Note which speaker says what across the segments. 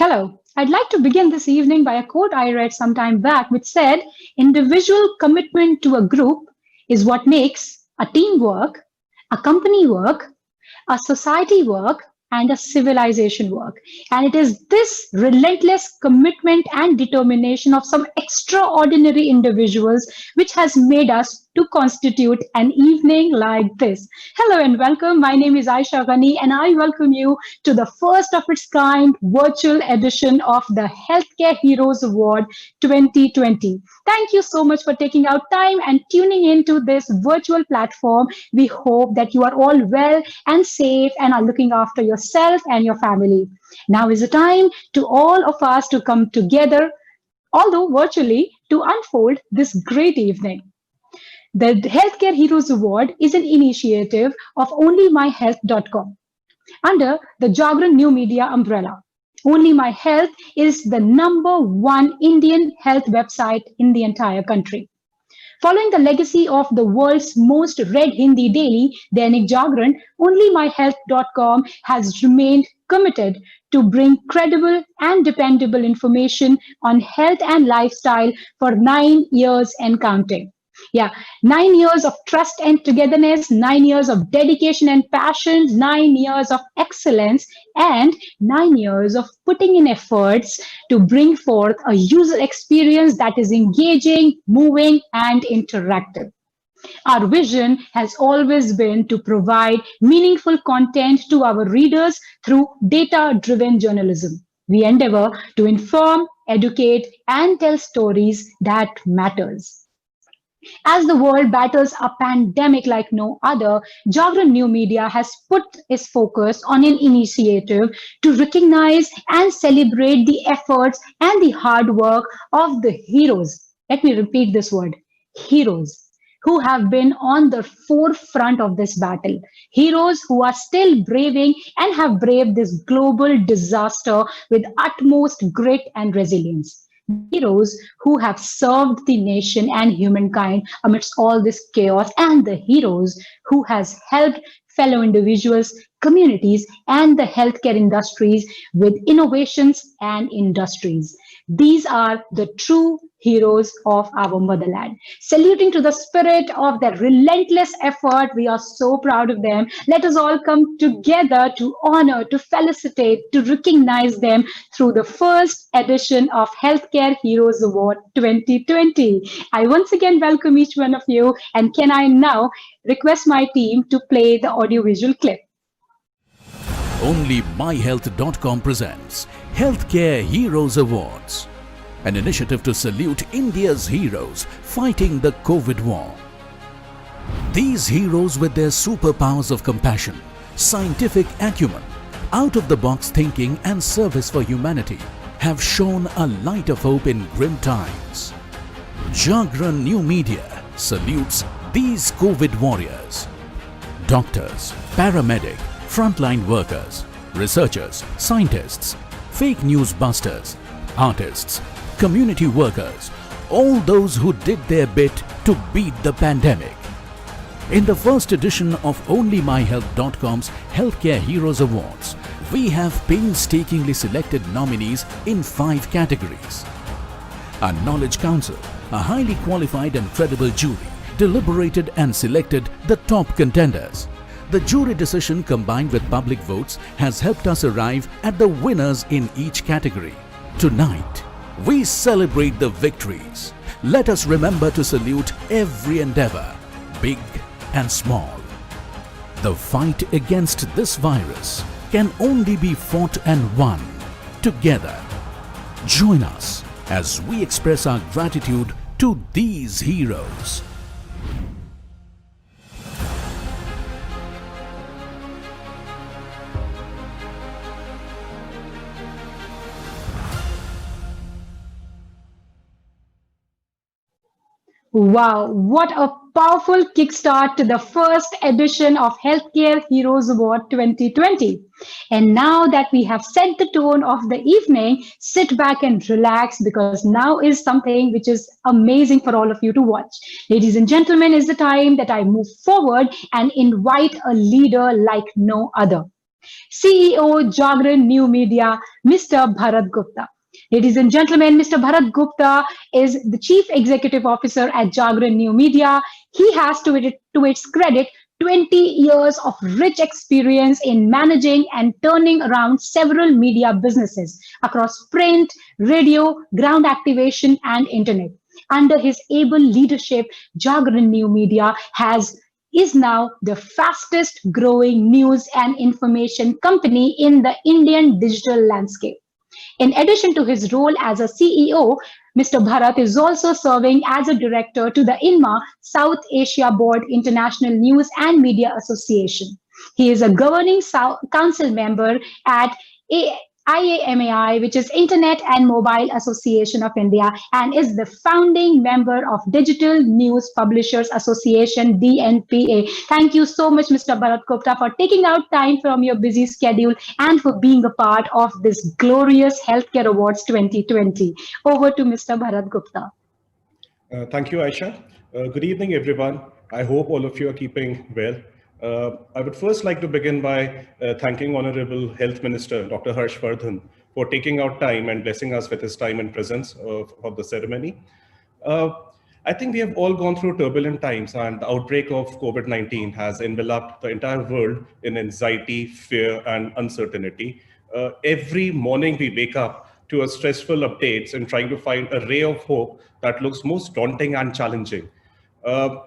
Speaker 1: Hello. I'd like to begin this evening by a quote I read some time back, which said, individual commitment to a group is what makes a team work, a company work, a society work, and a civilization work. And it is this relentless commitment and determination of some extraordinary individuals which has made us to constitute an evening like this. Hello and welcome. My name is Aisha Ghani, and I welcome you to the first of its kind virtual edition of the Healthcare Heroes Award 2020. Thank you so much for taking out time and tuning into this virtual platform. We hope that you are all well and safe and are looking after yourself and your family. Now is the time to all of us to come together, although virtually, to unfold this great evening. The Healthcare Heroes Award is an initiative of Onlymyhealth.com under the Jagran New Media umbrella. Only My Health is the #1 Indian health website in the entire country. Following the legacy of the world's most read Hindi daily, Dainik Jagran, Onlymyhealth.com has remained committed to bring credible and dependable information on health and lifestyle for 9 years and counting. Yeah, 9 years of trust and togetherness, 9 years of dedication and passion, 9 years of excellence, and 9 years of putting in efforts to bring forth a user experience that is engaging, moving, and interactive. Our vision has always been to provide meaningful content to our readers through data-driven journalism. We endeavor to inform, educate, and tell stories that matters. As the world battles a pandemic like no other, Jagran New Media has put its focus on an initiative to recognize and celebrate the efforts and the hard work of the heroes. Let me repeat this word, heroes, who have been on the forefront of this battle. Heroes who are still braving and have braved this global disaster with utmost grit and resilience. Heroes who have served the nation and humankind amidst all this chaos, and the heroes who has helped fellow individuals, communities, and the healthcare industries with innovations and industries. These are the true heroes of our motherland. Saluting to the spirit of their relentless effort, we are so proud of them. Let us all come together to honor, to felicitate, to recognize them through the first edition of Healthcare Heroes Award 2020. I once again welcome each one of you, and can I now request my team to play the audiovisual clip.
Speaker 2: Onlymyhealth.com presents Healthcare Heroes Awards, an initiative to salute India's heroes fighting the COVID war. These heroes, with their superpowers of compassion, scientific acumen, out-of-the-box thinking and service for humanity, have shone a light of hope in grim times. Jagran New Media salutes these COVID warriors. Doctors, paramedic, frontline workers, researchers, scientists, fake news busters, artists, community workers, all those who did their bit to beat the pandemic. In the first edition of Onlymyhealth.com's Healthcare Heroes Awards, we have painstakingly selected nominees in 5 categories. A knowledge council, a highly qualified and credible jury, deliberated and selected the top contenders. The jury decision combined with public votes has helped us arrive at the winners in each category. Tonight, we celebrate the victories. Let us remember to salute every endeavor, big and small. The fight against this virus can only be fought and won together. Join us as we express our gratitude to these heroes.
Speaker 1: Wow, what a powerful kickstart to the first edition of Healthcare Heroes Award 2020. And now that we have set the tone of the evening, sit back and relax, because now is something which is amazing for all of you to watch. Ladies and gentlemen, is the time that I move forward and invite a leader like no other. CEO, Jagran New Media, Mr. Bharat Gupta. Ladies and gentlemen, Mr. Bharat Gupta is the Chief Executive Officer at Jagran New Media. He has, to its credit, 20 years of rich experience in managing and turning around several media businesses across print, radio, ground activation, and internet. Under his able leadership, Jagran New Media is now the fastest growing news and information company in the Indian digital landscape. In addition to his role as a CEO, Mr. Bharat is also serving as a director to the INMA South Asia Board International News and Media Association. He is a governing council member at IAMAI, which is Internet and Mobile Association of India, and is the founding member of Digital News Publishers Association, DNPA. Thank you so much, Mr. Bharat Gupta, for taking out time from your busy schedule and for being a part of this glorious Healthcare Awards 2020. Over to Mr. Bharat Gupta.
Speaker 3: Thank you, Aisha. Good evening, everyone. I hope all of you are keeping well. I would first like to begin by thanking Honorable Health Minister, Dr. Harsh Vardhan, for taking out time and blessing us with his time and presence of the ceremony. I think we have all gone through turbulent times, and the outbreak of COVID-19 has enveloped the entire world in anxiety, fear, and uncertainty. Every morning we wake up to a stressful updates and trying to find a ray of hope that looks most daunting and challenging.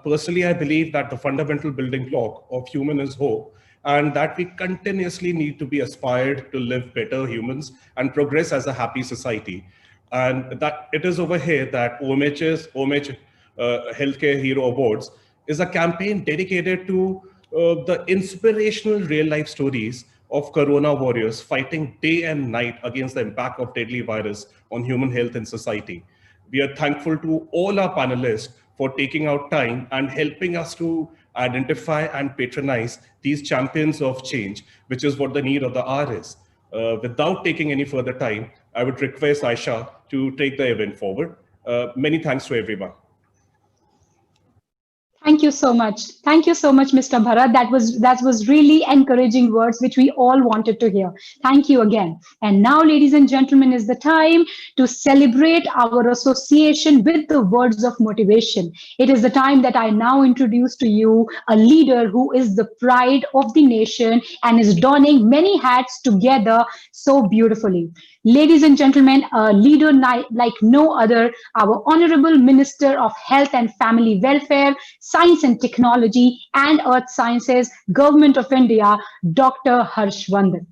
Speaker 3: Personally, I believe that the fundamental building block of human is hope, and that we continuously need to be aspired to live better humans and progress as a happy society. And that it is over here that OMH Healthcare Hero Awards is a campaign dedicated to the inspirational real life stories of Corona warriors fighting day and night against the impact of deadly virus on human health and society. We are thankful to all our panelists for taking out time and helping us to identify and patronize these champions of change, which is what the need of the hour is. Without taking any further time, I would request Aisha to take the event forward. Many thanks to everyone.
Speaker 1: Thank you so much. Thank you so much, Mr. Bharat. That was really encouraging words, which we all wanted to hear. Thank you again. And now, ladies and gentlemen, is the time to celebrate our association with the words of motivation. It is the time that I now introduce to you a leader who is the pride of the nation and is donning many hats together so beautifully. Ladies and gentlemen, a leader like no other, our Honorable Minister of Health and Family Welfare, Science and Technology and Earth Sciences, Government of India, Dr. Harshwandhan.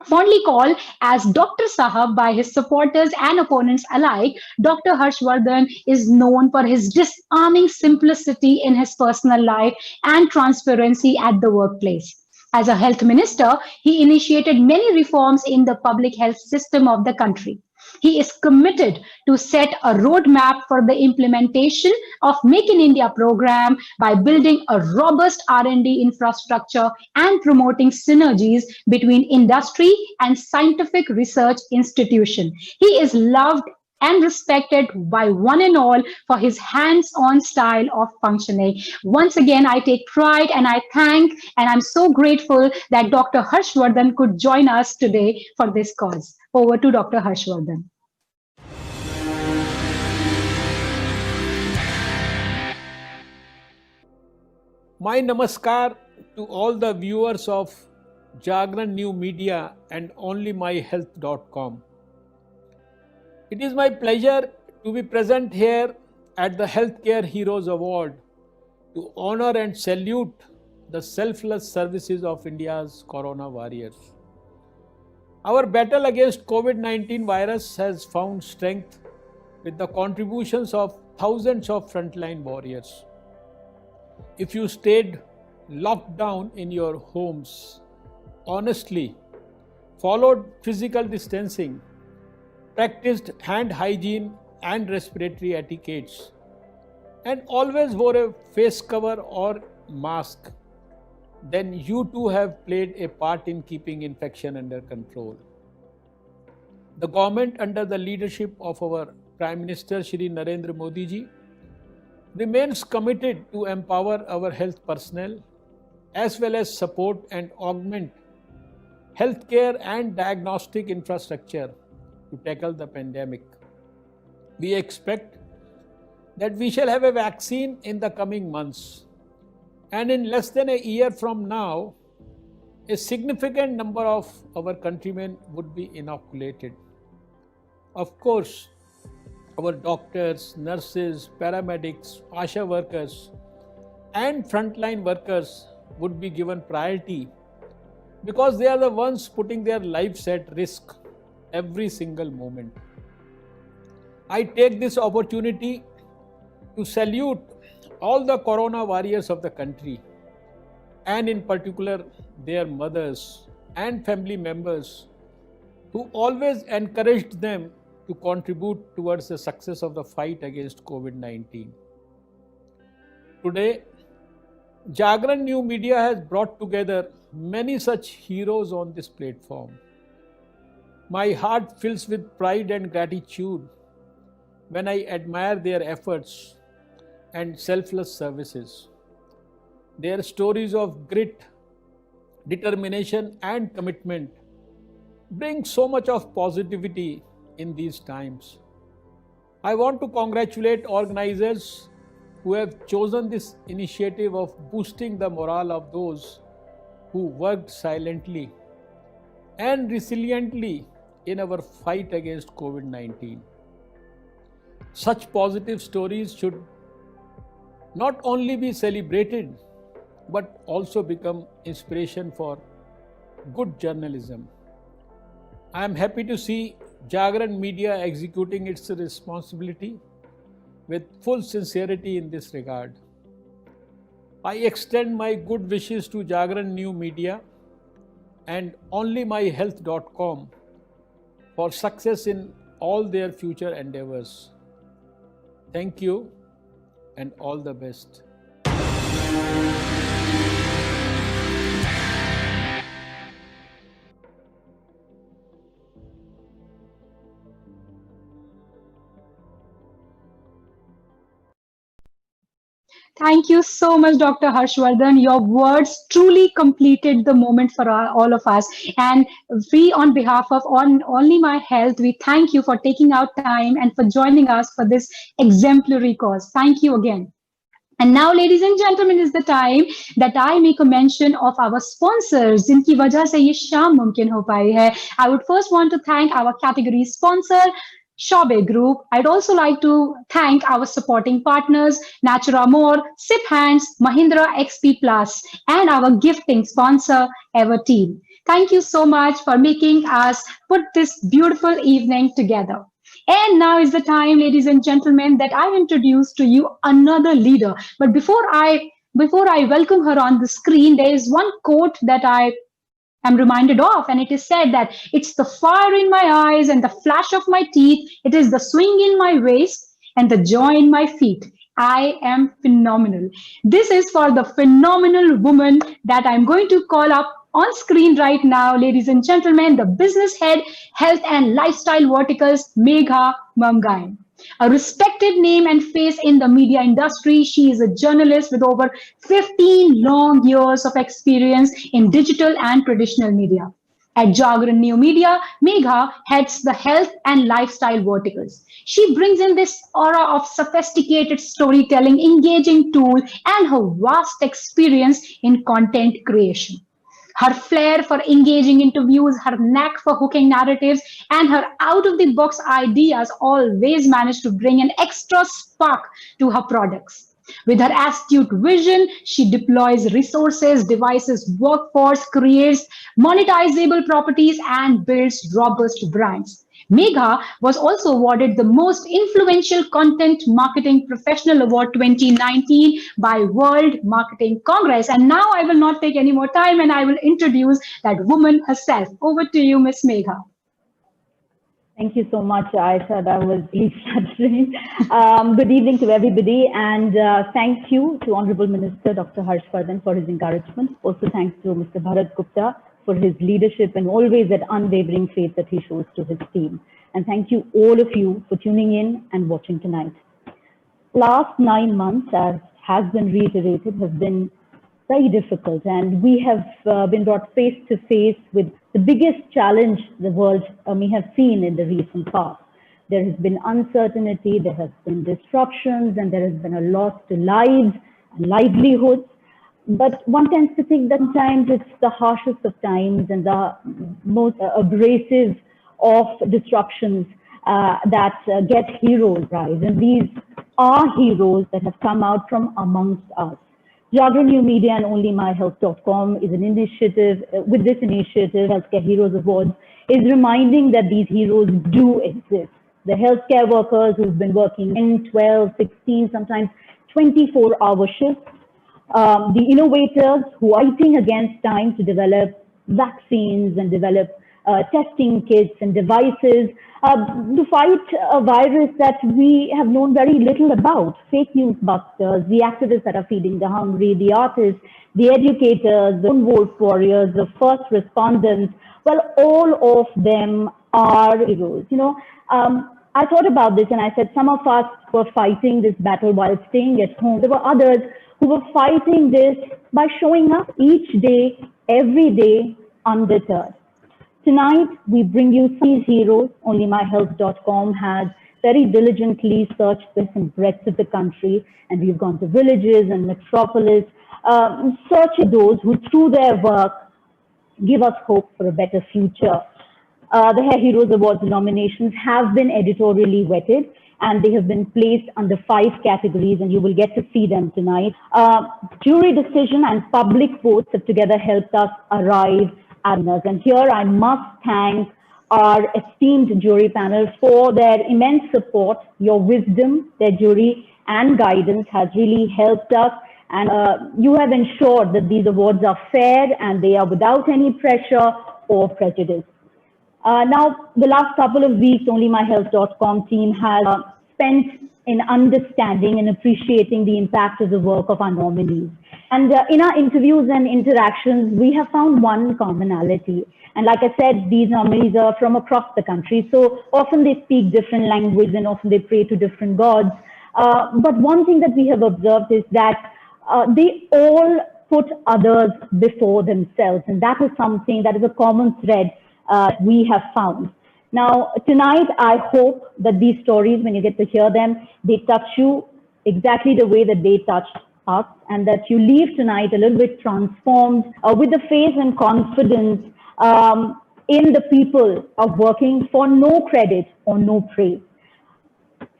Speaker 1: Fondly called as Dr. Sahab by his supporters and opponents alike, Dr. Harshwardhan is known for his disarming simplicity in his personal life and transparency at the workplace. As a health minister, he initiated many reforms in the public health system of the country. He is committed to set a roadmap for the implementation of Make in India program by building a robust R&D infrastructure and promoting synergies between industry and scientific research institution. He is loved and respected by one and all for his hands-on style of functioning. Once again, I take pride and I thank and I'm so grateful that Dr. Harshwardhan could join us today for this cause. Over to Dr. Harshwardhan.
Speaker 4: My namaskar to all the viewers of Jagran New Media and Onlymyhealth.com. It is my pleasure to be present here at the Healthcare Heroes Award to honor and salute the selfless services of India's Corona warriors. Our battle against COVID-19 virus has found strength with the contributions of thousands of frontline warriors. If you stayed locked down in your homes, honestly, followed physical distancing, practiced hand hygiene and respiratory etiquettes, and always wore a face cover or mask, then you too have played a part in keeping infection under control. The government, under the leadership of our Prime Minister Shri Narendra Modi ji, remains committed to empower our health personnel as well as support and augment healthcare and diagnostic infrastructure to tackle the pandemic. We expect that we shall have a vaccine in the coming months, and in less than a year from now, a significant number of our countrymen would be inoculated. Of course, our doctors, nurses, paramedics, ASHA workers, and frontline workers would be given priority because they are the ones putting their lives at risk every single moment. I take this opportunity to salute all the corona warriors of the country, and in particular their mothers and family members who always encouraged them to contribute towards the success of the fight against COVID-19. Today, Jagran New Media has brought together many such heroes on this platform. My heart fills with pride and gratitude when I admire their efforts and selfless services. Their stories of grit, determination, and commitment bring so much of positivity in these times. I want to congratulate organizers who have chosen this initiative of boosting the morale of those who worked silently and resiliently in our fight against COVID-19. Such positive stories should not only be celebrated but also become inspiration for good journalism. I am happy to see Jagran Media executing its responsibility with full sincerity in this regard. I extend my good wishes to Jagran New Media and Onlymyhealth.com for success in all their future endeavors. Thank you and all the best.
Speaker 1: Thank you so much, Dr. Harshwardhan. Your words truly completed the moment for all of us. And we, on behalf of Only My Health, we thank you for taking out time and for joining us for this exemplary cause. Thank you again. And now, ladies and gentlemen, is the time that I make a mention of our sponsors, जिनकी वजह से ये शाम मुमकिन हो पाई है. I would first want to thank our category sponsor, Shobe Group. I'd also like to thank our supporting partners, Natura More, Sip Hands, Mahindra XP Plus, and our gifting sponsor, Everteam. Thank you so much for making us put this beautiful evening together. And now is the time, ladies and gentlemen, that I introduce to you another leader. But before I welcome her on the screen, there is one quote that I am reminded of, and it is said that it's the fire in my eyes and the flash of my teeth, it is the swing in my waist and the joy in my feet. I am phenomenal. This is for the phenomenal woman that I'm going to call up on screen right now, ladies and gentlemen, the business head, health and lifestyle verticals, Megha Mamgain. A respected name and face in the media industry, she is a journalist with over 15 long years of experience in digital and traditional media. At Jagran New Media, Megha heads the health and lifestyle verticals. She brings in this aura of sophisticated storytelling, engaging tool, and her vast experience in content creation. Her flair for engaging interviews, her knack for hooking narratives, and her out-of-the-box ideas always manage to bring an extra spark to her products. With her astute vision, she deploys resources, devices workforce, creates monetizable properties, and builds robust brands. Megha was also awarded the Most Influential Content Marketing Professional Award 2019 by World Marketing Congress. And now I will not take any more time and I will introduce that woman herself. Over to you, Miss Megha.
Speaker 5: Thank you so much, Aisha. That was really flattering. Good evening to everybody, and thank you to Honorable Minister Dr. Harsh Vardhan for his encouragement. Also thanks to Mr. Bharat Gupta for his leadership and always that unwavering faith that he shows to his team. And thank you all of you for tuning in and watching tonight. Last 9 months, as has been reiterated, have been very difficult, and we have been brought face to face with the biggest challenge the world may have seen in the recent past. There has been uncertainty, there has been disruptions, and there has been a loss to lives and livelihoods. But one tends to think that sometimes it's the harshest of times and the most abrasive of disruptions that get heroes rise. And these are heroes that have come out from amongst us. Jagran New Media and Onlymyhealth.com is an initiative. With this initiative, Healthcare Heroes Awards is reminding that these heroes do exist. The healthcare workers who've been working in 12, 16, sometimes 24-hour shifts. The innovators who are fighting against time to develop vaccines and develop testing kits and devices to fight a virus that we have known very little about. Fake news busters, the activists that are feeding the hungry, the artists, the educators, the lone wolf warriors, the first responders. Well, all of them are heroes. I thought about this and I said some of us were fighting this battle while staying at home. There were others who were fighting this by showing up each day, every day, undeterred. Tonight, we bring you these heroes. Onlymyhealth.com has very diligently searched this in breadth of the country, and we've gone to villages and metropolis, searching those who, through their work, give us hope for a better future. The Hair Heroes Awards nominations have been editorially vetted, and they have been placed under 5 categories, and you will get to see them tonight. Jury decision and public votes have together helped us arrive at winners. And here I must thank our esteemed jury panel for their immense support. Your wisdom, their jury, and guidance has really helped us. And you have ensured that these awards are fair and they are without any pressure or prejudice. Now, the last couple of weeks, Onlymyhealth.com team has spent in understanding and appreciating the impact of the work of our nominees. And in our interviews and interactions, we have found one commonality. And like I said, these nominees are from across the country. So often they speak different language and often they pray to different gods. But one thing that we have observed is that they all put others before themselves. And that is something that is a common thread we have found. Now, tonight, I hope that these stories, when you get to hear them, they touch you exactly the way that they touched us, and that you leave tonight a little bit transformed with the faith and confidence in the people of working for no credit or no praise.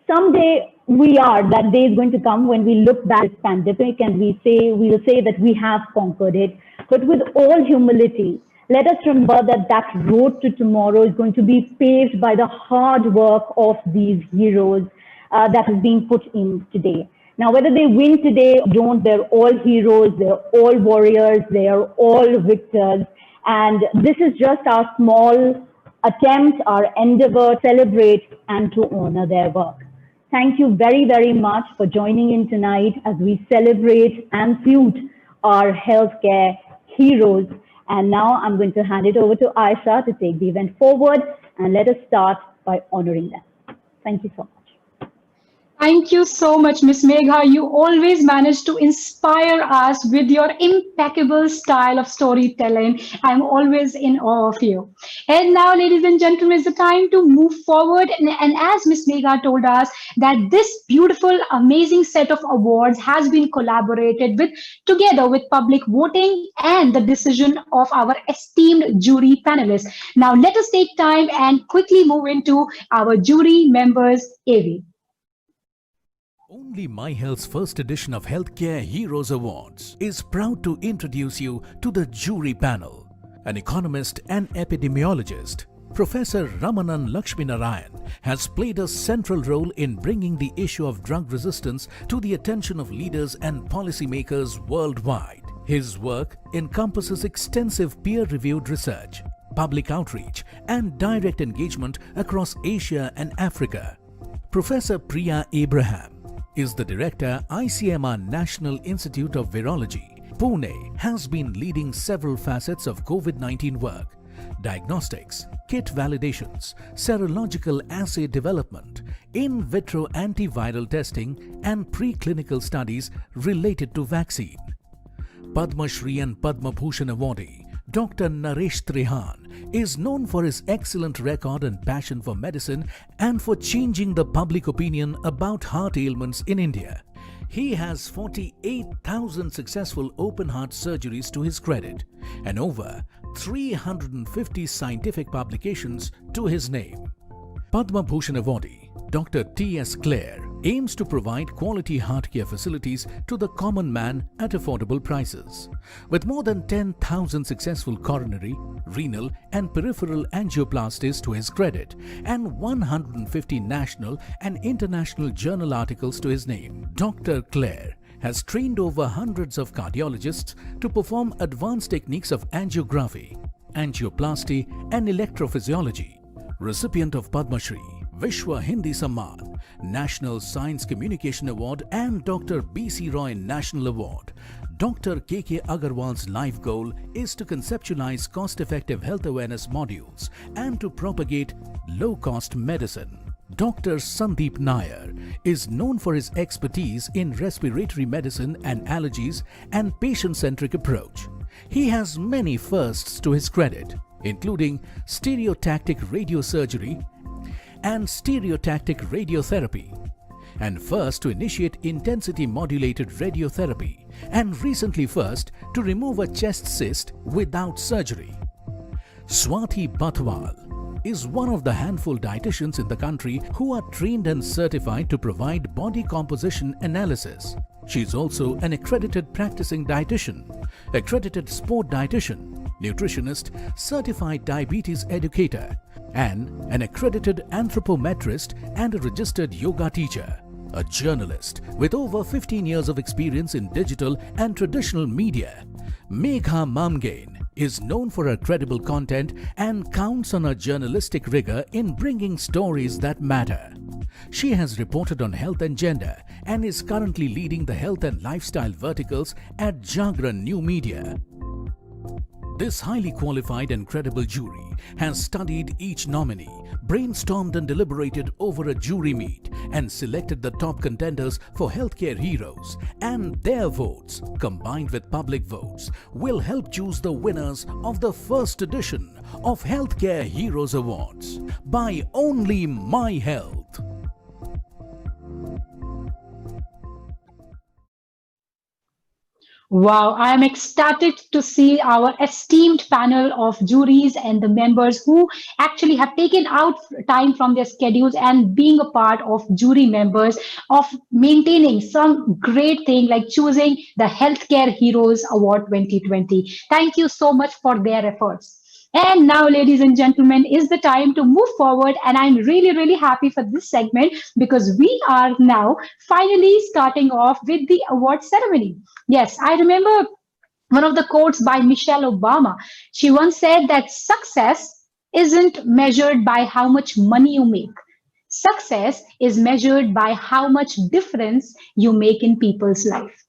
Speaker 5: Someday that day is going to come when we look back at this pandemic and we will say that we have conquered it, but with all humility. Let us remember that that road to tomorrow is going to be paved by the hard work of these heroes that is being put in today. Now, whether they win today or don't, they're all heroes, they're all warriors, they are all victors. And this is just our small attempt, our endeavor to celebrate and to honor their work. Thank you very, very much for joining in tonight as we celebrate and salute our healthcare heroes. And now I'm going to hand it over to Aisha to take the event forward, and let us start by honoring them. Thank you so much.
Speaker 1: Thank you so much, Miss Megha. You always manage to inspire us with your impeccable style of storytelling. I'm always in awe of you. And now, ladies and gentlemen, it's the time to move forward. And as Miss Megha told us, that this beautiful, amazing set of awards has been collaborated with, together with public voting and the decision of our esteemed jury panelists. Now, let us take time and quickly move into our jury members' AV.
Speaker 2: Onlymyhealth's first edition of Healthcare Heroes Awards is proud to introduce you to the jury panel. An economist and epidemiologist, Professor Ramanan Laxminarayan has played a central role in bringing the issue of drug resistance to the attention of leaders and policymakers worldwide. His work encompasses extensive peer-reviewed research, public outreach, and direct engagement across Asia and Africa. Professor Priya Abraham is the director, ICMR National Institute of Virology. Pune has been leading several facets of COVID-19 work: diagnostics, kit validations, serological assay development, in vitro antiviral testing, and preclinical studies related to vaccine. Padma Shri and Padma Bhushan awardee Dr. Naresh Trehan is known for his excellent record and passion for medicine and for changing the public opinion about heart ailments in India. He has 48,000 successful open heart surgeries to his credit and over 350 scientific publications to his name. Padma Bhushan awardee Dr. TS Kler aims to provide quality healthcare facilities to the common man at affordable prices. With more than 10,000 successful coronary, renal and peripheral angioplasties to his credit and 150 national and international journal articles to his name, Dr. Kler has trained over hundreds of cardiologists to perform advanced techniques of angiography, angioplasty and electrophysiology. Recipient of Padma Shri, Vishwa Hindi Samman, National Science Communication Award and Dr. B.C. Roy National Award, Dr. KK Aggarwal's life goal is to conceptualize cost-effective health awareness modules and to propagate low-cost medicine. Dr. Sandeep Nair is known for his expertise in respiratory medicine and allergies and patient-centric approach. He has many firsts to his credit, including stereotactic radiosurgery and stereotactic radiotherapy, and first to initiate intensity modulated radiotherapy, and recently first to remove a chest cyst without surgery. Swati Bathwal is one of the handful dietitians in the country who are trained and certified to provide body composition analysis. She is also an accredited practicing dietitian, accredited sport dietitian, nutritionist, certified diabetes educator, and an accredited anthropometrist and a registered yoga teacher. A journalist with over 15 years of experience in digital and traditional media, Megha Mamgain is known for her credible content and counts on her journalistic rigor in bringing stories that matter. She has reported on health and gender and is currently leading the health and lifestyle verticals at Jagran New Media. This highly qualified and credible jury has studied each nominee, brainstormed and deliberated over a jury meet, and selected the top contenders for Healthcare Heroes, and their votes, combined with public votes, will help choose the winners of the first edition of Healthcare Heroes Awards by Onlymyhealth.
Speaker 1: Wow, I am ecstatic to see our esteemed panel of juries and the members who actually have taken out time from their schedules and being a part of jury members of maintaining some great thing like choosing the Healthcare Heroes Award 2020. Thank you so much for their efforts. And now, ladies and gentlemen, is the time to move forward. And I'm really, really happy for this segment because we are now finally starting off with the award ceremony. Yes, I remember one of the quotes by Michelle Obama. She once said that success isn't measured by how much money you make. Success is measured by how much difference you make in people's life.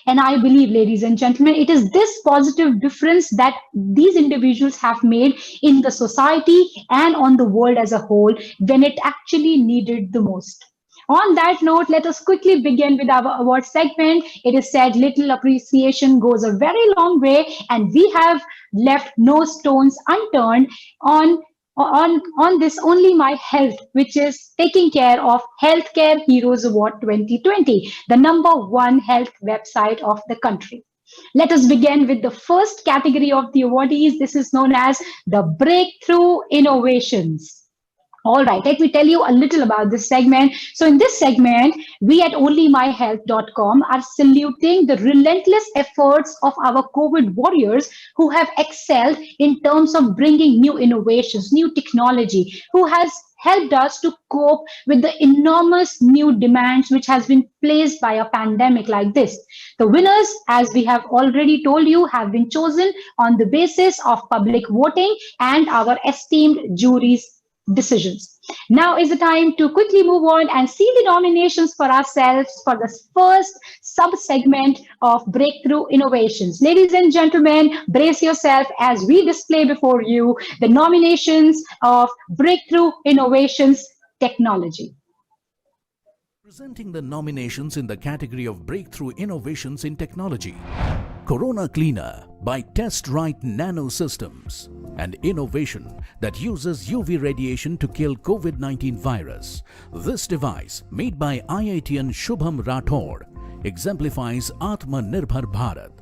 Speaker 1: And I believe, ladies and gentlemen, it is this positive difference that these individuals have made in the society and on the world as a whole when it actually needed the most. On that note, let us quickly begin with our award segment. It is said little appreciation goes a very long way, and we have left no stones unturned on this Onlymyhealth, which is taking care of Healthcare Heroes Award 2020, the #1 health website of the country. Let us begin with the first category of the awardees. This is known as the Breakthrough Innovations. All right, let me tell you a little about this segment. So in this segment, we at onlymyhealth.com are saluting the relentless efforts of our COVID warriors who have excelled in terms of bringing new innovations, new technology, who has helped us to cope with the enormous new demands which has been placed by a pandemic like this. The winners, as we have already told you, have been chosen on the basis of public voting and our esteemed jury's decisions. Now is the time to quickly move on and see the nominations for ourselves for the first sub-segment of Breakthrough Innovations. Ladies and gentlemen, brace yourself as we display before you the nominations of Breakthrough Innovations Technology.
Speaker 2: Presenting the nominations in the category of Breakthrough Innovations in Technology. Corona Cleaner by Test Right Nano Systems, an innovation that uses UV radiation to kill COVID-19 virus. This device, made by IITian Shubham Rathod, exemplifies Atmanirbhar Bharat.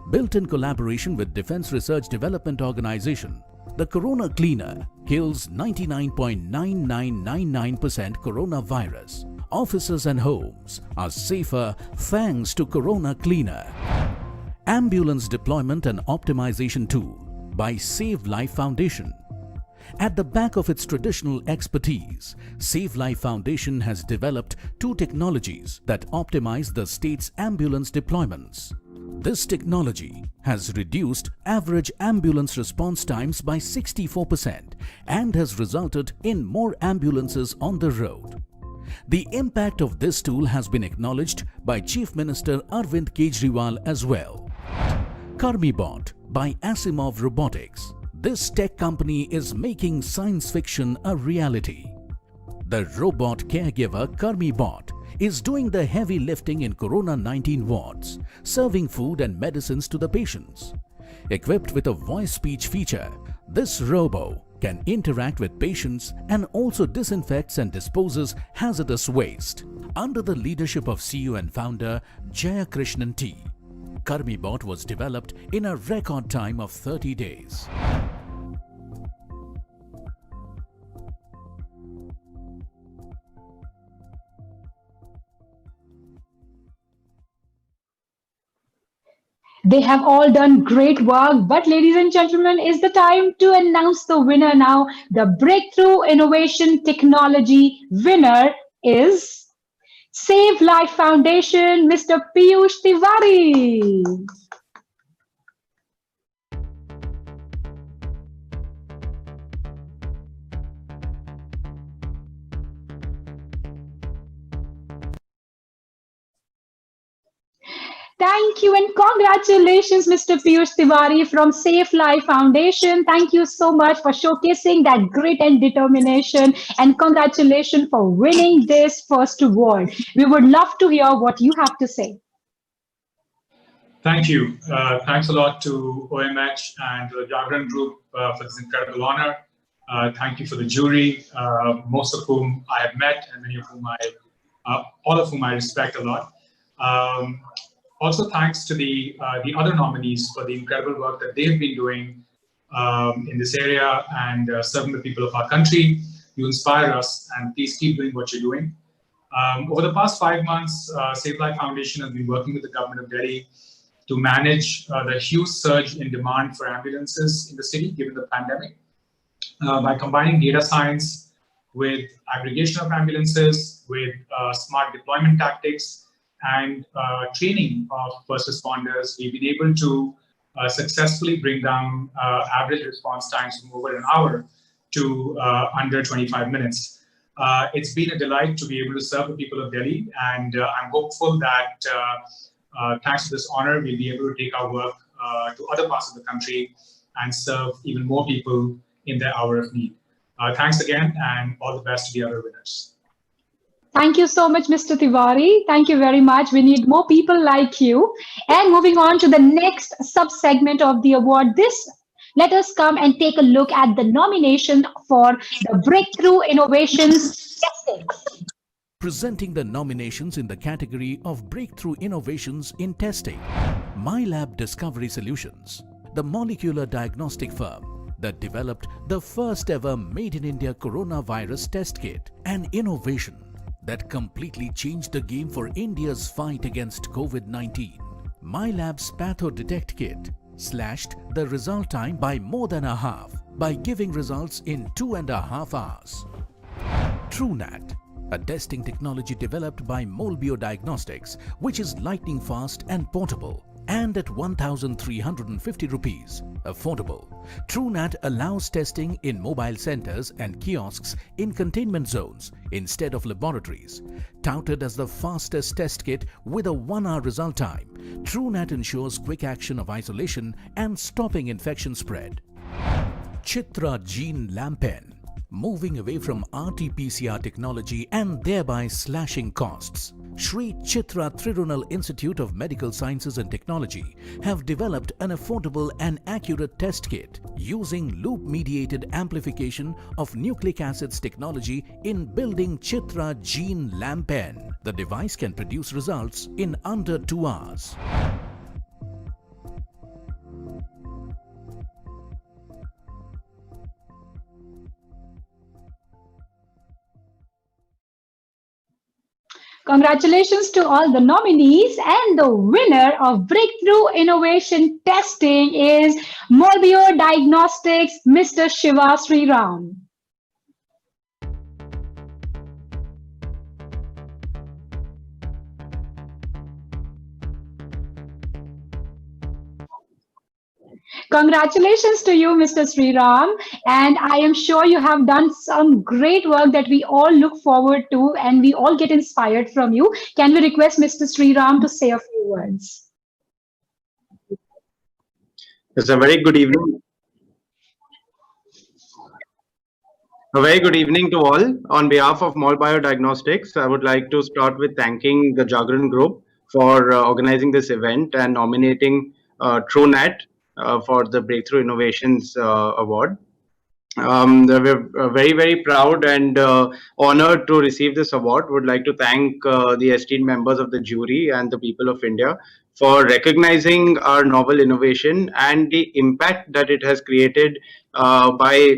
Speaker 2: Built in collaboration with Defense Research Development Organization, the Corona Cleaner kills 99.9999% coronavirus. Offices and homes are safer thanks to Corona Cleaner. Ambulance Deployment and Optimization Tool by Save Life Foundation. At the back of its traditional expertise, Save Life Foundation has developed two technologies that optimize the state's ambulance deployments. This technology has reduced average ambulance response times by 64% and has resulted in more ambulances on the road. The impact of this tool has been acknowledged by Chief Minister Arvind Kejriwal as well. KarmiBot by Asimov Robotics. This tech company is making science fiction a reality. The robot caregiver KarmiBot is doing the heavy lifting in Corona-19 wards, serving food and medicines to the patients. Equipped with a voice-speech feature, this robo can interact with patients and also disinfects and disposes hazardous waste. Under the leadership of CEO and founder Jayakrishnan T, KarmiBot was developed in a record time of 30 days.
Speaker 1: They have all done great work, but ladies and gentlemen, is the time to announce the winner now. The Breakthrough Innovation Technology winner is Save Life Foundation, Mr. Piyush Tiwari. Thank you and congratulations, Mr. Piyush Tiwari from Safe Life Foundation. Thank you so much for showcasing that grit and determination, and congratulations for winning this first award. We would love to hear what you have to say.
Speaker 6: Thank you. Thanks a lot to OMH and the Jagran group for this incredible honor. Thank you for the jury, most of whom I have met and many of whom all of whom I respect a lot. Also, thanks to the other nominees for the incredible work that they've been doing in this area and serving the people of our country. You inspire us, and please keep doing what you're doing. Over the past 5 months, Save Life Foundation has been working with the government of Delhi to manage the huge surge in demand for ambulances in the city, given the pandemic, by combining data science with aggregation of ambulances, with smart deployment tactics, and training of first responders. We've been able to successfully bring down average response times from over an hour to under 25 minutes. It's been a delight to be able to serve the people of Delhi, and I'm hopeful that thanks to this honor, we'll be able to take our work to other parts of the country and serve even more people in their hour of need. Thanks again, and all the best to the other winners.
Speaker 1: Thank you so much, Mr. Tiwari. Thank you very much. We need more people like you. And moving on to the next sub-segment of the award, let us come and take a look at the nomination for the Breakthrough Innovations Testing.
Speaker 2: Presenting the nominations in the category of Breakthrough Innovations in Testing, MyLab Discovery Solutions, the molecular diagnostic firm that developed the first ever made-in-India coronavirus test kit, an innovation that completely changed the game for India's fight against COVID-19. MyLab's PathoDetect kit slashed the result time by more than a half by giving results in 2.5 hours. TrueNat, a testing technology developed by Molbio Diagnostics, which is lightning fast and portable, and at 1,350 rupees, affordable. TrueNat allows testing in mobile centers and kiosks in containment zones instead of laboratories. Touted as the fastest test kit with a 1-hour result time, TrueNat ensures quick action of isolation and stopping infection spread. Chitra Gene Lampen, moving away from RT-PCR technology and thereby slashing costs. Sri Chitra Thirunal Institute of Medical Sciences and Technology have developed an affordable and accurate test kit using loop-mediated amplification of nucleic acids technology in building Chitra Gene Lampen. The device can produce results in under 2 hours.
Speaker 1: Congratulations to all the nominees, and the winner of Breakthrough Innovation Testing is Morbio Diagnostics, Mr. Shiva Sriram. Congratulations to you, Mr. Sriram, and I am sure you have done some great work that we all look forward to and we all get inspired from you. Can we request Mr. Sriram to say a few words?
Speaker 7: It's a very good evening. A very good evening to all. On behalf of Morbio Diagnostics, I would like to start with thanking the Jagran Group for organizing this event and nominating TrueNet for the Breakthrough Innovations Award. We're very, very proud and honored to receive this award. Would like to thank the esteemed members of the jury and the people of India for recognizing our novel innovation and the impact that it has created by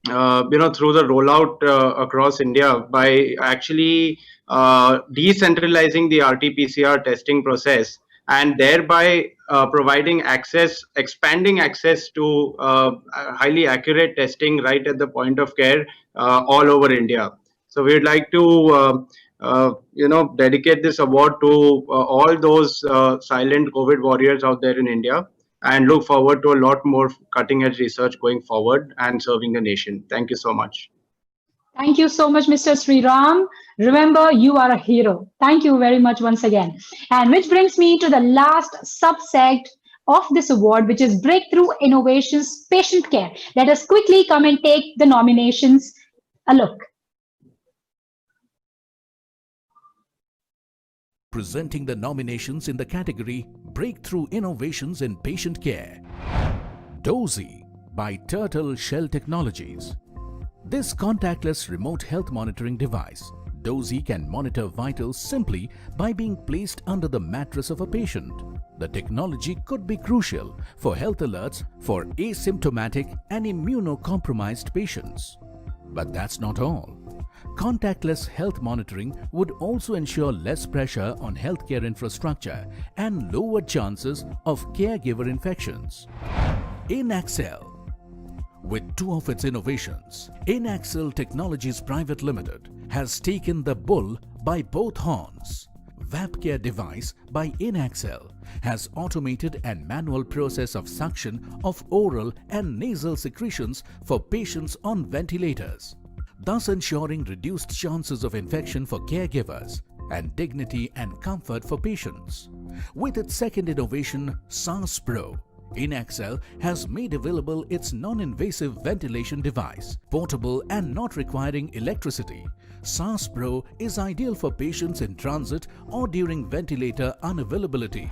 Speaker 7: through the rollout across India by actually decentralizing the RT-PCR testing process and thereby providing access, expanding access to highly accurate testing right at the point of care all over India. So we would like to dedicate this award to all those silent COVID warriors out there in India, and look forward to a lot more cutting edge research going forward and serving the nation. Thank you so much.
Speaker 1: Thank you so much, Mr. Sriram. Remember, you are a hero. Thank you very much once again. And which brings me to the last subsect of this award, which is Breakthrough Innovations Patient Care. Let us quickly come and take the nominations a look.
Speaker 2: Presenting the nominations in the category Breakthrough Innovations in Patient Care. Dozy by Turtle Shell Technologies. This contactless remote health monitoring device, Dozy, can monitor vitals simply by being placed under the mattress of a patient. The technology could be crucial for health alerts for asymptomatic and immunocompromised patients. But that's not all. Contactless health monitoring would also ensure less pressure on healthcare infrastructure and lower chances of caregiver infections. Inaxel. With two of its innovations, Inaxel Technologies Private Limited has taken the bull by both horns. VapCare device by Inaxel has automated and manual process of suction of oral and nasal secretions for patients on ventilators, thus ensuring reduced chances of infection for caregivers and dignity and comfort for patients. With its second innovation, SARS Pro, Inaxel has made available its non-invasive ventilation device, portable and not requiring electricity. SARS Pro is ideal for patients in transit or during ventilator unavailability.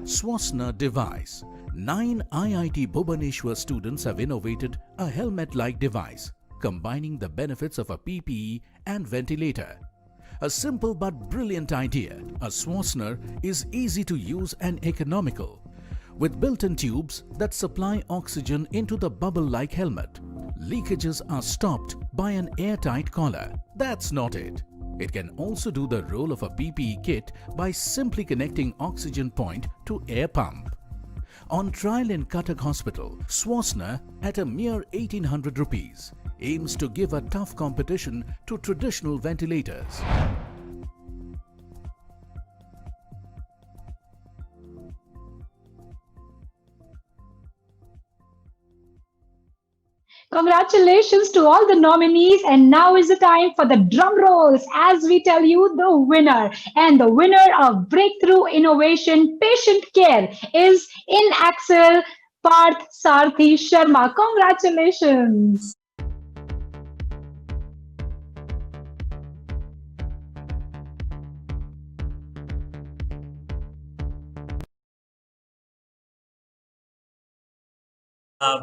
Speaker 2: Swasna device. 9 IIT Bhubaneswar students have innovated a helmet-like device, combining the benefits of a PPE and ventilator. A simple but brilliant idea, a Swasner is easy to use and economical. With built-in tubes that supply oxygen into the bubble-like helmet, leakages are stopped by an airtight collar. That's not it. It can also do the role of a PPE kit by simply connecting oxygen point to air pump. On trial in Cuttack Hospital, Swasna, at a mere 1800 rupees, aims to give a tough competition to traditional ventilators.
Speaker 1: Congratulations to all the nominees, and now is the time for the drum rolls as we tell you the winner. And the winner of Breakthrough Innovation Patient Care is Inaxel Parth Sarthi Sharma. Congratulations.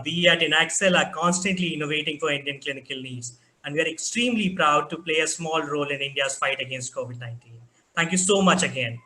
Speaker 8: we at INACCEL are constantly innovating for Indian clinical needs, and we are extremely proud to play a small role in India's fight against COVID-19. Thank you so much again.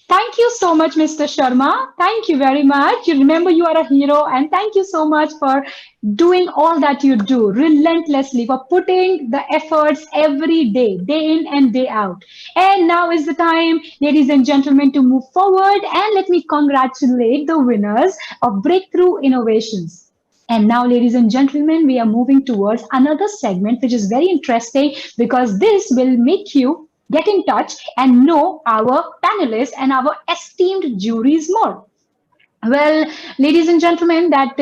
Speaker 1: Thank you so much, Mr. Sharma. Thank you very much. You remember you are a hero, and thank you so much for doing all that you do relentlessly, for putting the efforts every day, day in and day out. And now is the time, ladies and gentlemen, to move forward, and let me congratulate the winners of Breakthrough Innovations. And now, ladies and gentlemen, we are moving towards another segment, which is very interesting because this will make you get in touch and know our panelists and our esteemed juries more. Well, ladies and gentlemen, that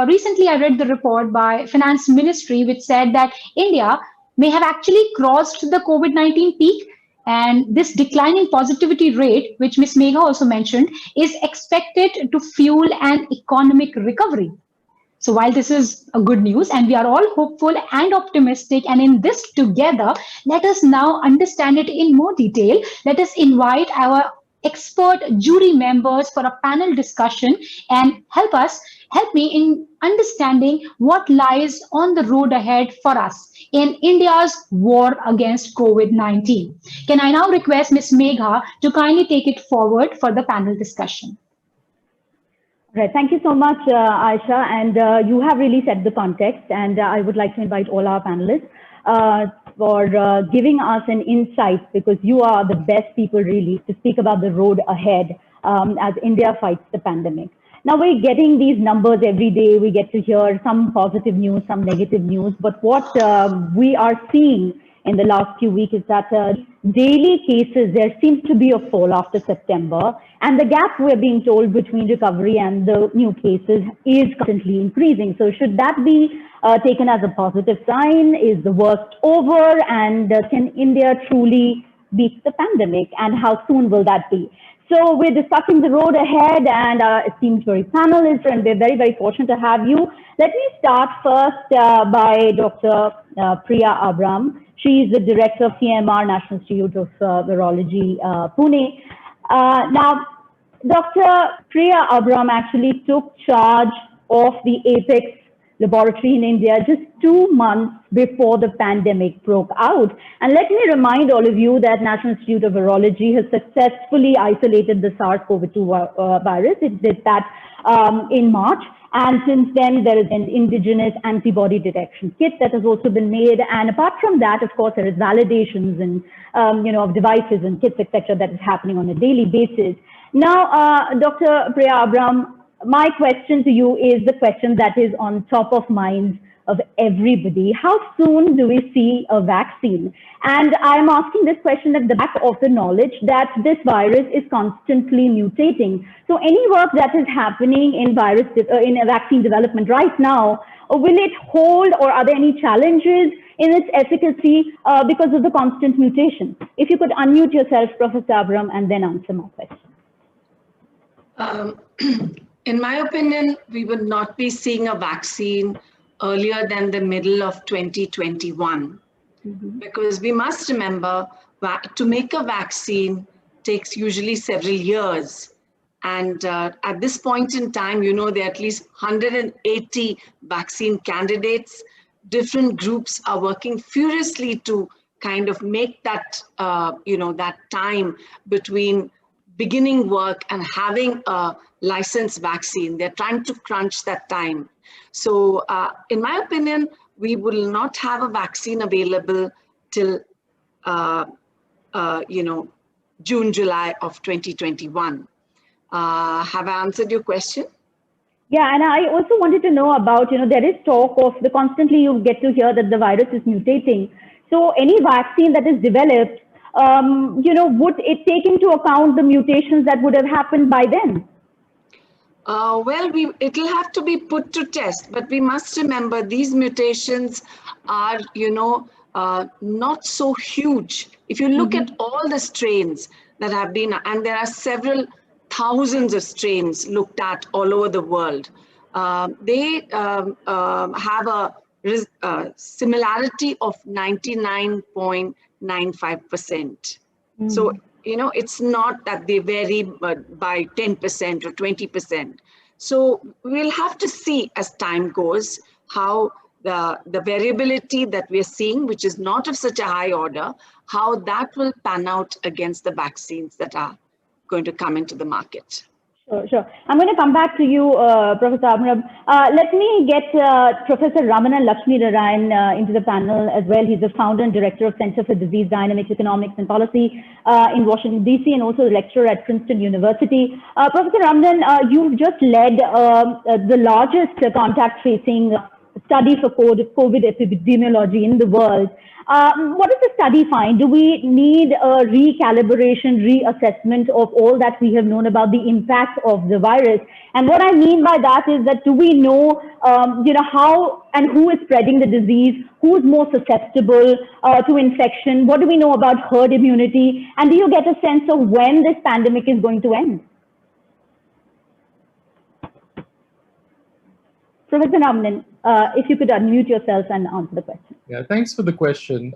Speaker 1: recently I read the report by Finance Ministry, which said that India may have actually crossed the COVID-19 peak, and this declining positivity rate, which Ms. Megha also mentioned, is expected to fuel an economic recovery. So while this is a good news and we are all hopeful and optimistic and in this together, let us now understand it in more detail. Let us invite our expert jury members for a panel discussion and help me in understanding what lies on the road ahead for us in India's war against COVID-19. Can I now request Ms. Megha to kindly take it forward for the panel discussion?
Speaker 5: Right. Thank you so much, Aisha. And you have really set the context. And I would like to invite all our panelists for giving us an insight, because you are the best people really to speak about the road ahead as India fights the pandemic. Now we're getting these numbers every day. We get to hear some positive news, some negative news. But what we are seeing in the last few weeks is that daily cases, there seems to be a fall after September, and the gap, we're being told, between recovery and the new cases is constantly increasing. So should that be taken as a positive sign? Is the worst over? And can India truly beat the pandemic? And how soon will that be? So we're discussing the road ahead, and esteemed jury panelists, and we're very, very fortunate to have you. Let me start first by Dr. Priya Abraham. She is the director of CMR, National Institute of Virology, Pune. Now, Dr. Priya Abraham actually took charge of the Apex laboratory in India just 2 months before the pandemic broke out. And let me remind all of you that National Institute of Virology has successfully isolated the SARS-CoV-2 virus. It did that in March. And since then, there is an indigenous antibody detection kit that has also been made. And apart from that, of course, there is validations and of devices and kits, etc., that is happening on a daily basis. Now, Dr. Priya Abraham, my question to you is the question that is on top of minds of everybody. How soon do we see a vaccine? And I'm asking this question at the back of the knowledge that this virus is constantly mutating. So any work that is happening in vaccine development right now, will it hold, or are there any challenges in its efficacy because of the constant mutation? If you could unmute yourself, Professor Abraham, and then answer my question.
Speaker 9: In my opinion, we would not be seeing a vaccine earlier than the middle of 2021. Because we must remember that to make a vaccine takes usually several years. And at this point in time, there are at least 180 vaccine candidates. Different groups are working furiously to kind of make that, that time between beginning work and having a licensed vaccine. They're trying to crunch that time. So in my opinion, we will not have a vaccine available till, June, July of 2021. Have I answered your question?
Speaker 5: Yeah, and I also wanted to know about, there is talk of constantly you get to hear that the virus is mutating. So any vaccine that is developed, would it take into account the mutations that would have happened by then?
Speaker 9: Well, it'll have to be put to test, but we must remember these mutations are, not so huge. If you look at all the strains that have been, and there are several thousands of strains looked at all over the world, they have a similarity of 99.95%. So it's not that they vary by 10% or 20%. So we'll have to see as time goes how the variability that we're seeing, which is not of such a high order, how that will pan out against the vaccines that are going to come into the market.
Speaker 5: Sure. I'm going to come back to you, Professor Abraham. Let me get Professor Ramanan Laxminarayan into the panel as well. He's the founder and director of Center for Disease Dynamics, Economics and Policy in Washington, D.C., and also a lecturer at Princeton University. Professor Ramanan, you've just led the largest contact tracing study for COVID epidemiology in the world. What does the study find? Do we need a recalibration, reassessment of all that we have known about the impact of the virus? And what I mean by that is that do we know, how and who is spreading the disease, who's more susceptible to infection? What do we know about herd immunity? And do you get a sense of when this pandemic is going to end? Professor Ramanan, if you could unmute yourself and answer the question.
Speaker 10: Yeah, thanks for the question.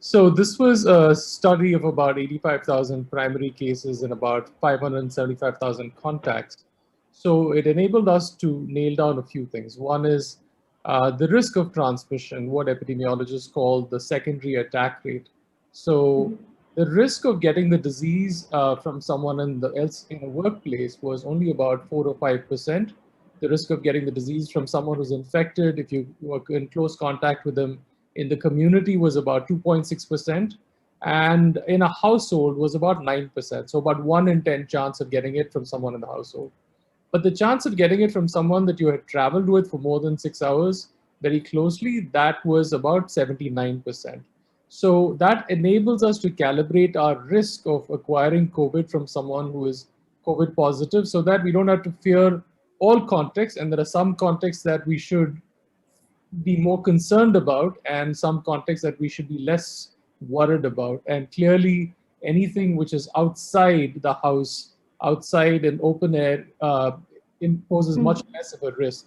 Speaker 10: So this was a study of about 85,000 primary cases and about 575,000 contacts. So it enabled us to nail down a few things. One is the risk of transmission, what epidemiologists call the secondary attack rate. So the risk of getting the disease from someone in a workplace was only about 4 or 5%. The risk of getting the disease from someone who's infected, if you were in close contact with them in the community, was about 2.6%. And in a household was about 9%. So about 1 in 10 chance of getting it from someone in the household. But the chance of getting it from someone that you had traveled with for more than 6 hours very closely, that was about 79%. So that enables us to calibrate our risk of acquiring COVID from someone who is COVID positive so that we don't have to fear all contexts, and there are some contexts that we should be more concerned about and some contexts that we should be less worried about. And clearly anything which is outside the house, outside in open air, imposes much less of a risk.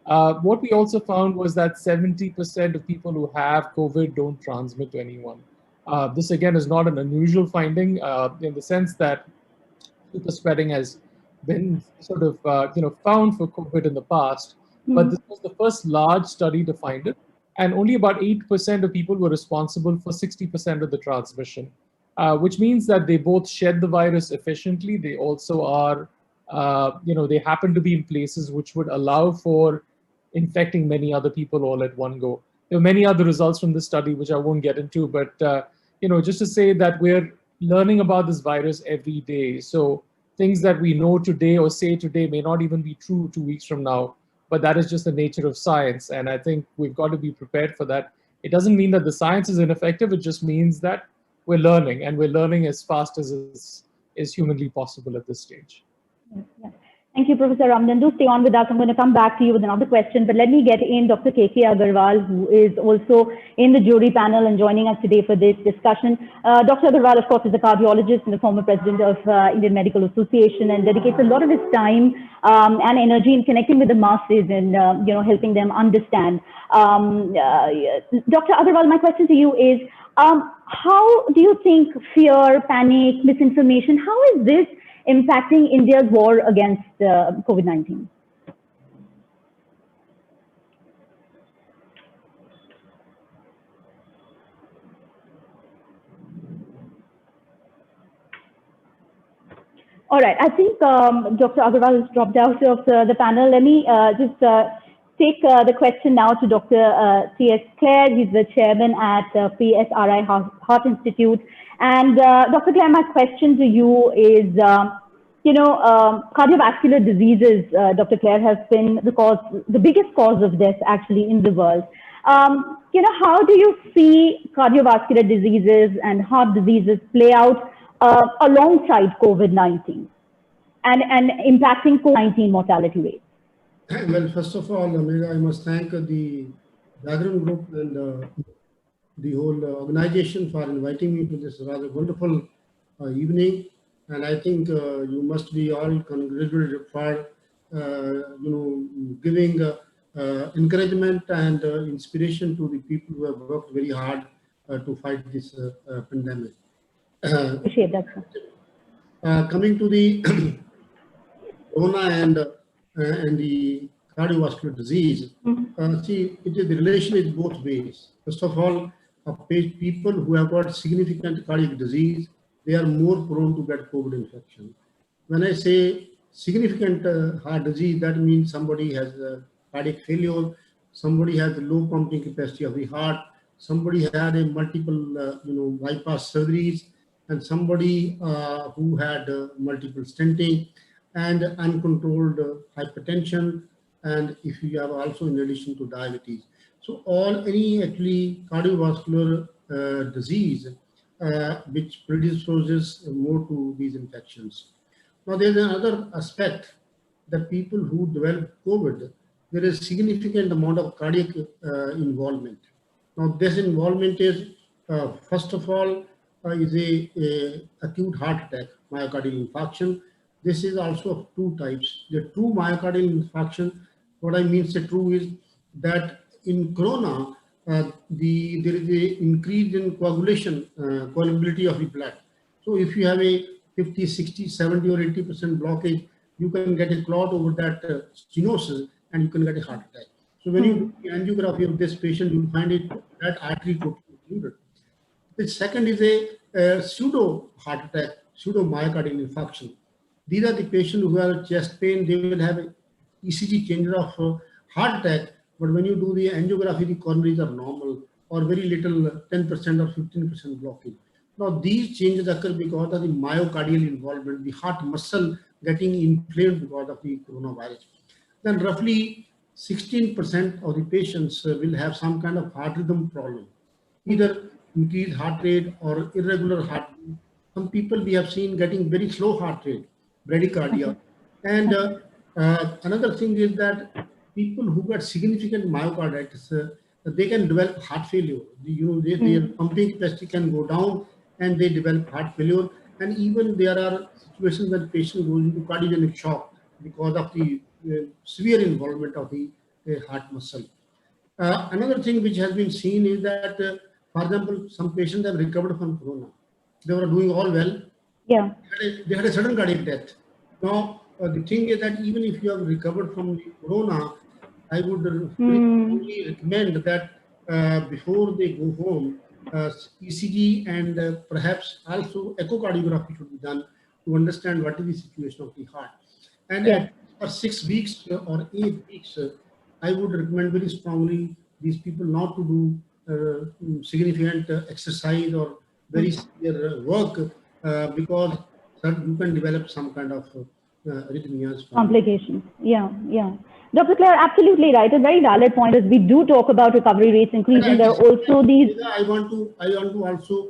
Speaker 10: What we also found was that 70% of people who have COVID don't transmit to anyone. This again is not an unusual finding in the sense that super spreading has been sort of found for COVID in the past, but this was the first large study to find it, and only about 8% of people were responsible for 60% of the transmission, which means that they both shed the virus efficiently. They also are, they happen to be in places which would allow for infecting many other people all at one go. There are many other results from this study which I won't get into, but just to say that we're learning about this virus every day. So things that we know today or say today may not even be true 2 weeks from now, but that is just the nature of science. And I think we've got to be prepared for that. It doesn't mean that the science is ineffective. It just means that we're learning, and we're learning as fast as is humanly possible at this stage.
Speaker 5: Yeah. Thank you, Professor Ramanan. Do stay on with us. I'm going to come back to you with another question, but let me get in Dr. KK Aggarwal, who is also in the jury panel and joining us today for this discussion. Dr. Aggarwal, of course, is a cardiologist and the former president of Indian Medical Association, and dedicates a lot of his time and energy in connecting with the masses and helping them understand. Dr. Aggarwal, my question to you is, how do you think fear, panic, misinformation, how is this impacting India's war against COVID-19? All right, I think Dr. Aggarwal has dropped out of the panel. Let me just take the question now to Dr. TS Kler. He's the chairman at PSRI Heart Institute. And Dr. Kler, my question to you is, cardiovascular diseases, Dr. Kler, have been the biggest cause of death actually in the world. How do you see cardiovascular diseases and heart diseases play out alongside COVID-19 and impacting COVID-19 mortality rates?
Speaker 11: Well, first of all, I must thank the Jagran group and the whole organization for inviting me to this rather wonderful evening. And I think you must be all congratulated for, giving encouragement and inspiration to the people who have worked very hard to fight this pandemic.
Speaker 5: Appreciate that, sir.
Speaker 11: Coming to the corona and the cardiovascular disease, see, the relation is both ways. First of all, people who have got significant cardiac disease, they are more prone to get COVID infection. When I say significant heart disease, that means somebody has cardiac failure, somebody has low pumping capacity of the heart, somebody had a multiple bypass surgeries, and somebody who had multiple stenting and uncontrolled hypertension, and if you have also in addition to diabetes. So any actually cardiovascular disease which predisposes more to these infections. Now there's another aspect that people who develop COVID, there is significant amount of cardiac involvement. Now this involvement is, first of all, is a acute heart attack, myocardial infarction. This is also of two types. The true myocardial infarction, what I mean say true is that in corona, there is a increase in coagulation, coagulability of the blood. So if you have a 50, 60, 70 or 80% blockage, you can get a clot over that stenosis and you can get a heart attack. So when you do the angiography of this patient, you will find it that artery totally occluded. The second is a pseudo heart attack, pseudo myocardial infarction. These are the patients who have chest pain. They will have an ECG changer of heart attack, but when you do the angiography, the coronaries are normal or very little, 10% or 15% blockage. Now these changes occur because of the myocardial involvement, the heart muscle getting inflamed because of the coronavirus. Then roughly 16% of the patients will have some kind of heart rhythm problem, either increased heart rate or irregular heartbeat. Some people we have seen getting very slow heart rate, bradycardia. And another thing is that people who got significant myocarditis, they can develop heart failure. Their pumping capacity can go down and they develop heart failure. And even there are situations when the patient goes into cardiogenic shock because of the severe involvement of the heart muscle. Another thing which has been seen is that, for example, some patients have recovered from corona. They were doing all well.
Speaker 5: Yeah.
Speaker 11: They had a sudden cardiac death. Now, the thing is that even if you have recovered from the corona, I would only recommend that before they go home, ECG and perhaps also echocardiography should be done to understand what is the situation of the heart. And for 6 weeks or 8 weeks, I would recommend very strongly these people not to do significant exercise or very severe work because you can develop some kind of arrhythmias.
Speaker 5: Complications. Yeah. Dr. Kler, absolutely right. A very valid point is we do talk about recovery rates increasing. There are also these.
Speaker 11: I want to also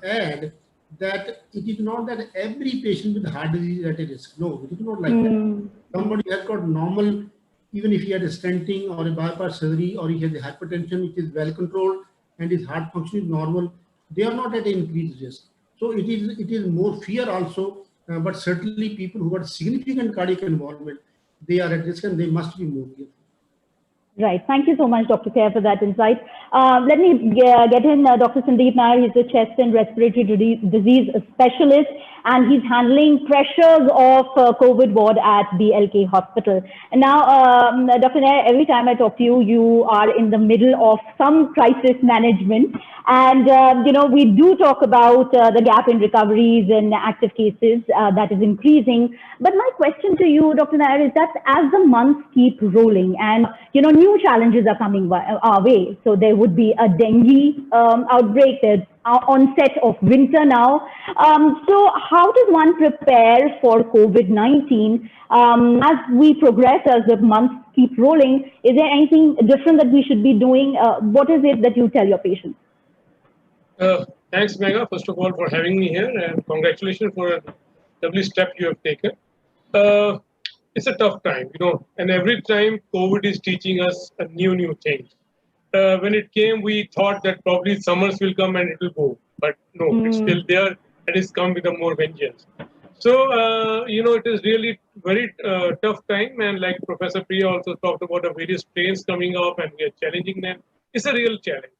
Speaker 11: add that it is not that every patient with heart disease is at a risk. No, it is not like that. Somebody has got normal, even if he had a stenting or a bypass surgery or he has a hypertension which is well controlled and his heart function is normal, they are not at increased risk. So it is more fear also, but certainly people who got significant cardiac involvement, they are at risk and they must be more careful.
Speaker 5: Right. Thank you so much, Dr. Kler, for that insight. Let me get in Dr. Sandeep Nair. He's a chest and respiratory disease specialist, and he's handling pressures of COVID ward at BLK Hospital. And now, Dr. Nair, every time I talk to you, you are in the middle of some crisis management. And, we do talk about the gap in recoveries and active cases that is increasing. But my question to you, Dr. Nair, is that as the months keep rolling and, new challenges are coming our way. So there would be a dengue outbreak, there's onset of winter now. So how does one prepare for COVID-19 as we progress, as the months keep rolling? Is there anything different that we should be doing? What is it that you tell your patients?
Speaker 12: Thanks, Megha, first of all, for having me here, and congratulations for a lovely step you have taken. It's a tough time, and every time COVID is teaching us a new thing. When it came, we thought that probably summers will come and it will go, but no, it's still there and it's come with a more vengeance. So, it is really very tough time, and like Professor Priya also talked about the various strains coming up and we are challenging them. It's a real challenge.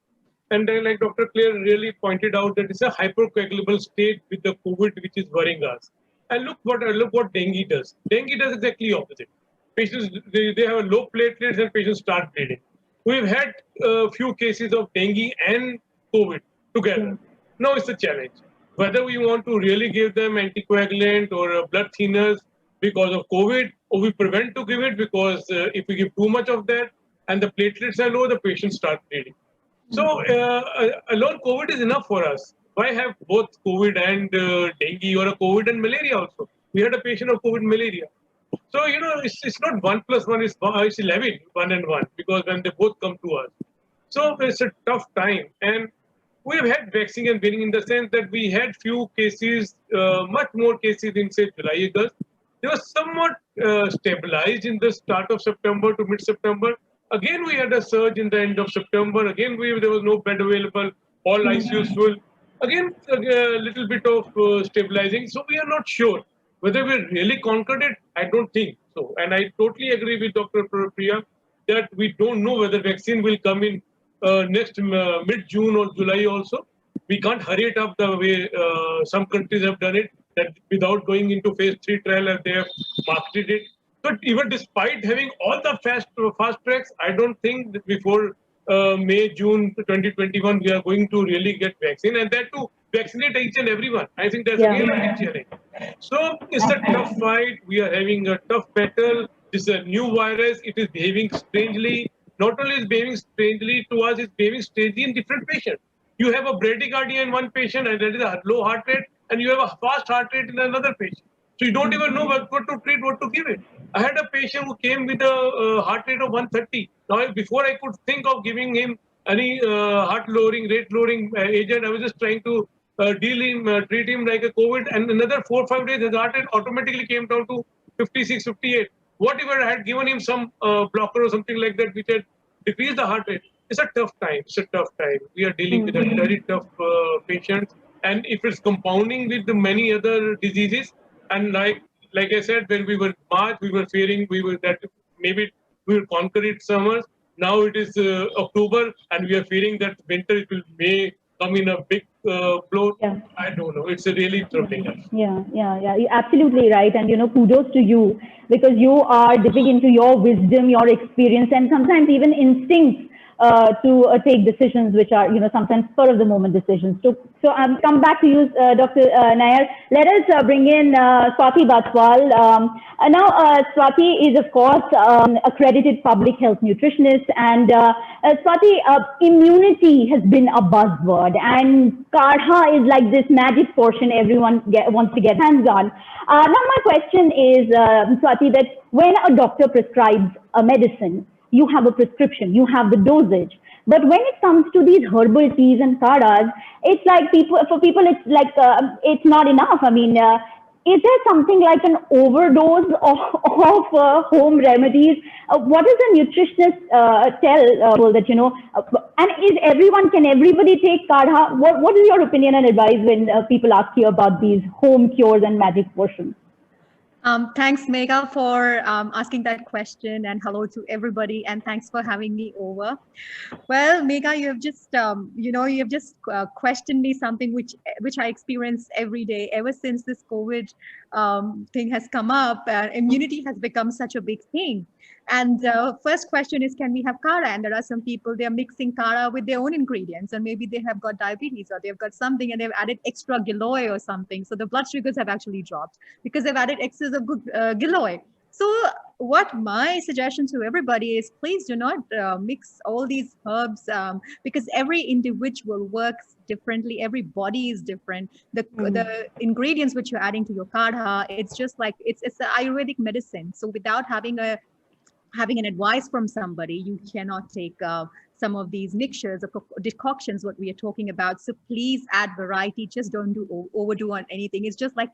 Speaker 12: And then, like Dr. Kler really pointed out, that it's a hypercoagulable state with the COVID, which is worrying us. And look what dengue does. Dengue does exactly opposite. Patients, they have a low platelets and patients start bleeding. We've had a few cases of dengue and COVID together. Now it's a challenge. Whether we want to really give them anticoagulant or blood thinners because of COVID, or we prevent to give it because if we give too much of that and the platelets are low, the patient starts bleeding. So alone COVID is enough for us. Why have both COVID and dengue, or a COVID and malaria also? We had a patient of COVID malaria. So, it's not 1 + 1, it's 11, 1 and 1, because when they both come to us. So it's a tough time. And we have had vaccine and winning in the sense that we had few cases, much more cases in, say, July, August. They were somewhat stabilized in the start of September to mid-September. Again, we had a surge in the end of September. Again, there was no bed available, all ICUs full. Again, a little bit of stabilizing. So we are not sure whether we really conquered it. I don't think so. And I totally agree with Dr. Priya that we don't know whether vaccine will come in next mid-June or July also. We can't hurry it up the way some countries have done it, that without going into phase 3 trial as they have marketed it. But even despite having all the fast tracks, I don't think that before May, June 2021, we are going to really get vaccine, and that to vaccinate each and everyone. I think that's a real big challenge. So it's a tough fight. We are having a tough battle. This is a new virus. It is behaving strangely. Not only is behaving strangely to us, it's behaving strangely in different patients. You have a bradycardia in one patient, and that is a low heart rate, and you have a fast heart rate in another patient. So you don't even know what to treat, what to give it. I had a patient who came with a heart rate of 130. Now, before I could think of giving him any rate lowering agent, I was just trying to treat him like a COVID. And another 4 or 5 days, his heart rate automatically came down to 56, 58. What if I had given him some blocker or something like that, which had decreased the heart rate? It's a tough time. It's a tough time. We are dealing with a very tough patient. And if it's compounding with the many other diseases, and like I said, when we were March, we were fearing that maybe we will conquer it summers. Now it is October, and we are fearing that winter it may come in a big blow. I don't know. It's a really troubling us.
Speaker 5: Yeah. You're absolutely right. And, kudos to you, because you are dipping into your wisdom, your experience, and sometimes even instincts to take decisions which are, sometimes spur of the moment decisions. So come back to you, Dr. Nair. Let us bring in Swati Bathwal. Now, Swati is, of course, accredited public health nutritionist. And Swati, immunity has been a buzzword. And Kadha is like this magic portion everyone wants to get hands on. Now, my question is, Swati, that when a doctor prescribes a medicine, you have a prescription, you have the dosage. But when it comes to these herbal teas and kadhas, it's like for people, it's like, it's not enough. I mean, is there something like an overdose of home remedies? What does a nutritionist tell that, and can everybody take kadha? What is your opinion and advice when people ask you about these home cures and magic potions?
Speaker 13: Thanks, Megha, for asking that question, and hello to everybody, and thanks for having me over. Well, Megha, you have just, questioned me something which I experience every day ever since this COVID thing has come up. Immunity has become such a big thing. And the first question is, can we have kadha? And there are some people, they're mixing kadha with their own ingredients, and maybe they have got diabetes or they've got something and they've added extra giloy or something. So the blood sugars have actually dropped because they've added excess of giloy. So what my suggestion to everybody is, please do not mix all these herbs because every individual works differently. Every body is different. The ingredients which you're adding to your kadha, it's just like, it's an Ayurvedic medicine. So without having an advice from somebody, you cannot take some of these mixtures or decoctions, what we are talking about. So please add variety. Just don't overdo on anything. It's just like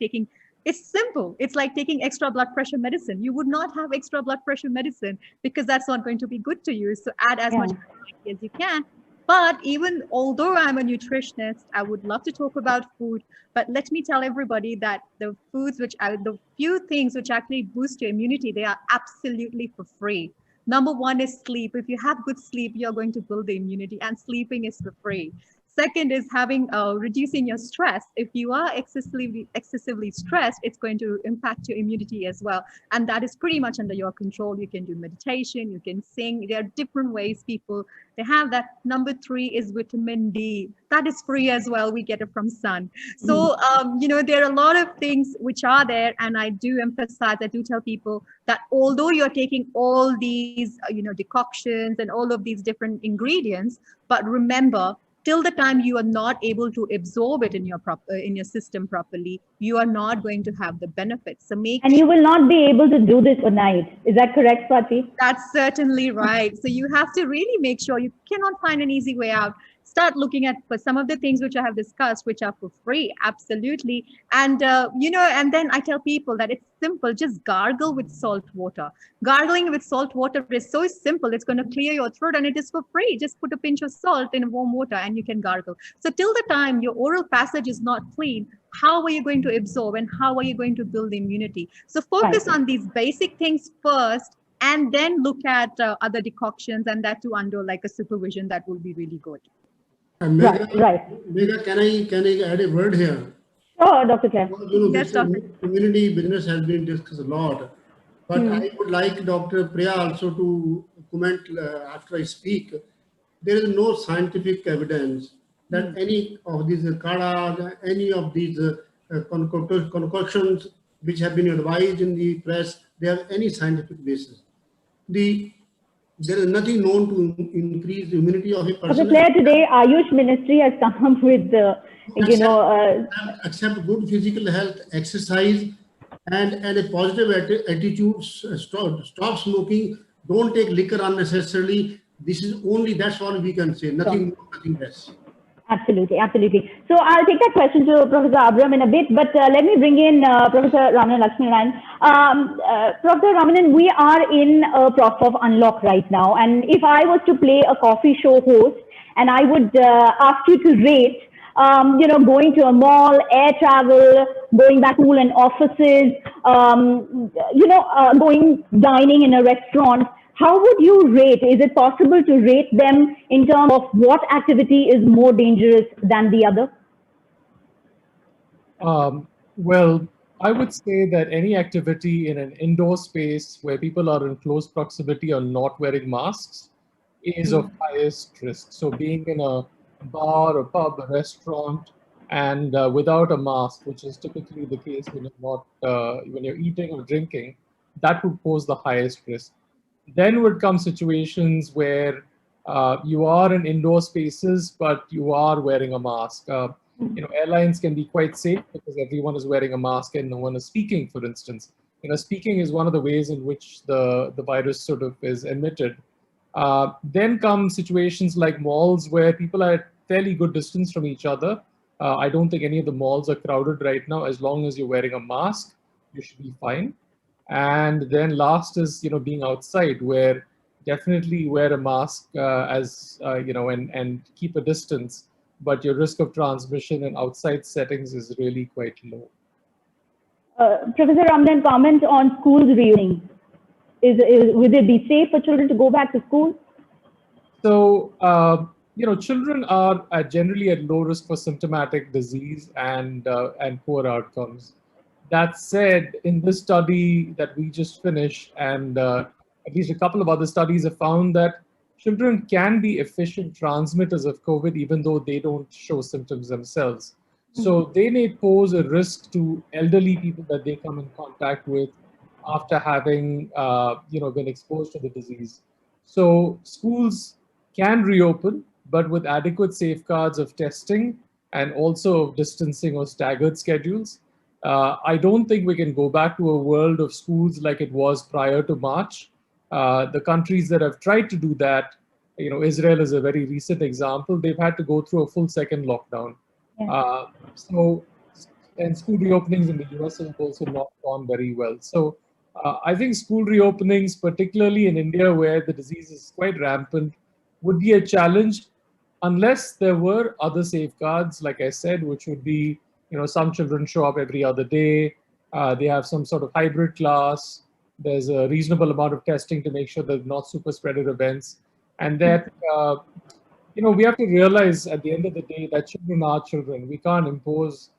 Speaker 13: it's simple. It's like taking extra blood pressure medicine. You would not have extra blood pressure medicine because that's not going to be good to you. So add as much variety as you can. But even although I'm a nutritionist, I would love to talk about food. But let me tell everybody that the foods the few things which actually boost your immunity, they are absolutely for free. Number one is sleep. If you have good sleep, you're going to build the immunity, and sleeping is for free. Second is having reducing your stress. If you are excessively stressed, it's going to impact your immunity as well, and that is pretty much under your control. You can do meditation, you can sing. There are different ways people they have that. Number three is vitamin D. That is free as well. We get it from sun. So there are a lot of things which are there, and I do emphasize. I do tell people that although you're taking all these decoctions and all of these different ingredients, but remember, till the time you are not able to absorb it in your system properly, you are not going to have the benefits. So
Speaker 5: and you will not be able to do this overnight. Is that correct, Swati?
Speaker 13: That's certainly right. So you have to really make sure. You cannot find an easy way out. Start looking at for some of the things which I have discussed, which are for free, absolutely. And and then I tell people that it's simple. Just gargle with salt water. Gargling with salt water is so simple. It's going to clear your throat, and it is for free. Just put a pinch of salt in warm water, and you can gargle. So till the time your oral passage is not clean, how are you going to absorb, and how are you going to build immunity? So focus on these basic things first, and then look at other decoctions, and that too under like a supervision. That will be really good.
Speaker 11: Megha, can I add a word here?
Speaker 5: Sure, Dr. Kler.
Speaker 11: Yes, Doctor. Community business has been discussed a lot, but I would like Dr. Priya also to comment after I speak. There is no scientific evidence that any of these kadas, any of these concoctions which have been advised in the press, they have any scientific basis. There is nothing known to increase the immunity of a person.
Speaker 5: Dr. Kler, today Ayush Ministry has come up with,
Speaker 11: accept good physical health, exercise, and a positive attitude. Stop smoking. Don't take liquor unnecessarily. That's all we can say. Nothing more, nothing less.
Speaker 5: Absolutely, absolutely. So I'll take that question to Professor Abraham in a bit, but let me bring in Professor Ramanan Laxminarayan. Professor Ramanan, we are in a process of unlock right now, and if I was to play a coffee show host, and I would ask you to rate, going to a mall, air travel, going back to school and offices, going dining in a restaurant, how would you rate? Is it possible to rate them in terms of what activity is more dangerous than the other?
Speaker 10: Well, I would say that any activity in an indoor space where people are in close proximity or not wearing masks is of highest risk. So being in a bar, a pub, a restaurant, and without a mask, which is typically the case when you're eating or drinking, that would pose the highest risk. Then would come situations where you are in indoor spaces, but you are wearing a mask. Airlines can be quite safe because everyone is wearing a mask and no one is speaking, for instance. Speaking is one of the ways in which the virus sort of is emitted. Then come situations like malls where people are at fairly good distance from each other. I don't think any of the malls are crowded right now. As long as you're wearing a mask, you should be fine. And then last is, being outside, where definitely wear a mask and keep a distance, but your risk of transmission in outside settings is really quite low.
Speaker 5: Professor Ramanan, comment on schools reopening. Would it be safe for children to go back to school?
Speaker 10: So, children are generally at low risk for symptomatic disease and poor outcomes. That said, in this study that we just finished, and at least a couple of other studies have found that children can be efficient transmitters of COVID even though they don't show symptoms themselves. So they may pose a risk to elderly people that they come in contact with after having been exposed to the disease. So schools can reopen, but with adequate safeguards of testing and also of distancing or staggered schedules. I don't think we can go back to a world of schools like it was prior to March. The countries that have tried to do that, Israel is a very recent example. They've had to go through a full second lockdown. And school reopenings in the US have also not gone very well. So I think school reopenings, particularly in India where the disease is quite rampant, would be a challenge unless there were other safeguards, like I said, which would be, some children show up every other day. They have some sort of hybrid class. there's a reasonable amount of testing to make sure there's not super spreader events, and that we have to realize at the end of the day that children are children. We can't impose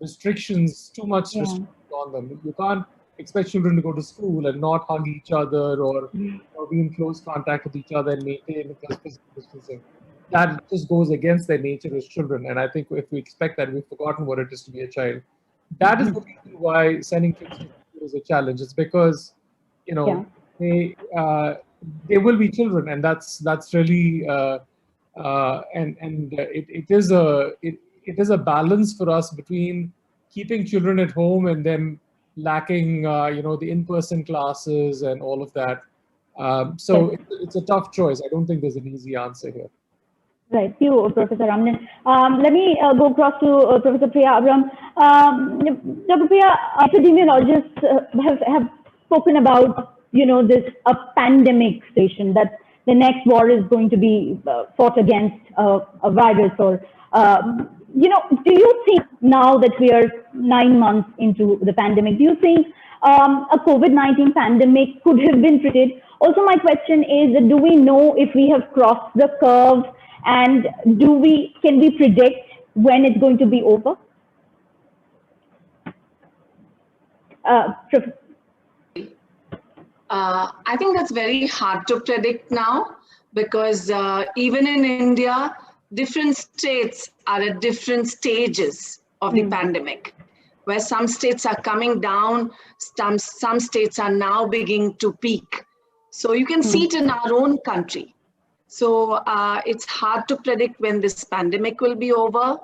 Speaker 10: restrictions, too much restrictions on them. You can't expect children to go to school and not hug each other or be in close contact with each other and maintain physical distancing. That just goes against their nature as children. And I think if we expect that, we've forgotten what it is to be a child. That is the reason why sending kids to school is a challenge. It's because, they will be children, and that's really it is a balance for us between keeping children at home and them lacking the in-person classes and all of that. So it's a tough choice. I don't think there's an easy answer here.
Speaker 5: Right, you, Professor Ramanan. Let me go across to Professor Priya Abraham. Dr. Priya, epidemiologists have spoken about, this pandemic situation, that the next war is going to be fought against a virus or, do you think now that we are 9 months into the pandemic, do you think a COVID-19 pandemic could have been treated? Also, my question is, do we know if we have crossed the curve, and can we predict when it's going to be over?
Speaker 9: I think that's very hard to predict now, because even in India, different states are at different stages of the pandemic, where some states are coming down, some states are now beginning to peak. So you can see it in our own country. So it's hard to predict when this pandemic will be over.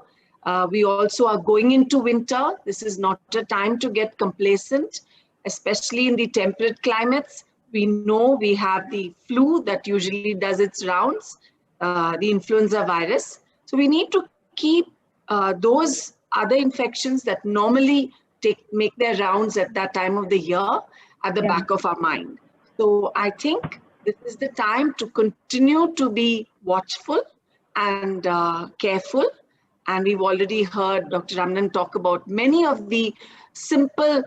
Speaker 9: We also are going into winter. This is not a time to get complacent, especially in the temperate climates. We know we have the flu that usually does its rounds, the influenza virus. So we need to keep those other infections that normally make their rounds at that time of the year at the back of our mind. So I think this is the time to continue to be watchful and careful. And we've already heard Dr. Ramanan talk about many of the simple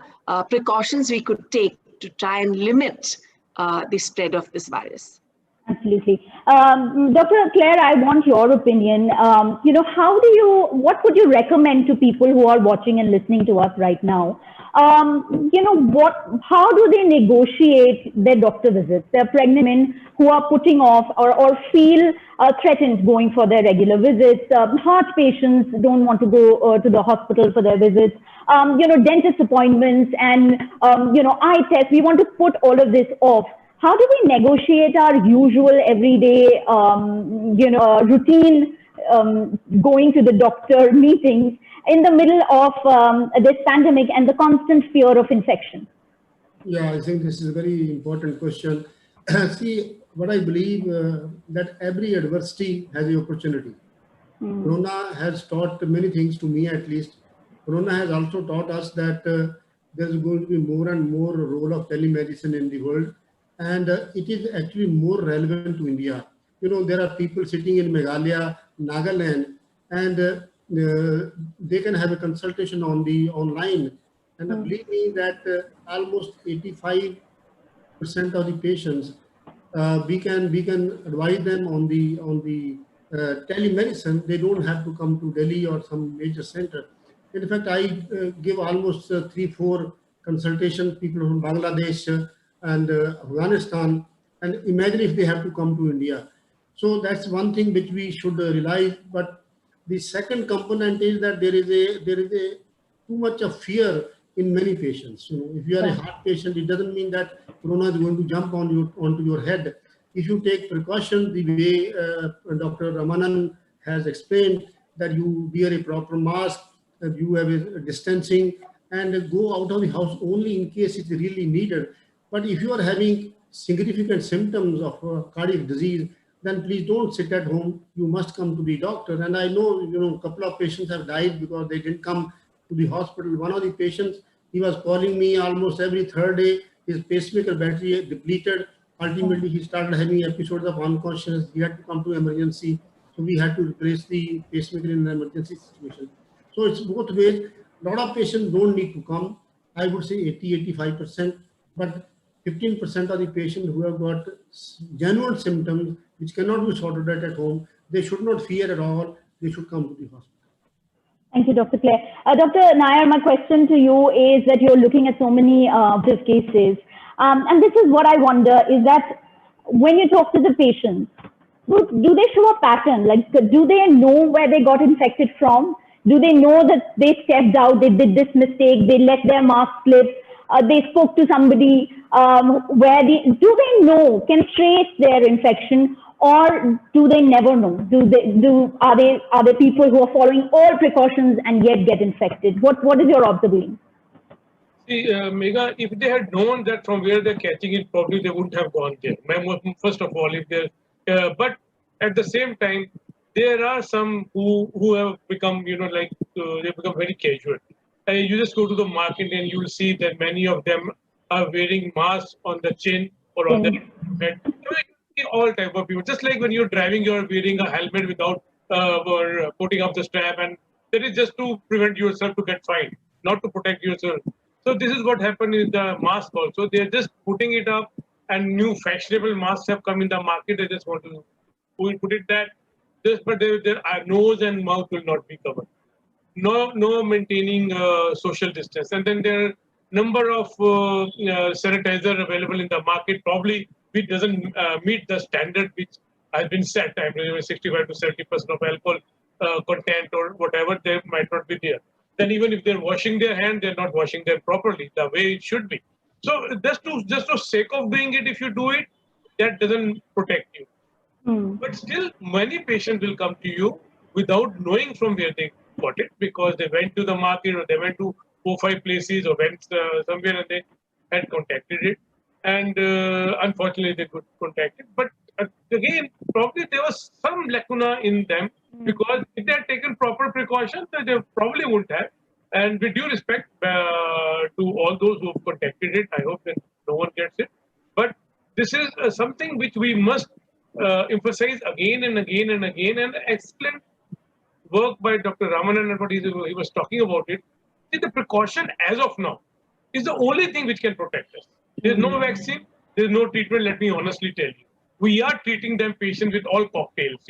Speaker 9: precautions we could take to try and limit the spread of this virus.
Speaker 5: Absolutely. Dr. Kler, I want your opinion. What would you recommend to people who are watching and listening to us right now? How do they negotiate their doctor visits? They're pregnant women who are putting off or feel threatened going for their regular visits. Heart patients don't want to go to the hospital for their visits. Dentist appointments and, eye tests. We want to put all of this off. How do we negotiate our usual everyday, routine going to the doctor meetings in the middle of this pandemic and the constant fear of infection?
Speaker 11: Yeah, I think this is a very important question. See, what I believe that every adversity has an opportunity. Corona has taught many things to me, at least. Corona has also taught us that there's going to be more and more role of telemedicine in the world. And it is actually more relevant to India. There are people sitting in Meghalaya, Nagaland, and they can have a consultation online. And believe me that almost 85% of the patients, we can advise them on the telemedicine. They don't have to come to Delhi or some major center. In fact, I give almost 3-4 consultation people from Bangladesh and Afghanistan, and imagine if they have to come to India. So that's one thing which we should realize. But the second component is that there is a too much of fear in many patients. If you are a heart patient, it doesn't mean that corona is going to jump onto your head. If you take precautions the way Dr. Ramanan has explained, that you wear a proper mask, that you have a distancing, and go out of the house only in case it's really needed. But if you are having significant symptoms of cardiac disease, then please don't sit at home. You must come to the doctor. And I know, a couple of patients have died because they didn't come to the hospital. One of the patients, he was calling me almost every third day. His pacemaker battery depleted. Ultimately, he started having episodes of unconsciousness. He had to come to emergency. So we had to replace the pacemaker in an emergency situation. So it's both ways. A lot of patients don't need to come. I would say 80-85%. But 15% of the patients who have got genuine symptoms which cannot be sorted out at home, they should not fear at all. They should come to the hospital.
Speaker 5: Thank you, Dr. Kler. Dr. Nair, my question to you is that you're looking at so many of these cases. And this is what I wonder is that when you talk to the patients, do they show a pattern? Like, do they know where they got infected from? Do they know that they stepped out, they did this mistake, they let their mask slip, they spoke to somebody do they know, can trace their infection, or do they never know? Are they people who are following all precautions and yet get infected? What is your observation?
Speaker 12: See, Megha, if they had known that from where they're catching it, probably they wouldn't have gone there. First of all, if they're, but at the same time, there are some who have become, they become very casual. You just go to the market and you'll see that many of them are wearing masks on the chin or on the head. All type of people. Just like when you're driving, you're wearing a helmet without or putting up the strap, and that is just to prevent yourself to get fined, not to protect yourself. So this is what happened in the mask also. They're just putting it up, and new fashionable masks have come in the market. They just want to put it that. But their nose and mouth will not be covered. No maintaining social distance, and then there are number of sanitizer available in the market. Probably which doesn't meet the standard which has been set. I mean, 65 to 70% of alcohol content or whatever, they might not be there. Then even if they're washing their hand, they're not washing them properly the way it should be. So just for sake of doing it, if you do it, that doesn't protect you. But still, many patients will come to you without knowing from where they got it, because they went to the market or they went to 4-5 places or went somewhere and they had contacted it. And unfortunately, they could contact it. But again, probably there was some lacuna in them, because if they had taken proper precautions, they probably wouldn't have. And with due respect to all those who have contacted it, I hope that no one gets it. But this is something which we must emphasize again and again and again, and excellent work by Dr. Ramanan and what he was talking about it. See, the precaution as of now is the only thing which can protect us. There's no vaccine, there's no treatment, let me honestly tell you. We are treating them patients with all cocktails,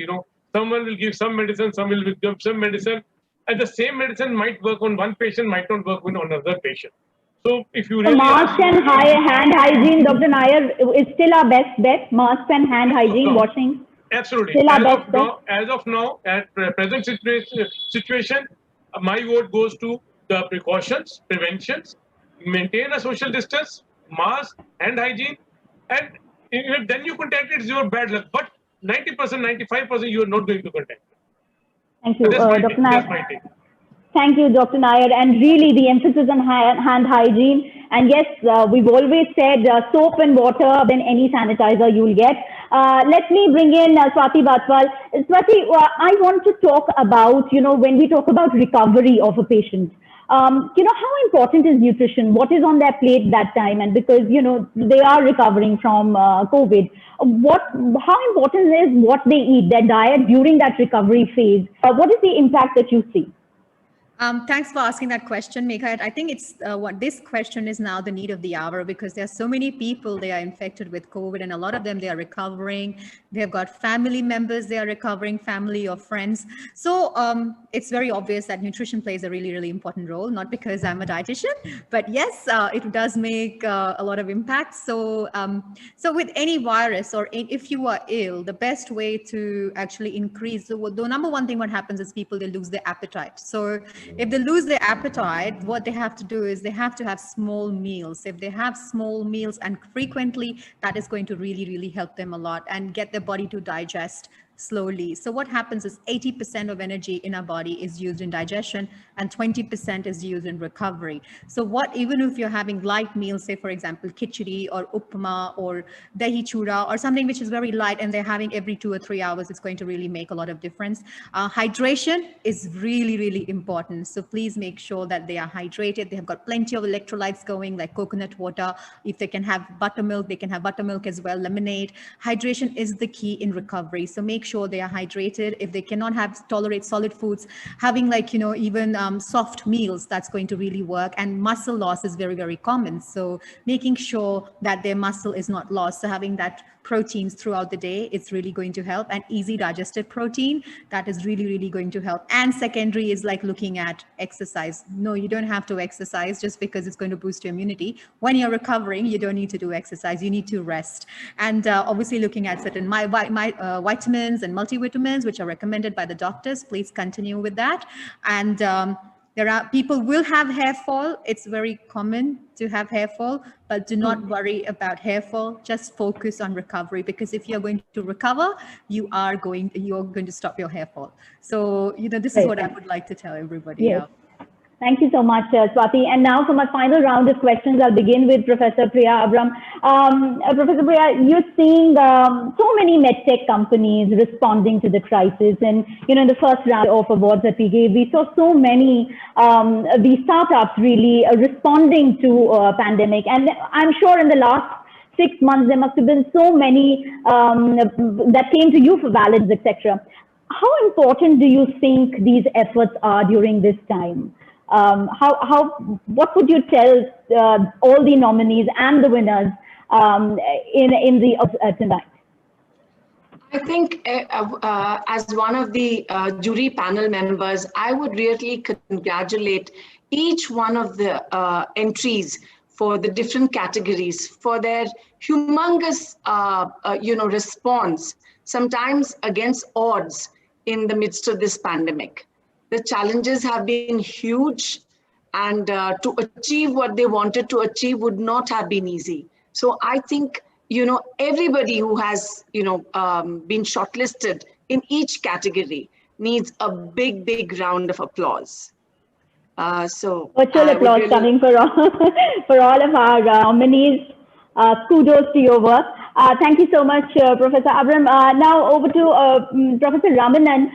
Speaker 12: Someone will give some medicine, some will give some medicine, and the same medicine might work on one patient, might not work on another patient. So if you really
Speaker 5: mask and hand hygiene, Dr. Nair, is still our best bet. Mask and hand hygiene, washing.
Speaker 12: Absolutely.
Speaker 5: Still
Speaker 12: As of now, at present situation, my vote goes to the precautions, preventions, maintain a social distance, mask, hand hygiene, and then you contact it, it's your bad luck. But 90%, 95%, you are not going to contact it.
Speaker 5: Thank you, Dr. Nair. Thank you, Dr. Nair. And really, the emphasis on hand hygiene. And yes, we've always said soap and water than any sanitizer you'll get. Let me bring in Swati Bathwal. Swati, I want to talk about, when we talk about recovery of a patient, how important is nutrition? What is on their plate that time? And because, they are recovering from COVID, how important is what they eat, their diet during that recovery phase? What is the impact that you see?
Speaker 13: Thanks for asking that question, Megha. I think it's this question is now the need of the hour, because there are so many people, they are infected with COVID, and a lot of them, they are recovering. They have got family members, they are recovering, family or friends. So it's very obvious that nutrition plays a really, really important role, not because I'm a dietitian, but yes, it does make a lot of impact. So, so with any virus, or if you are ill, the best way to actually increase, the number one thing what happens is people, they lose their appetite. So if they lose their appetite, what they have to do is they have to have small meals. If they have small meals and frequently, that is going to really, really help them a lot and get their body to digest slowly. So what happens is 80% of energy in our body is used in digestion and 20% is used in recovery. So even if you're having light meals, say for example, khichdi or upma or dahi chura or something which is very light, and they're having every 2 or 3 hours, it's going to really make a lot of difference. Hydration is really, really important. So please make sure that they are hydrated. They have got plenty of electrolytes going, like coconut water. If they can have buttermilk, they can have buttermilk as well, lemonade. Hydration is the key in recovery. So make sure they are hydrated. If they cannot tolerate solid foods, having like, even soft meals, that's going to really work. And muscle loss is very, very common. So making sure that their muscle is not lost. So having that proteins throughout the day, it's really going to help. And easy digested protein, that is really, really going to help. And secondary is like looking at exercise. No, you don't have to exercise just because it's going to boost your immunity. When you're recovering, you don't need to do exercise. You need to rest. And obviously looking at certain vitamins and multivitamins, which are recommended by the doctors. Please continue with that. And there are people will have hair fall. It's very common to have hair fall, but do not worry about hair fall. Just focus on recovery, because if you're going to recover, you're going to stop your hair fall. So, this is what I would like to tell everybody.
Speaker 5: Yes. Thank you so much, Swati. And now for my final round of questions, I'll begin with Professor Priya Abraham. Professor Priya, you're seeing so many medtech companies responding to the crisis. And, in the first round of awards that we gave, we saw so many these startups really responding to pandemic. And I'm sure in the last 6 months, there must have been so many that came to you for valids, etc. How important do you think these efforts are during this time? What would you tell all the nominees and the winners in the tonight?
Speaker 9: I think as one of the jury panel members, I would really congratulate each one of the entries for the different categories for their humongous, response, sometimes against odds in the midst of this pandemic. The challenges have been huge, and to achieve what they wanted to achieve would not have been easy. So I think, everybody who has, been shortlisted in each category needs a big, big round of applause. So
Speaker 5: virtual applause coming for all of our nominees. Kudos to your work. Thank you so much, Professor Abraham. Now over to Professor Ramanan.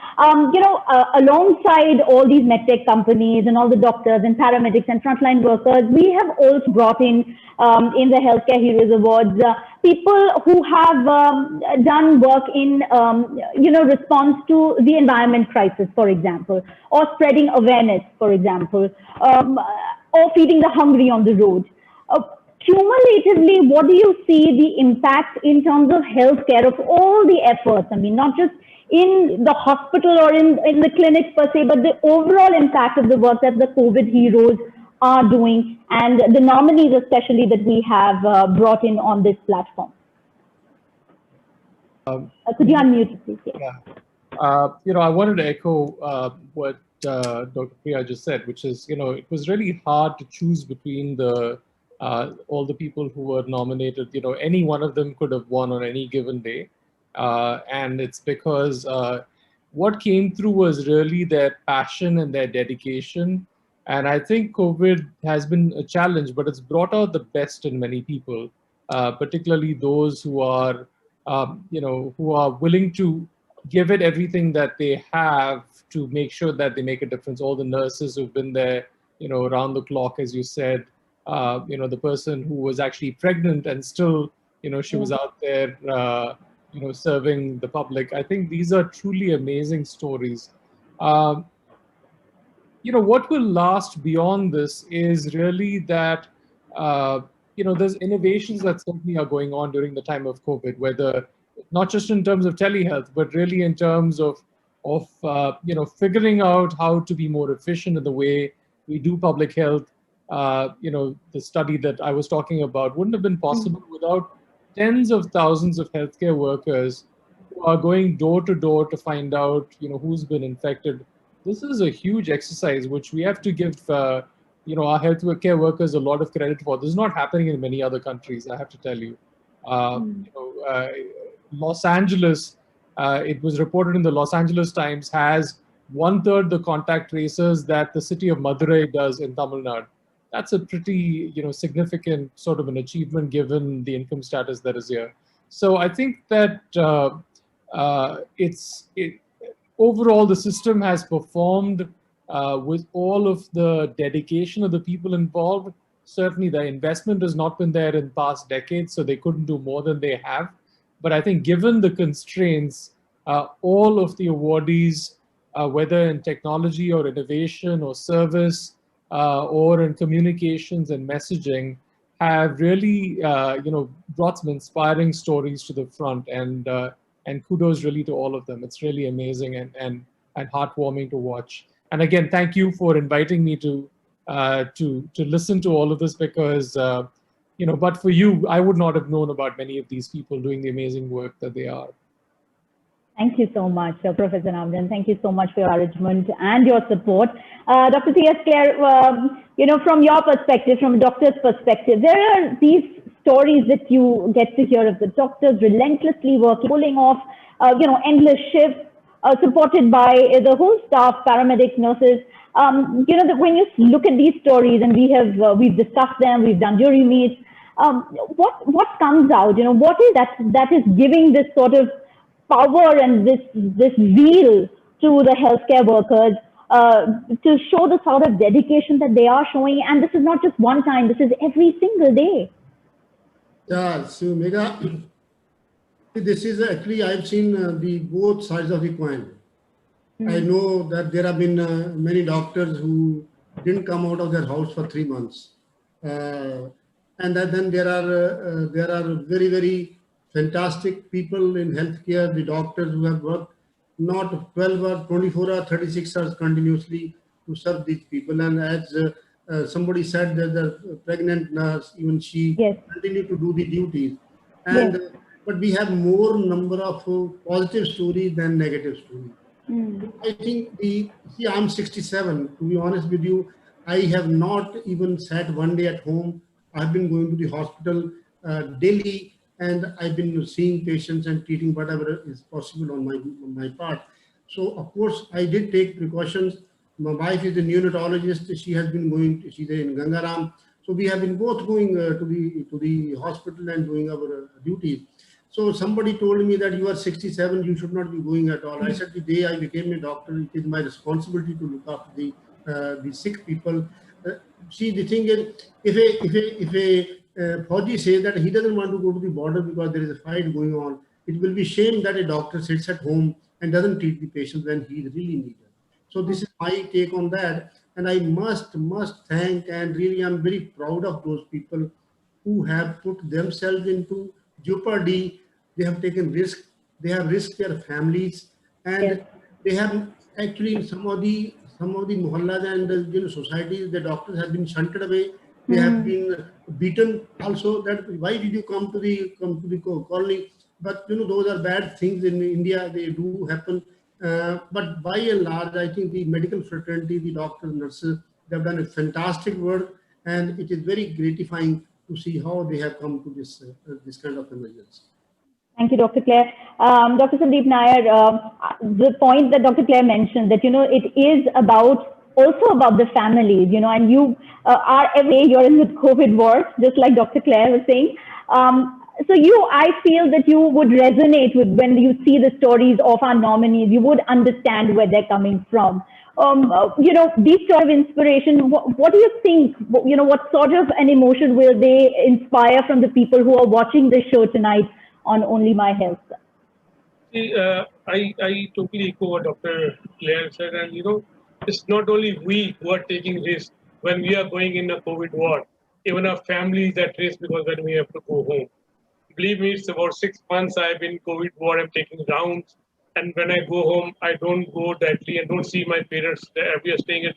Speaker 5: Alongside all these medtech companies and all the doctors and paramedics and frontline workers, we have also brought in the Healthcare Heroes Awards people who have done work in response to the environment crisis, for example, or spreading awareness, for example, or feeding the hungry on the road. Cumulatively, what do you see the impact in terms of healthcare of all the efforts? I mean, not just in the hospital or in the clinics per se, but the overall impact of the work that the COVID heroes are doing, and the nominees especially that we have brought in on this platform. Could you unmute, please?
Speaker 10: Yeah. I wanted to echo what Dr. Priya just said, which is, it was really hard to choose between all the people who were nominated. Any one of them could have won on any given day. And it's because what came through was really their passion and their dedication. And I think COVID has been a challenge, but it's brought out the best in many people, particularly those who are, who are willing to give it everything that they have to make sure that they make a difference. All the nurses who've been there, around the clock, as you said, the person who was actually pregnant and still, she was out there, serving the public. I think these are truly amazing stories. What will last beyond this is really that, there's innovations that certainly are going on during the time of COVID, whether not just in terms of telehealth, but really in terms of figuring out how to be more efficient in the way we do public health. The study that I was talking about wouldn't have been possible without tens of thousands of healthcare workers who are going door to door to find out, who's been infected. This is a huge exercise, which we have to give, our healthcare workers a lot of credit for. This is not happening in many other countries, I have to tell you. Los Angeles, it was reported in the Los Angeles Times, has 1/3 the contact tracers that the city of Madurai does in Tamil Nadu. That's a pretty, significant sort of an achievement given the income status that is here. So I think that overall the system has performed with all of the dedication of the people involved. Certainly the investment has not been there in past decades, so they couldn't do more than they have. But I think given the constraints, all of the awardees, whether in technology or innovation or service or in communications and messaging, have really brought some inspiring stories to the front, and kudos really to all of them. It's really amazing and heartwarming to watch. And again, thank you for inviting me to listen to all of this, because but for you, I would not have known about many of these people doing the amazing work that they are.
Speaker 5: Thank you so much, Professor Navjan. Thank you so much for your encouragement and your support. Dr. TS Kler, from your perspective, from a doctor's perspective, there are these stories that you get to hear of the doctors relentlessly working, pulling off, endless shifts, supported by the whole staff, paramedics, nurses. When you look at these stories, and we've discussed them, we've done jury meets, what comes out? What is that is giving this sort of power and this zeal to the healthcare workers to show the sort of dedication that they are showing? And this is not just one time, this is every single day.
Speaker 11: Yeah, so Megha, this is actually, I've seen the both sides of the coin. I know that there have been many doctors who didn't come out of their house for 3 months. And then there are very, very fantastic people in healthcare, the doctors who have worked not 12 or 24 or 36 hours continuously to serve these people. And as somebody said, that the pregnant nurse, even she continued to do the duties. And but we have more number of positive stories than negative stories. I think I'm 67. To be honest with you, I have not even sat one day at home. I've been going to the hospital daily, and I've been seeing patients and treating whatever is possible on my part. So of course I did take precautions. My wife is a neonatologist. She has been going. She's in Gangaram. So we have been both going to the hospital and doing our duties. So somebody told me that you are 67, you should not be going at all. I said, the day I became a doctor, it is my responsibility to look after the sick people. See, the thing is, if a Fauji says that he doesn't want to go to the border because there is a fight going on, it will be shame that a doctor sits at home and doesn't treat the patient when he really needs it. So this is my take on that. And I must thank, and really I'm very proud of those people who have put themselves into jeopardy. They have taken risk. They have risked their families, and they have actually in some of the mohallas and societies, the doctors have been shunted away. They have been beaten also. That why did you come to the colony? But those are bad things in India. They do happen. But by and large, I think the medical fraternity, the doctors, nurses, they have done a fantastic work, and it is very gratifying to see how they have come to this kind of emergency.
Speaker 5: Thank you, Dr. Kler. Dr. Sandeep Nair, the point that Dr. Kler mentioned, that it is also about the families, and you are every day you're in the COVID ward, just like Dr. Kler was saying. So I feel that you would resonate with when you see the stories of our nominees. You would understand where they're coming from. These sort of inspiration, what do you think, what sort of an emotion will they inspire from the people who are watching this show tonight on Onlymyhealth?
Speaker 12: See, I totally echo what Dr. Claire said, and it's not only we who are taking risks when we are going in a COVID ward, even our families at risk because when we have to go home. Believe me, it's about 6 months I've been COVID ward, I'm taking rounds. And when I go home, I don't go directly and don't see my parents. We are staying at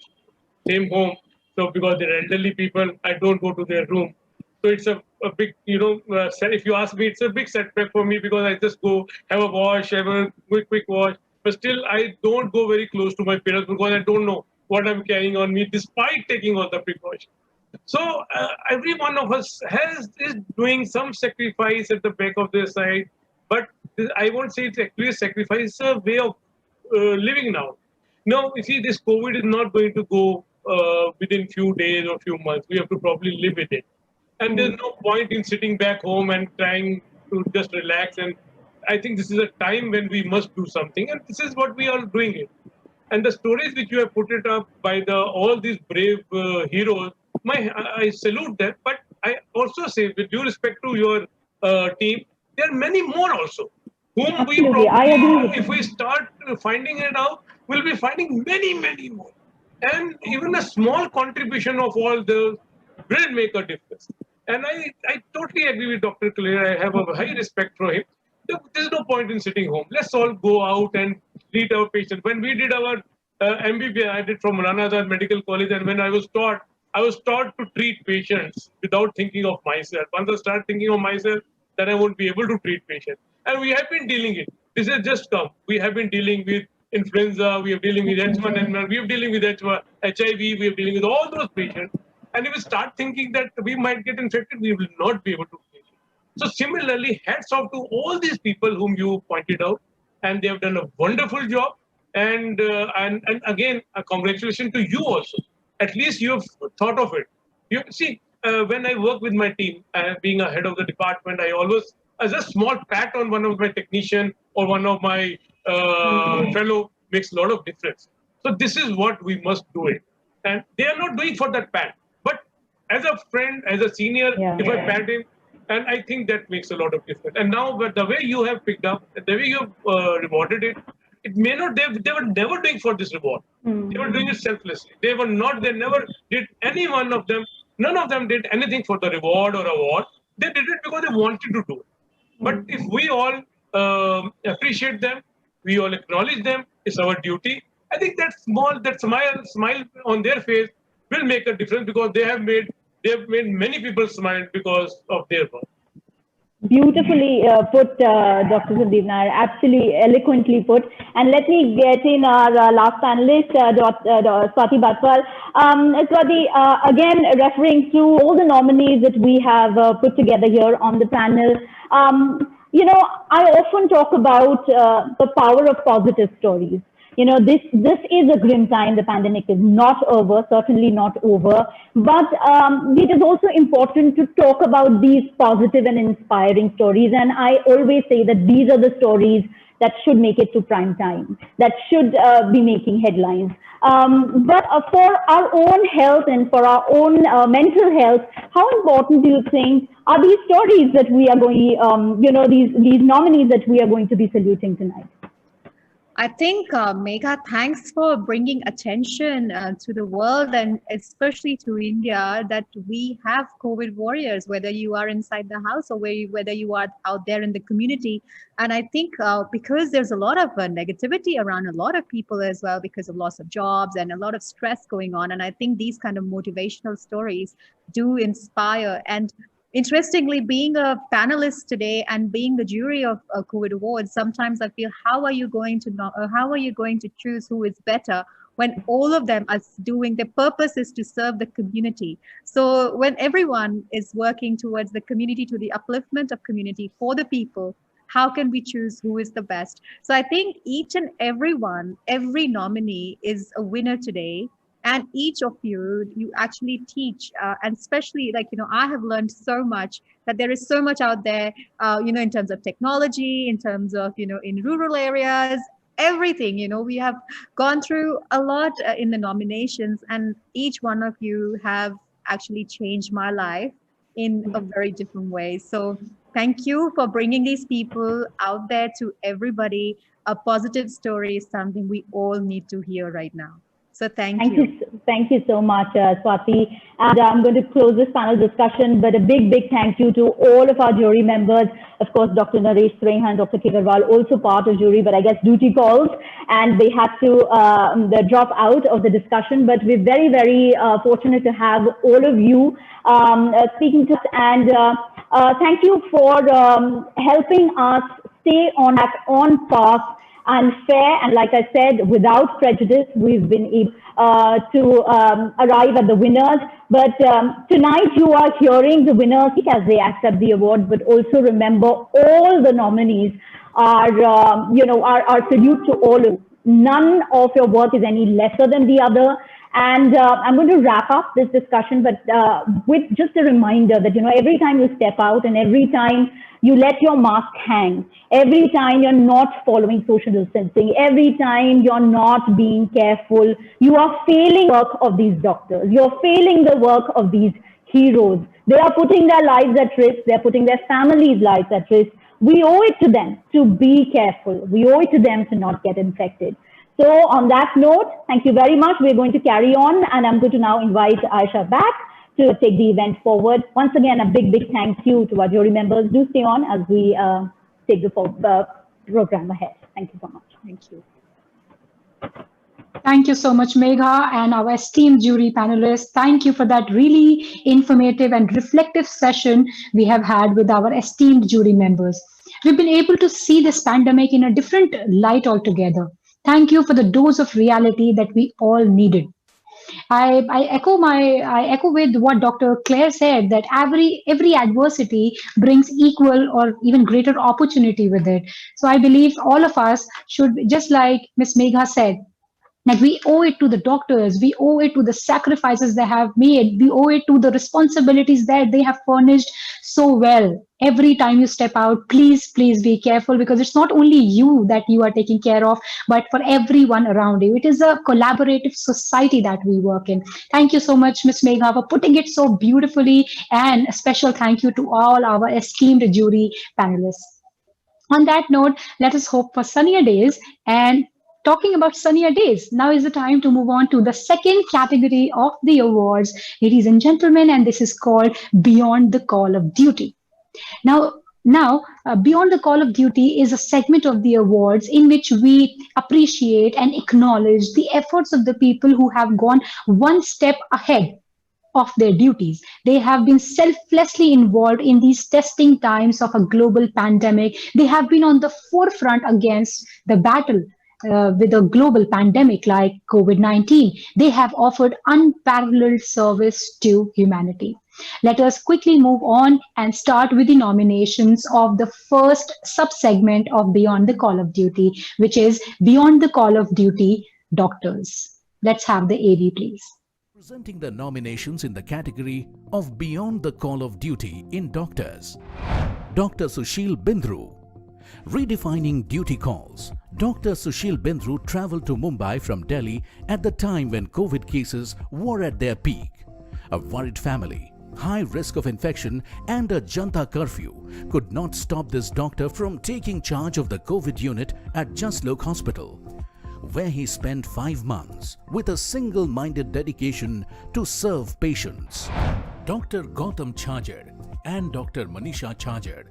Speaker 12: same home. So because they're elderly people, I don't go to their room. So it's a big, if you ask me, it's a big setback for me because I just go have a wash, have a quick wash. But still, I don't go very close to my parents because I don't know what I'm carrying on me despite taking all the precautions. So every one of us is doing some sacrifice at the back of their side. But I won't say it's actually a sacrifice, it's a way of living now. Now, you see, this COVID is not going to go within few days or few months. We have to probably live with it. And there's no point in sitting back home and trying to just relax. And I think this is a time when we must do something. And this is what we are doing it. And the stories which you have put it up by all these brave heroes, I salute them. But I also say, with due respect to your team, there are many more also whom we
Speaker 5: Absolutely, I agree
Speaker 12: probably,
Speaker 5: with
Speaker 12: if
Speaker 5: you.
Speaker 12: we start finding it out, we'll be finding many, many more. And even a small contribution of all those will make a difference. And I totally agree with Dr. Kler. I have a high respect for him. There's no point in sitting home. Let's all go out and treat our patients. When we did our MBBS, I did from Ranazar Medical College, and when I was taught to treat patients without thinking of myself. Once I start thinking of myself, then I won't be able to treat patients. And we have been dealing it. This has just come. We have been dealing with influenza, we are dealing with H1N1, we are dealing with HIV, we are dealing with all those patients. And if we start thinking that we might get infected, we will not be able to treat it. So similarly, hats off to all these people whom you pointed out, and they have done a wonderful job. And again, congratulations to you also. At least you have thought of it. You see, when I work with my team, being a head of the department, I always, as a small pat on one of my technician or one of my fellow makes a lot of difference. So this is what we must do it. And they are not doing for that pat. But as a friend, as a senior, if I pat him, and I think that makes a lot of difference. And now, but the way you have picked up, the way you have rewarded it, it may not, they were never doing for this reward. They were doing it selflessly. They never did any one of them, none of them did anything for the reward or award. They did it because they wanted to do it. But if we all appreciate them, we all acknowledge them, it's our duty. I think that smile on their face will make a difference because they have made many people smile because of their work.
Speaker 5: Beautifully put, Dr. Sandeep Nair, absolutely eloquently put. And let me get in our last panelist, Swati Bathwal. Swati, again, referring to all the nominees that we have put together here on the panel, you know, I often talk about the power of positive stories. You know, this is a grim time. The pandemic is not over, certainly not over. But it is also important to talk about these positive and inspiring stories. And I always say that these are the stories that should make it to prime time, that should be making headlines. But for our own health and for our own mental health, how important do you think are these stories that we are going, you know, these nominees that we are going to be saluting tonight?
Speaker 13: I think, Megha, thanks for bringing attention to the world and especially to India that we have COVID warriors, whether you are inside the house or whether you are out there in the community. And I think because there's a lot of negativity around a lot of people as well because of loss of jobs and a lot of stress going on. And I think these kind of motivational stories do inspire. And interestingly, being a panelist today and being the jury of COVID awards, sometimes I feel, how are you going to choose who is better when all of them are doing, their purpose is to serve the community. So when everyone is working towards the community, to the upliftment of community for the people, how can we choose who is the best? So I think each and every nominee is a winner today. And each of you actually teach, and especially I have learned so much that there is so much out there, in terms of technology, in terms of, in rural areas, everything, we have gone through a lot in the nominations, and each one of you have actually changed my life in a very different way. So thank you for bringing these people out there to everybody. A positive story is something we all need to hear right now. So thank you.
Speaker 5: Thank you so much, Swati. And I'm going to close this panel discussion, but a big thank you to all of our jury members. Of course, Dr. Naresh Trehan, Dr. KK Aggarwal, also part of jury, but I guess duty calls, and they had to drop out of the discussion. But we're very fortunate to have all of you speaking to us. And thank you for helping us stay on path and fair, and like I said, without prejudice, we've been able to arrive at the winners. But tonight you are hearing the winners as they accept the award, but also remember all the nominees are, our tribute to all of you. None of your work is any lesser than the other. And I'm going to wrap up this discussion, but with just a reminder that, every time you step out and every time you let your mask hang, every time you're not following social distancing, every time you're not being careful, you are failing the work of these doctors. You're failing the work of these heroes. They are putting their lives at risk. They're putting their families' lives at risk we owe it to them to be careful. We owe it to them to not get infected. So on that note, thank you very much. We're going to carry on, and I'm going to now invite Aisha back to take the event forward. Once again, a big, big thank you to our jury members. Do stay on as we take the program ahead. Thank you so much.
Speaker 13: Thank you.
Speaker 1: Thank you so much, Megha, and our esteemed jury panelists. Thank you for that really informative and reflective session we have had with our esteemed jury members. We've been able to see this pandemic in a different light altogether. Thank you for the dose of reality that we all needed. I echo with what Dr. Kler said, that every adversity brings equal or even greater opportunity with it. So I believe all of us should, just like Ms. Megha said, that we owe it to the doctors, we owe it to the sacrifices they have made, we owe it to the responsibilities that they have furnished so well. Every time you step out, please be careful, because it's not only you that you are taking care of, but for everyone around you. It is a collaborative society that we work in. Thank you so much, Ms. Megha, for putting it so beautifully, and a special thank you to all our esteemed jury panelists. On that note, let us hope for sunnier days. And talking about sunnier days, now is the time to move on to the second category of the awards, ladies and gentlemen, and this is called Beyond the Call of Duty. Now, Beyond the Call of Duty is a segment of the awards in which we appreciate and acknowledge the efforts of the people who have gone one step ahead of their duties. They have been selflessly involved in these testing times of a global pandemic. They have been on the forefront against the battle with a global pandemic like COVID-19. They have offered unparalleled service to humanity. Let us quickly move on and start with the nominations of the first subsegment of Beyond the Call of Duty, which is Beyond the Call of Duty Doctors. Let's have the AV, please.
Speaker 2: Presenting the nominations in the category of Beyond the Call of Duty in Doctors, Dr. Susheel Bindra. Redefining duty calls. Dr. Susheel Bindra travelled to Mumbai from Delhi at the time when COVID cases were at their peak. A worried family, high risk of infection and a Janta curfew could not stop this doctor from taking charge of the COVID unit at Jaslok Hospital, where he spent 5 months with a single-minded dedication to serve patients. Dr. Gautam Chhajar and Dr. Manisha Chhajar.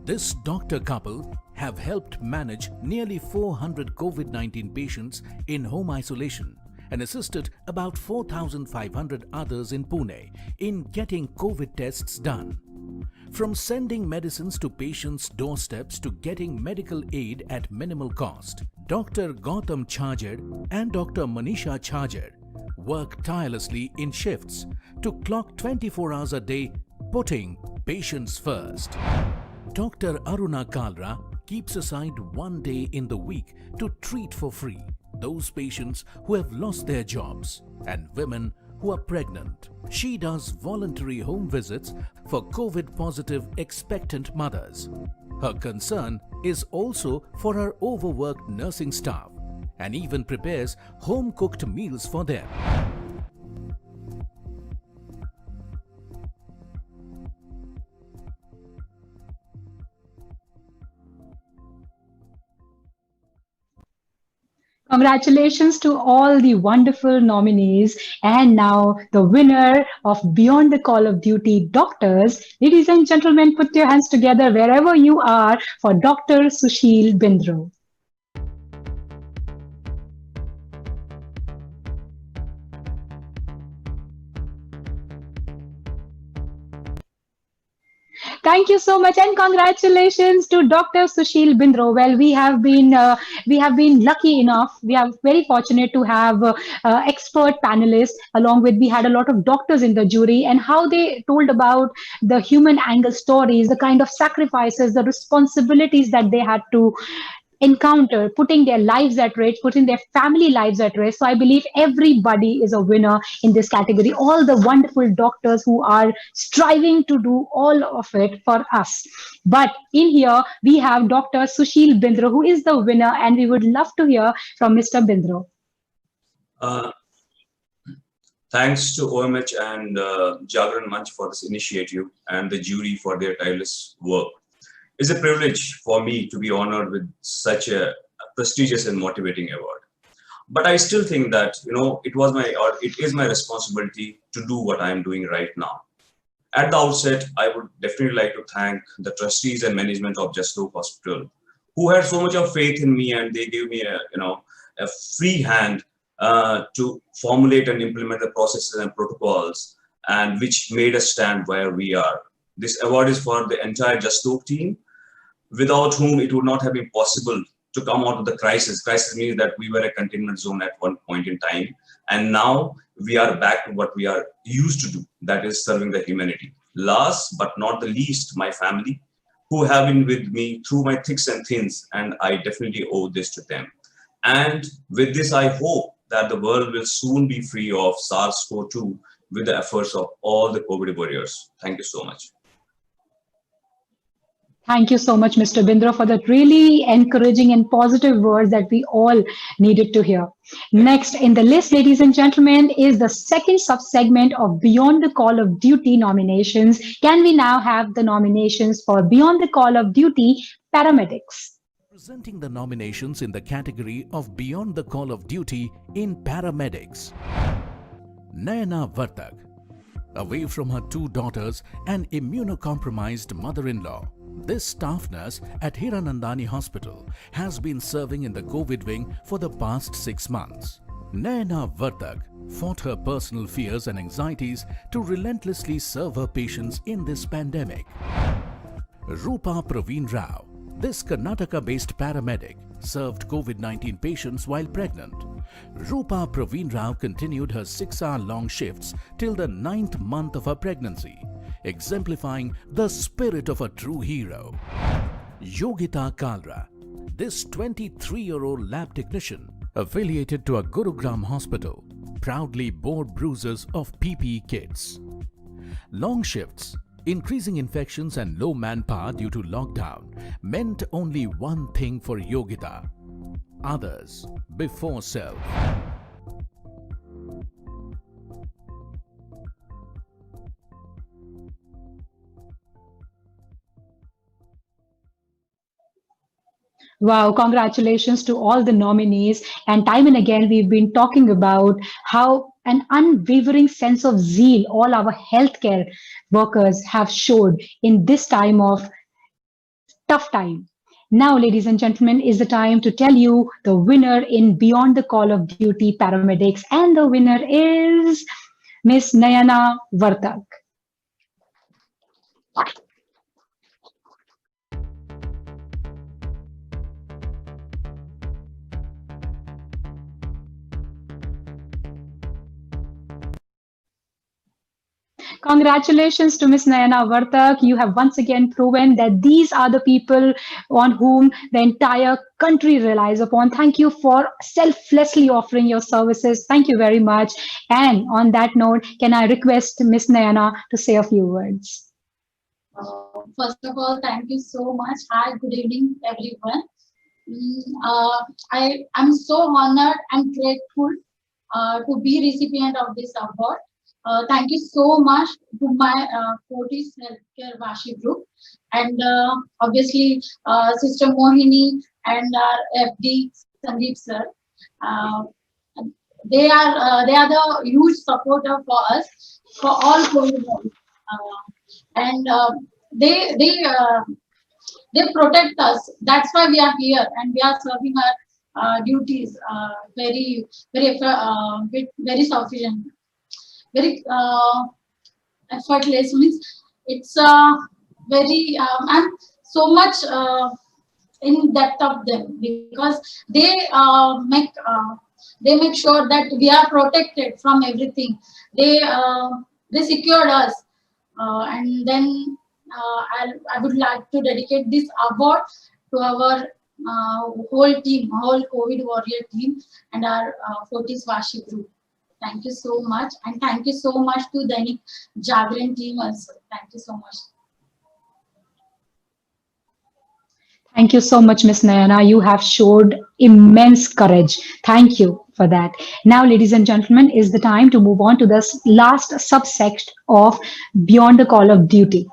Speaker 2: This doctor couple have helped manage nearly 400 COVID-19 patients in home isolation and assisted about 4,500 others in Pune in getting COVID tests done. From sending medicines to patients' doorsteps to getting medical aid at minimal cost, Dr. Gautam Chhajar and Dr. Manisha Chhajar work tirelessly in shifts to clock 24 hours a day, putting patients first. Dr. Aruna Kalra keeps aside one day in the week to treat for free those patients who have lost their jobs and women who are pregnant. She does voluntary home visits for COVID-positive expectant mothers. Her concern is also for her overworked nursing staff and even prepares home-cooked meals for them.
Speaker 1: Congratulations to all the wonderful nominees. And now the winner of Beyond the Call of Duty Doctors. Ladies and gentlemen, put your hands together wherever you are for Dr. Susheel Bindra. Thank you so much, and congratulations to Dr. Susheel Bindra. Well, we have been lucky enough. We are very fortunate to have expert panelists. Along with, we had a lot of doctors in the jury, and how they told about the human angle stories, the kind of sacrifices, the responsibilities that they had to encounter, putting their lives at risk, putting their family lives at risk. So I believe everybody is a winner in this category. All the wonderful doctors who are striving to do all of it for us. But in here, we have Dr. Susheel Bindra, who is the winner, and we would love to hear from Mr. Bindra.
Speaker 14: Thanks to OMH and Jagran Manch for this initiative and the jury for their tireless work. It's a privilege for me to be honored with such a prestigious and motivating award. But I still think that, it is my responsibility to do what I am doing right now. At the outset, I would definitely like to thank the trustees and management of Just Hope Hospital, who had so much of faith in me, and they gave me a free hand to formulate and implement the processes and protocols, and which made us stand where we are. This award is for the entire Just Hope team, without whom it would not have been possible to come out of the crisis. Crisis means that we were a containment zone at one point in time, and now we are back to what we are used to do, that is serving the humanity. Last but not the least, my family, who have been with me through my thicks and thins, and I definitely owe this to them. And with this, I hope that the world will soon be free of SARS-CoV-2 with the efforts of all the COVID warriors. Thank you so much.
Speaker 1: Thank you so much, Mr. Bindra, for that really encouraging and positive words that we all needed to hear. Next in the list, ladies and gentlemen, is the second sub-segment of Beyond the Call of Duty nominations. Can we now have the nominations for Beyond the Call of Duty paramedics?
Speaker 2: Presenting the nominations in the category of Beyond the Call of Duty in paramedics. Nayana Vartak, away from her two daughters and immunocompromised mother-in-law, this staff nurse at Hiranandani Hospital has been serving in the COVID wing for the past 6 months. Nayana Vartak fought her personal fears and anxieties to relentlessly serve her patients in this pandemic. Rupa Praveen Rao, this Karnataka-based paramedic, served COVID-19 patients while pregnant. Rupa Praveen Rao continued her 6-hour-long shifts till the 9th month of her pregnancy, exemplifying the spirit of a true hero. Yogita Kalra, this 23-year-old lab technician affiliated to a Gurugram hospital, proudly bore bruises of PPE kits. Long shifts, increasing infections and low manpower due to lockdown meant only one thing for Yogita: others before self.
Speaker 1: Wow, congratulations to all the nominees. And time and again, we've been talking about how an unwavering sense of zeal all our healthcare workers have showed in this time of tough time. Now, ladies and gentlemen, is the time to tell you the winner in Beyond the Call of Duty paramedics. And the winner is Miss Nayana Vartak. Congratulations to Ms. Nayana Vartak. You have once again proven that these are the people on whom the entire country relies upon. Thank you for selflessly offering your services. Thank you very much. And on that note, can I request Ms. Nayana to say a few words?
Speaker 15: First of all, thank you so much. Hi, good evening, everyone. I'm so honored and grateful to be recipient of this award. Thank you so much to my Fortis Healthcare Vashi Group, and obviously Sister Mohini and our FD Sandeep sir. They are the huge supporter for us for all COVID, and they protect us. That's why we are here and we are serving our duties very sufficient. Very effortless, means it's very and so much in depth of them, because they make sure that we are protected from everything. They secured us, and then I would like to dedicate this award to our whole team, whole COVID warrior team, and our Fortis Vashi group. Thank you so much, and thank you so much to the Jagran team also. Thank you so much.
Speaker 1: Thank you so much, Ms. Nayana. You have showed immense courage. Thank you for that. Now, ladies and gentlemen, is the time to move on to the last subsection of Beyond the Call of Duty.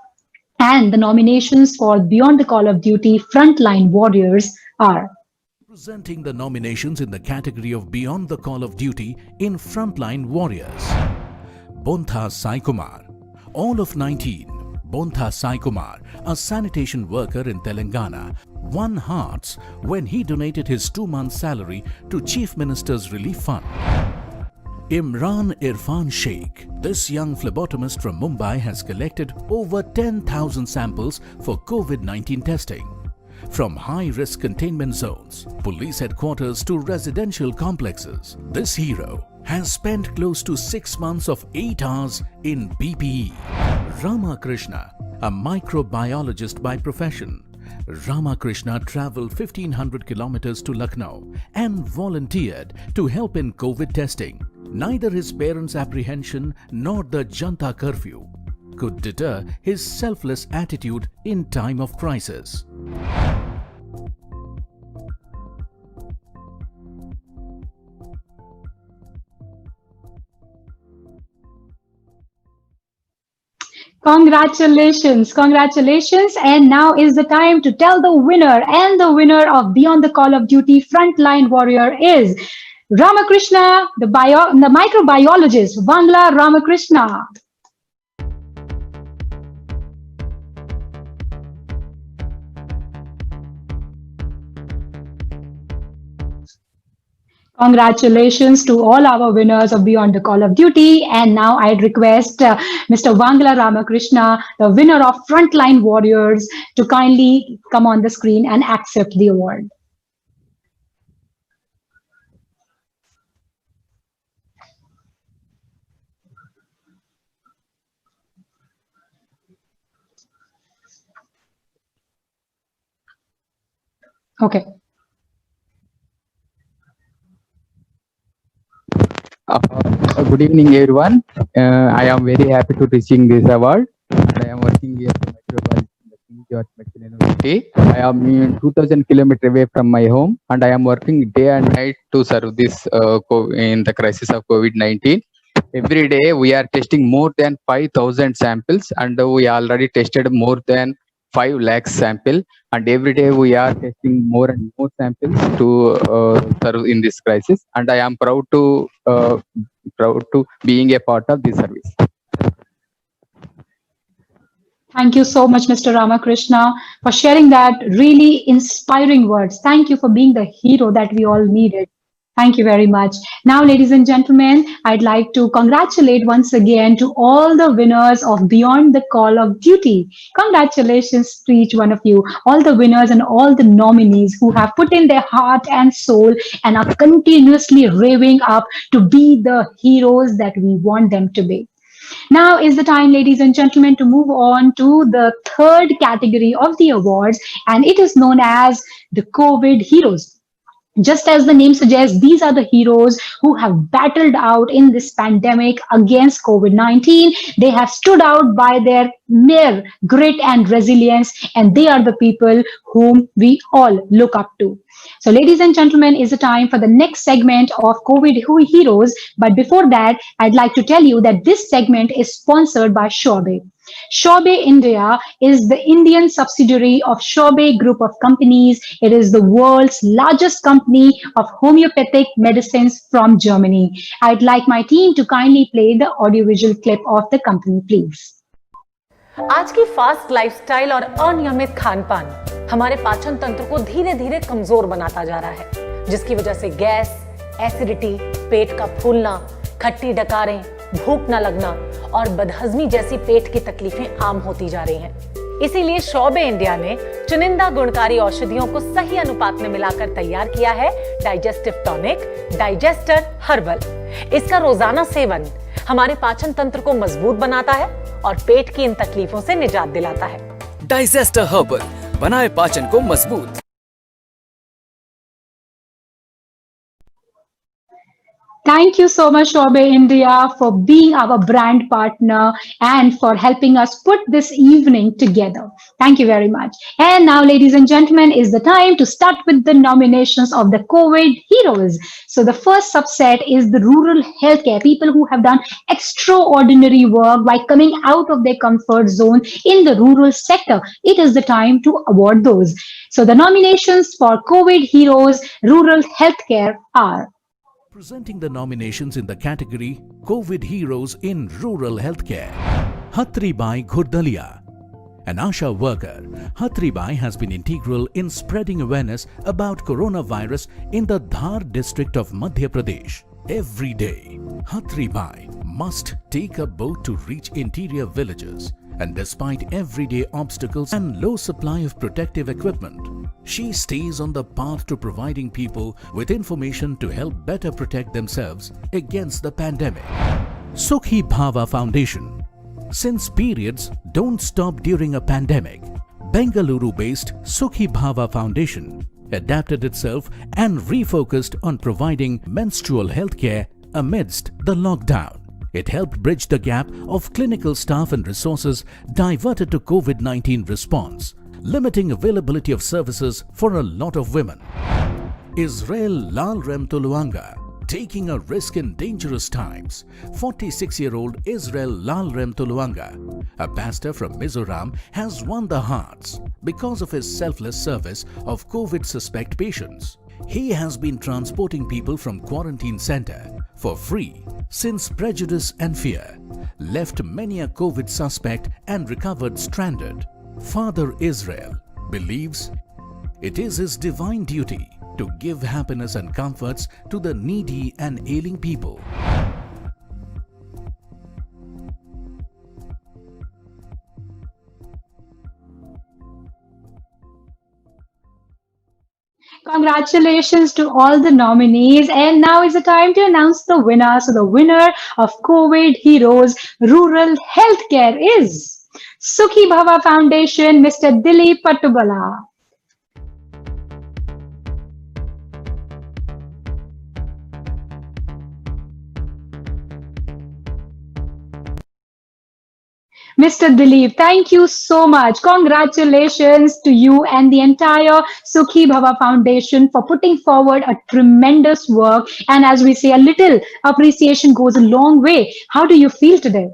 Speaker 1: And the nominations for Beyond the Call of Duty Frontline Warriors are
Speaker 2: Presenting the nominations in the category of Beyond the Call of Duty in Frontline Warriors. Bontha Sai Kumar, all of 19. Bontha Sai Kumar, a sanitation worker in Telangana, won hearts when he donated his 2-month salary to Chief Minister's Relief Fund. Imran Irfan Sheikh, this young phlebotomist from Mumbai, has collected over 10,000 samples for COVID-19 testing. From high-risk containment zones, police headquarters to residential complexes, this hero has spent close to 6 months of 8 hours in PPE. Ramakrishna, a microbiologist by profession. Ramakrishna travelled 1500 kilometers to Lucknow and volunteered to help in COVID testing. Neither his parents' apprehension nor the Janta curfew could deter his selfless attitude in time of crisis.
Speaker 1: Congratulations, congratulations. And now is the time to tell the winner. And the winner of Beyond the Call of Duty Frontline Warrior is Ramakrishna, the microbiologist, Bangla Ramakrishna. Congratulations to all our winners of Beyond the Call of Duty. And now I'd request Mr. Bangla Ramakrishna, the winner of Frontline Warriors, to kindly come on the screen and accept the award. Okay.
Speaker 16: Good evening, everyone. I am very happy to receive this award. And I am working here as a microbiologist in the King George Medical University. I am 2,000 kilometers away from my home, and I am working day and night to serve this in the crisis of COVID-19. Every day we are testing more than 5,000 samples, and we already tested more than 5 lakh sample, and every day we are testing more and more samples to serve in this crisis. And I am proud to being a part of this service.
Speaker 1: Thank you so much, Mr. Ramakrishna, for sharing that really inspiring words. Thank you for being the hero that we all needed. Thank you very much. Now, ladies and gentlemen, I'd like to congratulate once again to all the winners of Beyond the Call of Duty. Congratulations to each one of you, all the winners and all the nominees who have put in their heart and soul and are continuously raving up to be the heroes that we want them to be. Now is the time, ladies and gentlemen, to move on to the third category of the awards, and it is known as the COVID Heroes. Just as the name suggests, these are the heroes who have battled out in this pandemic against COVID-19. They have stood out by their mere grit and resilience, and they are the people whom we all look up to. So, ladies and gentlemen, is the time for the next segment of COVID Heroes. But before that, I'd like to tell you that this segment is sponsored by Shobe. Shobe India is the Indian subsidiary of Shobe Group of Companies. It is the world's largest company of homeopathic medicines from Germany. I'd like my team to kindly play the audiovisual clip of the company, please.
Speaker 17: आज की fast lifestyle और अनियमित खान-पान हमारे पाचन तंत्र को धीरे-धीरे कमजोर बनाता जा रहा है, जिसकी वजह से गैस, एसिडिटी, पेट का फूलना, खट्टी डकारें, भूख न लगना और बदहजमी जैसी पेट की तकलीफें आम होती जा रही हैं। इसीलिए शोबे इंडिया ने चुनिंदा गुणकारी औषधियों को सही अनुपात में मिलाकर तैयार किया है डाइजेस्टिव टॉनिक डाइजेस्टर हर्बल। इसका रोजाना सेवन हमारे पाचन तंत्र को मजबूत बनाता है और पेट की इन तकलीफों से निजात दिलाता है।
Speaker 18: डाइजेस्टर हर्बल बनाए पाचन को मजबूत।
Speaker 1: Thank you so much, Shobe India, for being our brand partner and for helping us put this evening together. Thank you very much. And now, ladies and gentlemen, is the time to start with the nominations of the COVID heroes. So the first subset is the rural healthcare, people who have done extraordinary work by coming out of their comfort zone in the rural sector. It is the time to award those. So the nominations for COVID heroes, rural healthcare are
Speaker 2: Presenting the nominations in the category COVID Heroes in Rural Healthcare. Hatribai Ghurdalia. An ASHA worker, Hatribai has been integral in spreading awareness about coronavirus in the Dhar district of Madhya Pradesh. Every day, Hatribai must take a boat to reach interior villages, and despite everyday obstacles and low supply of protective equipment, she stays on the path to providing people with information to help better protect themselves against the pandemic. Sukhi Bhava Foundation. Since periods don't stop during a pandemic, Bengaluru-based Sukhi Bhava Foundation adapted itself and refocused on providing menstrual health care amidst the lockdown. It helped bridge the gap of clinical staff and resources diverted to COVID-19 response, limiting availability of services for a lot of women. Israel Lalrem Tuluanga. Taking a risk in dangerous times, 46-year-old Israel Lalrem Tuluanga, a pastor from Mizoram, has won the hearts because of his selfless service of COVID suspect patients. He has been transporting people from quarantine center for free since prejudice and fear left many a COVID suspect and recovered stranded. Father Israel believes it is his divine duty to give happiness and comforts to the needy and ailing people.
Speaker 1: Congratulations to all the nominees. And now is the time to announce the winner. So the winner of COVID Heroes Rural Healthcare is Sukhi Bhava Foundation, Mr. Dilip Pattubala. Mr. Dilip, thank you so much. Congratulations to you and the entire Sukhi Bhava Foundation for putting forward a tremendous work. And as we say, a little appreciation goes a long way. How do you feel today?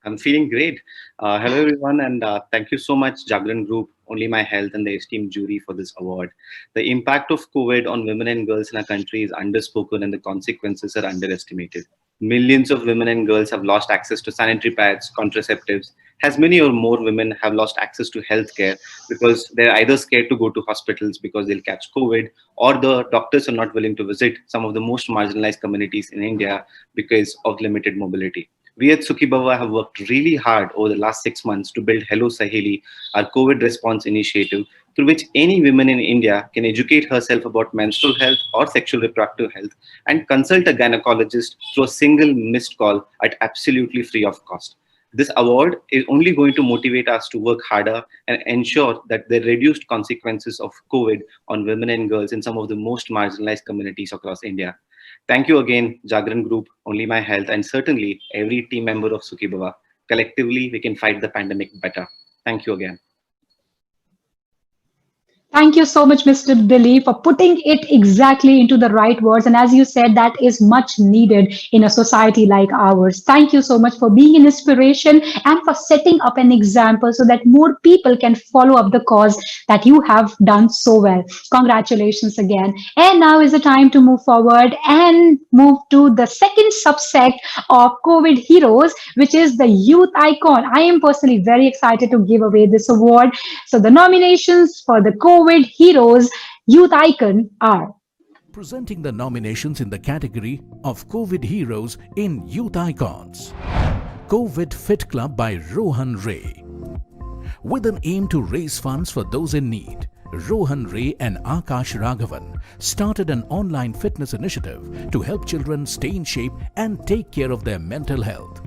Speaker 19: I'm feeling great. Hello, everyone, and thank you so much, Jagran Group, Onlymyhealth, and the esteemed jury for this award. The impact of COVID on women and girls in our country is underspoken, and the consequences are underestimated. Millions of women and girls have lost access to sanitary pads, contraceptives, as many or more women have lost access to healthcare because they're either scared to go to hospitals because they'll catch COVID, or the doctors are not willing to visit some of the most marginalized communities in India because of limited mobility. We at Sukhi Bhava have worked really hard over the last 6 months to build Hello Saheli, our COVID response initiative, through which any woman in India can educate herself about menstrual health or sexual reproductive health and consult a gynecologist through a single missed call at absolutely free of cost. This award is only going to motivate us to work harder and ensure that the reduced consequences of COVID on women and girls in some of the most marginalized communities across India. Thank you again, Jagran Group, Onlymyhealth, and certainly every team member of Sukhi Bhava. Collectively, we can fight the pandemic better. Thank you again.
Speaker 1: Thank you so much, Mr. Dilip, for putting it exactly into the right words. And as you said, that is much needed in a society like ours. Thank you so much for being an inspiration and for setting up an example so that more people can follow up the cause that you have done so well. Congratulations again. And now is the time to move forward and move to the second subsect of COVID Heroes, which is the Youth Icon. I am personally very excited to give away this award. So the nominations for the COVID Heroes Youth Icon are
Speaker 2: presenting the nominations in the category of COVID Heroes in Youth Icons. COVID Fit Club by Rohan Ray. With an aim to raise funds for those in need, Rohan Ray and Akash Raghavan started an online fitness initiative to help children stay in shape and take care of their mental health.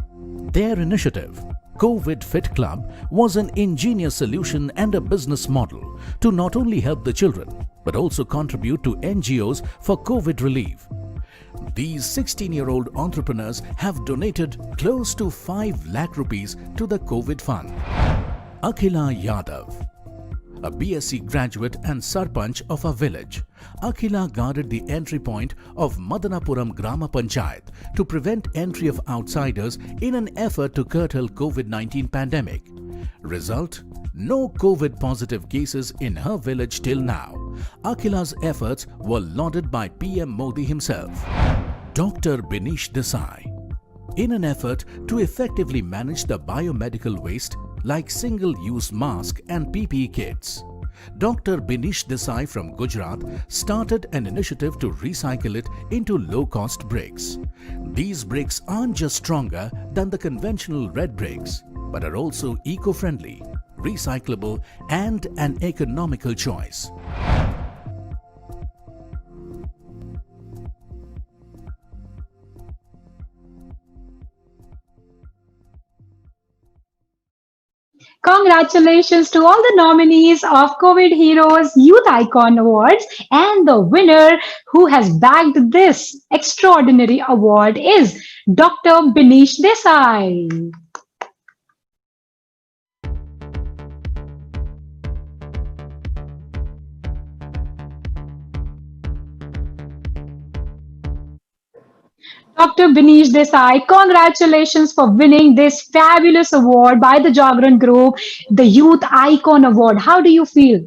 Speaker 2: Their initiative, COVID Fit Club, was an ingenious solution and a business model to not only help the children, but also contribute to NGOs for COVID relief. These 16-year-old entrepreneurs have donated close to 5 lakh rupees to the COVID fund. Akhila Yadav, a BSc graduate and Sarpanch of a village, Akhila guarded the entry point of Madanapuram Grama Panchayat to prevent entry of outsiders in an effort to curtail COVID-19 pandemic. Result: no COVID positive cases in her village till now. Akhila's efforts were lauded by PM Modi himself. Dr. Binish Desai, in an effort to effectively manage the biomedical waste like single-use mask and PPE kits, Dr. Binish Desai from Gujarat started an initiative to recycle it into low-cost bricks. These bricks aren't just stronger than the conventional red bricks, but are also eco-friendly, recyclable, and an economical choice.
Speaker 1: Congratulations to all the nominees of COVID Heroes Youth Icon Awards, and the winner who has bagged this extraordinary award is Dr. Binish Desai. Dr. Binish Desai, congratulations for winning this fabulous award by the Jagran Group, the Youth Icon Award. How do you feel?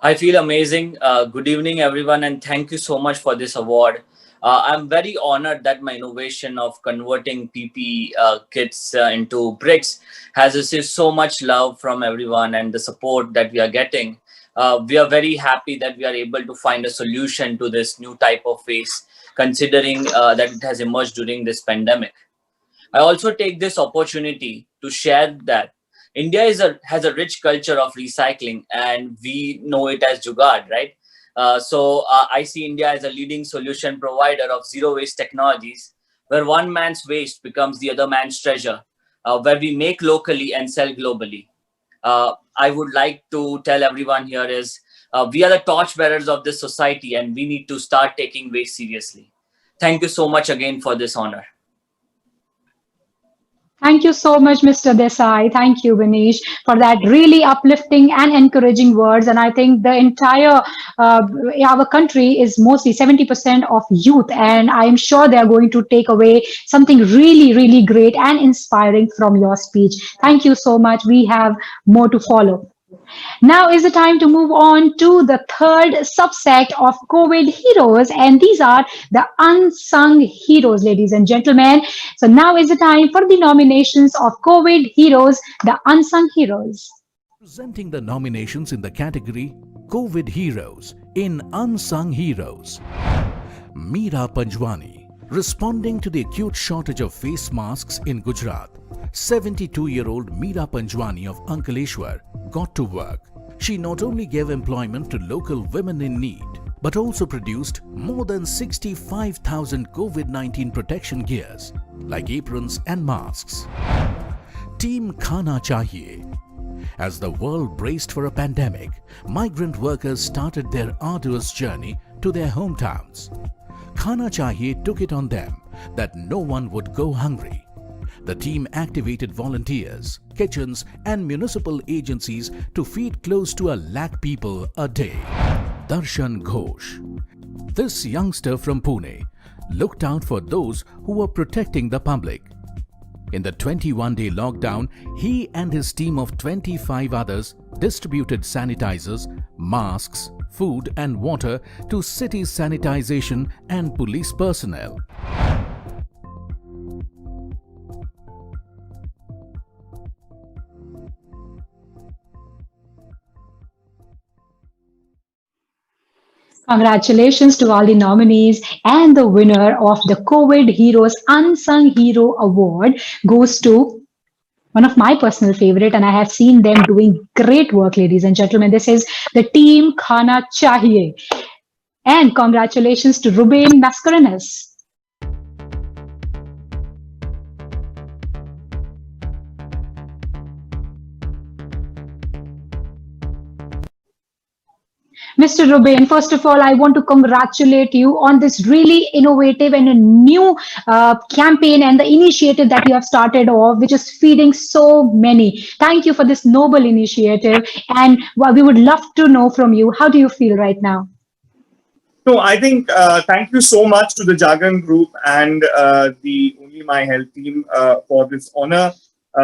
Speaker 20: I feel amazing. Good evening, everyone, and thank you so much for this award. I'm very honored that my innovation of converting PPE kits into bricks has received so much love from everyone and the support that we are getting. We are very happy that we are able to find a solution to this new type of waste, considering that it has emerged during this pandemic. I also take this opportunity to share that India has a rich culture of recycling, and we know it as Jugaad, right? I see India as a leading solution provider of zero waste technologies, where one man's waste becomes the other man's treasure, where we make locally and sell globally. I would like to tell everyone here is we are the torchbearers of this society, and we need to start taking waste seriously. Thank you so much again for this honor.
Speaker 1: Thank you so much, Mr. Desai. Thank you, Binish, for that really uplifting and encouraging words. And I think the entire, our country is mostly 70% of youth. And I'm sure they're going to take away something really, really great and inspiring from your speech. Thank you so much. We have more to follow. Now is the time to move on to the third subset of COVID heroes, and these are the unsung heroes, ladies and gentlemen. So now is the time for the nominations of COVID heroes, the unsung heroes.
Speaker 2: Presenting the nominations in the category COVID Heroes in Unsung Heroes. Meera Panjwani, responding to the acute shortage of face masks in Gujarat. 72-year-old Meera Panjwani of Ankaleshwar got to work. She not only gave employment to local women in need, but also produced more than 65,000 COVID-19 protection gears like aprons and masks. Team Khana Chahiye. As the world braced for a pandemic, migrant workers started their arduous journey to their hometowns. Khana Chahiye took it on them that no one would go hungry. The team activated volunteers, kitchens, and municipal agencies to feed close to 1 lakh people a day. Darshan Ghosh. This youngster from Pune looked out for those who were protecting the public. In the 21-day lockdown, he and his team of 25 others distributed sanitizers, masks, food, and water to city sanitization and police personnel.
Speaker 1: Congratulations to all the nominees, and the winner of the COVID Heroes Unsung Hero Award goes to one of my personal favorite, and I have seen them doing great work, ladies and gentlemen. This is the team Khana Chahiye. And congratulations to Ruben Mascarenas. Mr. Ruben, first of all, I want to congratulate you on this really innovative and a new campaign and the initiative that you have started off, which is feeding so many. Thank you for this noble initiative. And we would love to know from you, how do you feel right now?
Speaker 21: So I think thank you so much to the Jagran group and the Only My Health team for this honor.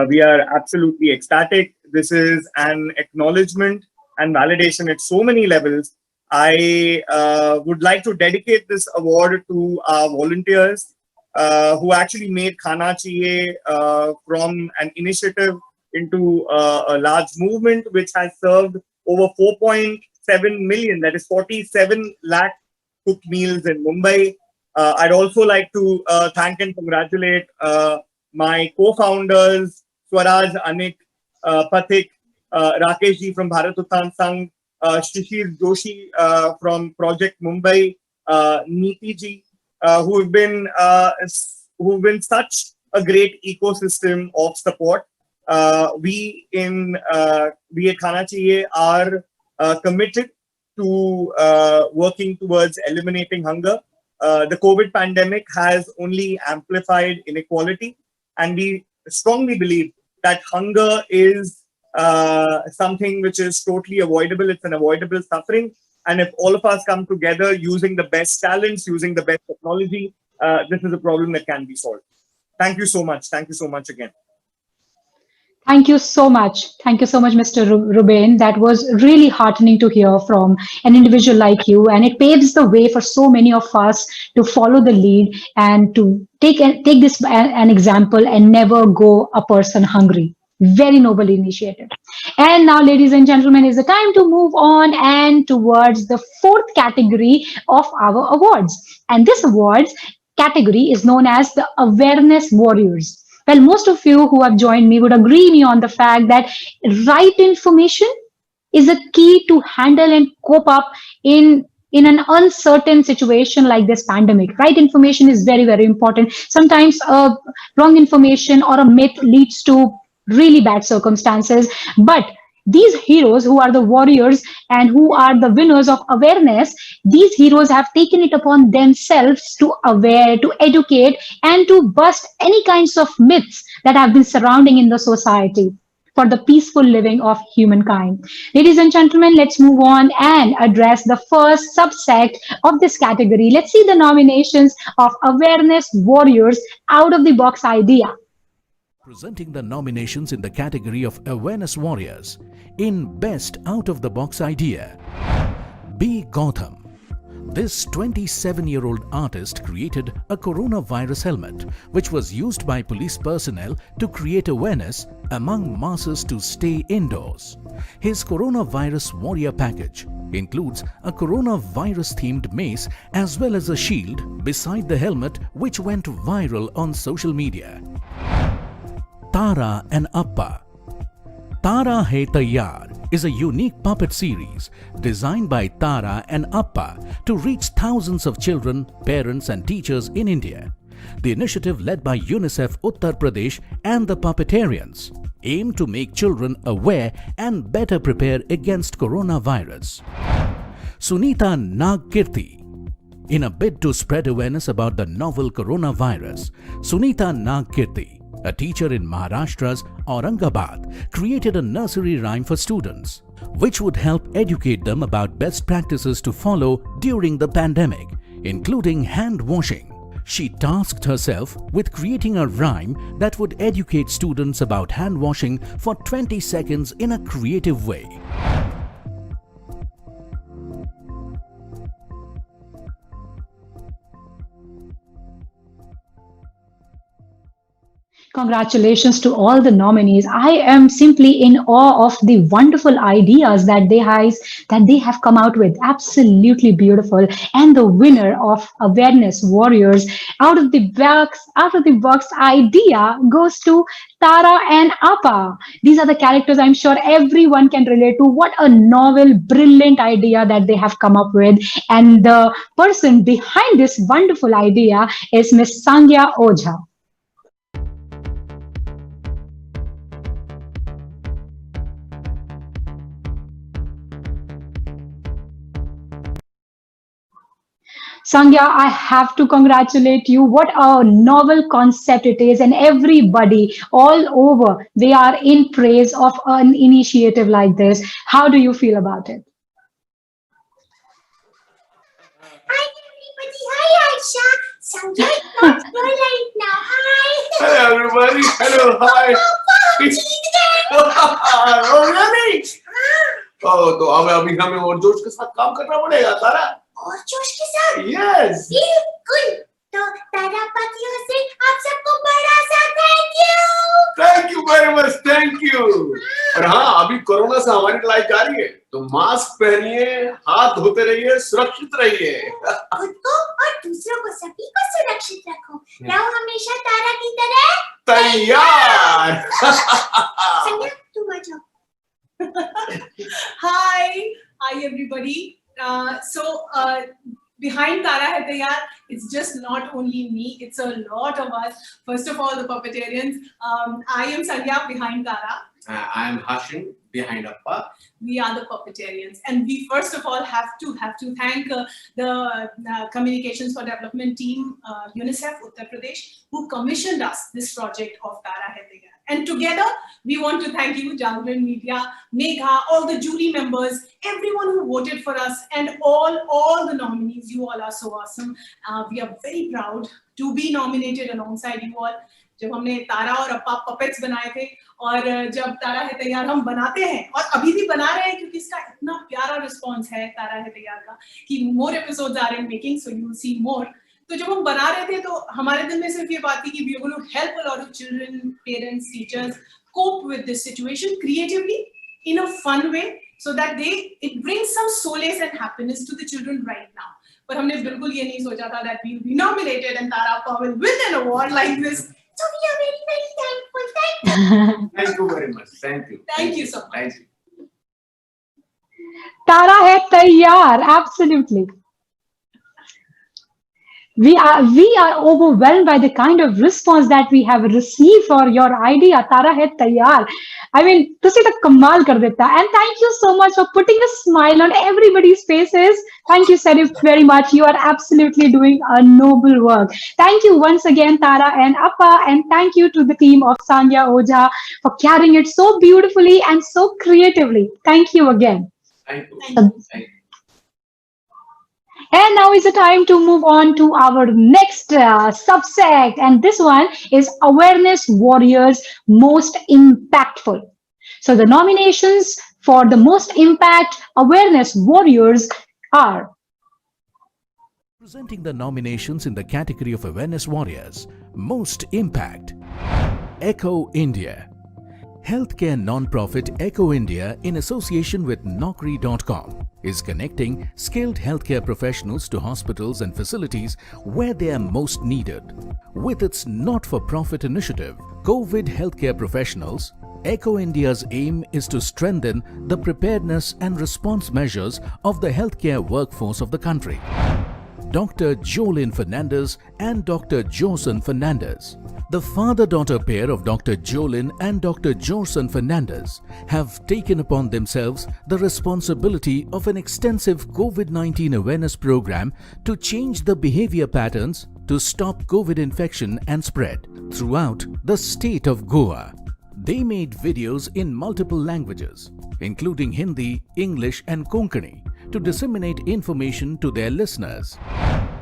Speaker 21: We are absolutely ecstatic. This is an acknowledgement and validation at so many levels. I would like to dedicate this award to our volunteers who actually made Khana Chiye from an initiative into a large movement which has served over 4.7 million, that is 47 lakh cooked meals in Mumbai. I'd also like to thank and congratulate my co-founders, Swaraj, Anik, Pathik, Rakesh ji from Bharat Uttan Sangh, Shishir Joshi from Project Mumbai, Neeti ji, who've been such a great ecosystem of support. We at Khana Chahiye are committed to working towards eliminating hunger. The COVID pandemic has only amplified inequality, and we strongly believe that hunger is something which is totally avoidable. It's an avoidable suffering. And if all of us come together using the best talents, using the best technology, this is a problem that can be solved. Thank you so much. Thank you so much again.
Speaker 1: Thank you so much. Thank you so much, Mr. Ruben. That was really heartening to hear from an individual like you. And it paves the way for so many of us to follow the lead and to take this an example and never go a person hungry. Very noble initiative. And now, ladies and gentlemen, is the time to move on and towards the fourth category of our awards. And this awards category is known as the Awareness Warriors. Well, most of you who have joined me would agree me on the fact that right information is a key to handle and cope up in an uncertain situation like this pandemic. Right information is very, very important. Sometimes wrong information or a myth leads to really bad circumstances. But these heroes who are the warriors and who are the winners of awareness, these heroes have taken it upon themselves to aware, to educate, and to bust any kinds of myths that have been surrounding in the society for the peaceful living of humankind. Ladies and gentlemen, let's move on and address the first subsect of this category. Let's see the nominations of Awareness Warriors out of the box idea.
Speaker 2: Presenting the nominations in the category of Awareness Warriors in Best Out-of-the-Box Idea, B. Gautam. This 27-year-old artist created a coronavirus helmet, which was used by police personnel to create awareness among masses to stay indoors. His coronavirus warrior package includes a coronavirus-themed mace as well as a shield beside the helmet, which went viral on social media. Tara and Appa. Tara Hai Tayyar is a unique puppet series designed by Tara and Appa to reach thousands of children, parents and teachers in India. The initiative, led by UNICEF Uttar Pradesh and the Puppetarians, aimed to make children aware and better prepare against coronavirus. Sunita Nagerti. In a bid to spread awareness about the novel coronavirus, Sunita Nagerti, a teacher in Maharashtra's Aurangabad, created a nursery rhyme for students, which would help educate them about best practices to follow during the pandemic, including hand washing. She tasked herself with creating a rhyme that would educate students about hand washing for 20 seconds in a creative way.
Speaker 1: Congratulations to all the nominees. I am simply in awe of the wonderful ideas that they have come out with. Absolutely beautiful. And the winner of Awareness Warriors out of the box idea goes to Tara and Appa. These are the characters I'm sure everyone can relate to. What a novel, brilliant idea that they have come up with. And the person behind this wonderful idea is Miss Sangya Ojha. Sangya, I have to congratulate you. What a novel concept it is, and everybody all over they are in praise of an initiative like this. How do you feel about it?
Speaker 3: Hi everybody. Hi Aisha. Sangya is not here right now. Hi.
Speaker 22: Hello everybody. Hello. Hi. Oh really? Oh, तो हमें अभी हमें और जोश के साथ काम करना पड़ेगा तारा.
Speaker 3: और जोश के साथ?
Speaker 22: Yes.
Speaker 3: बिल्कुल. तो तारा पतियों से आप सबको बड़ा सा thank you.
Speaker 22: Thank you very much. Thank you. और हाँ, अभी कोरोना से हमारी लड़ाई जारी है. तो मास्क पहनिए, हाथ धोते रहिए, सुरक्षित रहिए.
Speaker 3: खुद को और दूसरों को सभी को सुरक्षित रखो. रहो हमेशा तारा की तरह
Speaker 22: तैयार.
Speaker 3: संध्या तुम आ जाओ.
Speaker 23: Hi everybody. Behind Tara Hai Taiyar, it's just not only me, it's a lot of us. First of all, the puppeterians. I am Sandhya behind Tara.
Speaker 22: I am Hashin behind Appa.
Speaker 23: We are the puppeterians, and we first of all have to thank the Communications for Development team, UNICEF Uttar Pradesh, who commissioned us this project of Tara Hai Taiyar. And together, we want to thank you, Jagran Media, Megha, all the jury members, everyone who voted for us, and all the nominees. You all are so awesome. We are very proud to be nominated alongside you all. जब हमने तारा और अप्पा puppets बनाए थे और जब तारा है तैयार हम बनाते हैं और अभी भी बना रहे हैं क्योंकि इसका इतना प्यारा रिस्पांस है तारा है तैयार का कि more episodes are in making so you will see more. तो जब हम बना रहे थे तो हमारे दिल में सिर्फ ये बात थी कि we are going to help a lot of children, parents, teachers cope with this situation creatively in a fun way so that it brings some solace and happiness to the children right now. पर हमने बिल्कुल ये नहीं सोचा था that we will be nominated and Tara Appa will win an award like this. So we are very, very thankful. Thank you.
Speaker 22: Thank you very much. Thank you.
Speaker 23: Thank you so much.
Speaker 22: Thank you.
Speaker 1: Tara Hai Taiyar, absolutely. We are overwhelmed by the kind of response that we have received for your idea, Tara Hai Taiyar. I mean, तुसी तो कमाल कर देता. And thank you so much for putting a smile on everybody's faces. Thank you, Sandeep, very much. You are absolutely doing a noble work. Thank you once again, Tara and Appa, and thank you to the team of Sandhya Ojha for carrying it so beautifully and so creatively. Thank you again.
Speaker 22: Thank you. Thank you.
Speaker 1: And now is the time to move on to our next subsect. And this one is Awareness Warriors Most Impactful. So the nominations for the Most Impact Awareness Warriors are.
Speaker 2: Presenting the nominations in the category of Awareness Warriors, Most Impact, Echo India. Healthcare non-profit Echo India, in association with Naukri.com, is connecting skilled healthcare professionals to hospitals and facilities where they are most needed. With its not-for-profit initiative, COVID Healthcare Professionals, Echo India's aim is to strengthen the preparedness and response measures of the healthcare workforce of the country. Dr. Jolene Fernandez and Dr. Josen Fernandez. The father-daughter pair of Dr. Jolene and Dr. Josen Fernandez have taken upon themselves the responsibility of an extensive COVID-19 awareness program to change the behavior patterns to stop COVID infection and spread throughout the state of Goa. They made videos in multiple languages, including Hindi, English and Konkani, to disseminate information to their listeners.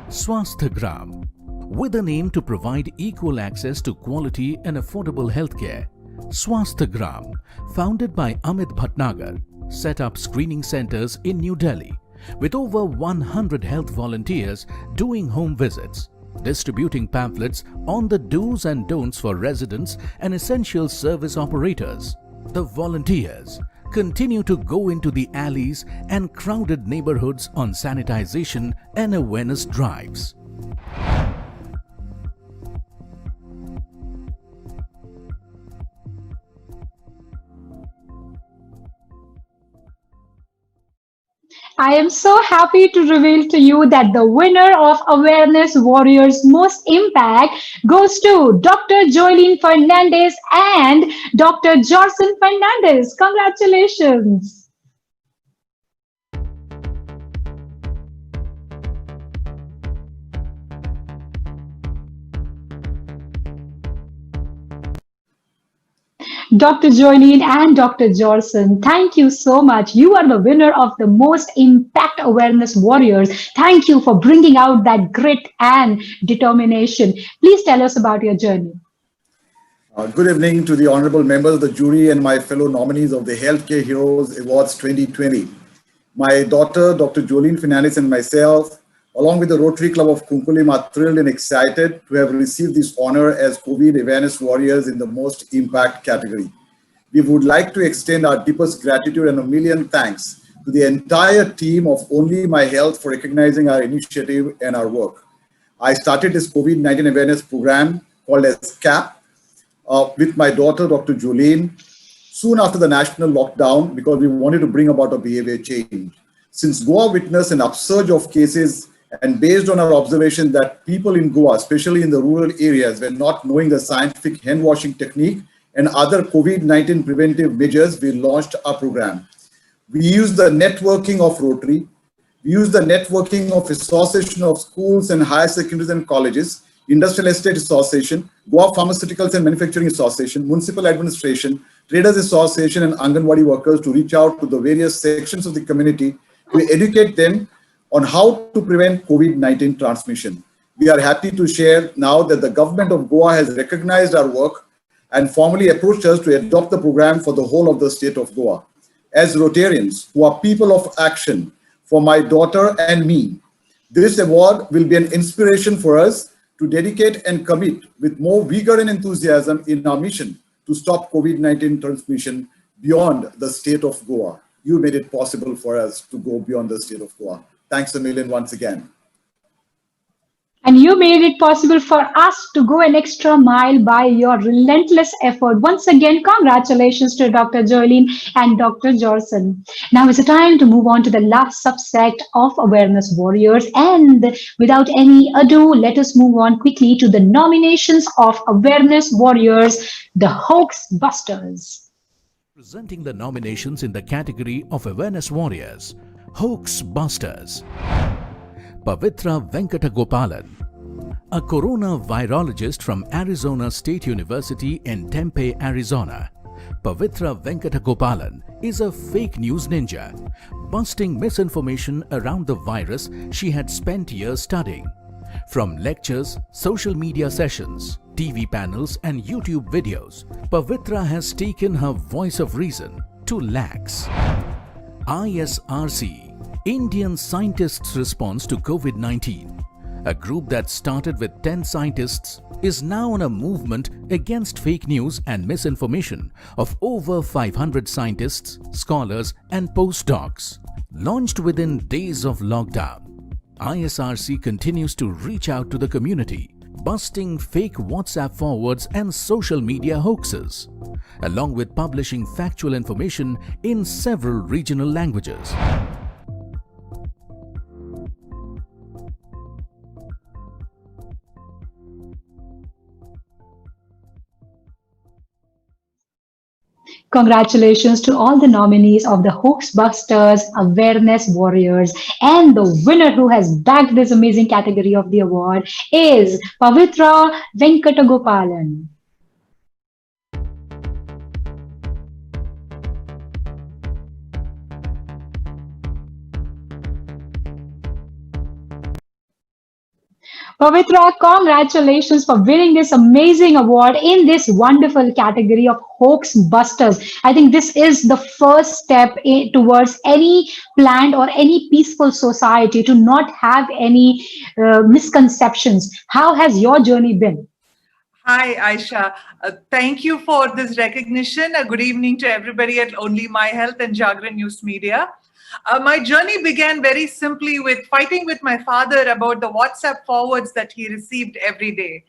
Speaker 2: Swasthyagram. With an aim to provide equal access to quality and affordable healthcare, Swasthyagram, founded by Amit Bhatnagar, set up screening centers in New Delhi with over 100 health volunteers doing home visits, distributing pamphlets on the do's and don'ts for residents and essential service operators. The volunteers continue to go into the alleys and crowded neighborhoods on sanitization and awareness drives.
Speaker 1: I am so happy to reveal to you that the winner of Awareness Warriors Most Impact goes to Dr. Jolene Fernandez and Dr. Jorson Fernandez. Congratulations. Dr. Joylene and Dr. Jorson, thank you so much. You are the winner of the Most Impact Awareness Warriors. Thank you for bringing out that grit and determination. Please tell us about your journey.
Speaker 4: Good evening to the honorable members of the jury and my fellow nominees of the Healthcare Heroes Awards 2020. My daughter, Dr. Jolene Fernandez, and myself, along with the Rotary Club of Kunkulim, are thrilled and excited to have received this honor as COVID awareness warriors in the Most Impact category. We would like to extend our deepest gratitude and a million thanks to the entire team of Onlymyhealth for recognizing our initiative and our work. I started this COVID-19 awareness program called as CAP with my daughter, Dr. Jolene, soon after the national lockdown because we wanted to bring about a behavior change. Since Goa witnessed an upsurge of cases and based on our observation that people in Goa, especially in the rural areas, were not knowing the scientific hand washing technique and other COVID-19 preventive measures, we launched our program. We used the networking of Rotary, we used the networking of Association of Schools and Higher Secondaries and Colleges, Industrial Estate Association, Goa Pharmaceuticals and Manufacturing Association, Municipal Administration, Traders Association, and Anganwadi workers to reach out to the various sections of the community to educate them on how to prevent COVID-19 transmission. We are happy to share now that the government of Goa has recognized our work and formally approached us to adopt the program for the whole of the state of Goa. As Rotarians, who are people of action, for my daughter and me, this award will be an inspiration for us to dedicate and commit with more vigor and enthusiasm in our mission to stop COVID-19 transmission beyond the state of Goa. You made it possible for us to go beyond the state of Goa. Thanks a million once again.
Speaker 1: And you made it possible for us to go an extra mile by your relentless effort. Once again, congratulations to Dr. Joylene and Dr. Jorson. Now is the time to move on to the last subset of Awareness Warriors. And without any ado, let us move on quickly to the nominations of Awareness Warriors, the Hoax Busters.
Speaker 2: Presenting the nominations in the category of Awareness Warriors, Hoax Busters. Pavitra Venkata Gopalan, a coronavirologist from Arizona State University in Tempe, Arizona. Pavitra Venkata Gopalan is a fake news ninja, busting misinformation around the virus she had spent years studying. From lectures, social media sessions, TV panels and YouTube videos, Pavitra has taken her voice of reason to lakhs. ISRC, Indian Scientists' Response to COVID-19, a group that started with 10 scientists, is now on a movement against fake news and misinformation of over 500 scientists, scholars and postdocs. Launched within days of lockdown, ISRC continues to reach out to the community, busting fake WhatsApp forwards and social media hoaxes, along with publishing factual information in several regional languages.
Speaker 1: Congratulations to all the nominees of the Hoax Busters Awareness Warriors. And the winner who has bagged this amazing category of the award is Pavitra Venkata Gopalan. Pavitra, congratulations for winning this amazing award in this wonderful category of Hoax Busters. I think this is the first step towards any planned or any peaceful society to not have any misconceptions. How has your journey been?
Speaker 6: Hi, Aisha. Thank you for this recognition. Good evening to everybody at Onlymyhealth and Jagran News Media. My journey began very simply with fighting with my father about the WhatsApp forwards that he received every day.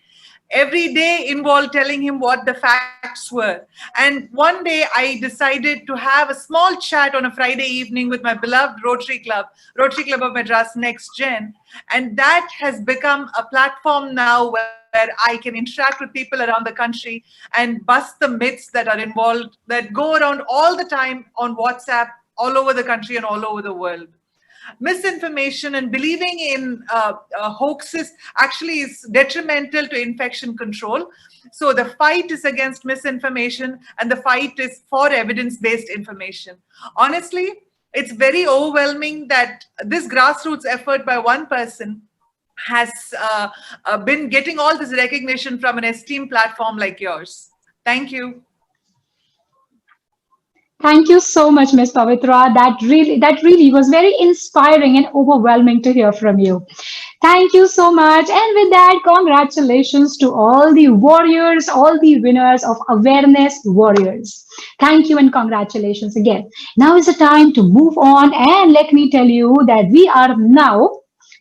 Speaker 6: Every day involved telling him what the facts were. And one day I decided to have a small chat on a Friday evening with my beloved Rotary Club of Madras Next Gen. And that has become a platform now where I can interact with people around the country and bust the myths that are involved, that go around all the time on WhatsApp, all over the country and all over the world. Misinformation and believing in hoaxes actually is detrimental to infection control. So the fight is against misinformation and the fight is for evidence-based information. Honestly, it's very overwhelming that this grassroots effort by one person has been getting all this recognition from an esteemed platform like yours. Thank you.
Speaker 1: Thank you so much, Miss Pavitra. That really was very inspiring and overwhelming to hear from you. Thank you so much. And with that, congratulations to all the warriors, all the winners of Awareness Warriors. Thank you and congratulations again. Now is the time to move on, and let me tell you that we are now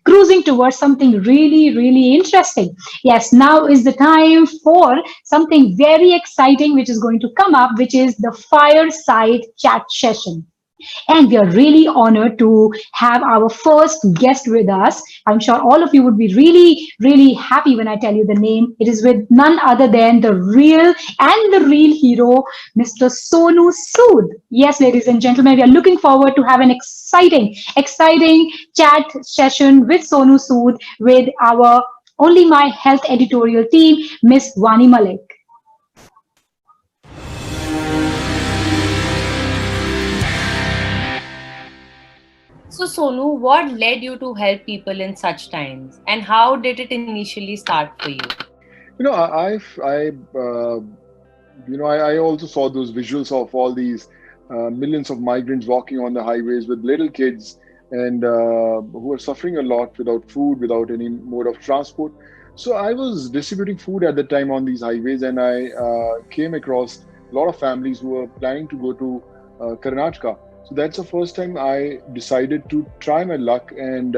Speaker 1: cruising towards something really, really interesting. Yes, now is the time for something very exciting which is going to come up, which is the Fireside chat session. And we are really honored to have our first guest with us. I'm sure all of you would be really, really happy when I tell you the name. It is with none other than the real and the real hero, Mr. Sonu Sood. Yes, ladies and gentlemen, we are looking forward to have an exciting chat session with Sonu Sood with our Only My Health editorial team, Miss Vani Malik.
Speaker 7: So, Sonu, what led you to help people in such times, and how did it initially start for you?
Speaker 8: I also saw those visuals of all these millions of migrants walking on the highways with little kids and who are suffering a lot without food, without any mode of transport. So I was distributing food at the time on these highways, and I came across a lot of families who were planning to go to Karnataka. So that's the first time I decided to try my luck and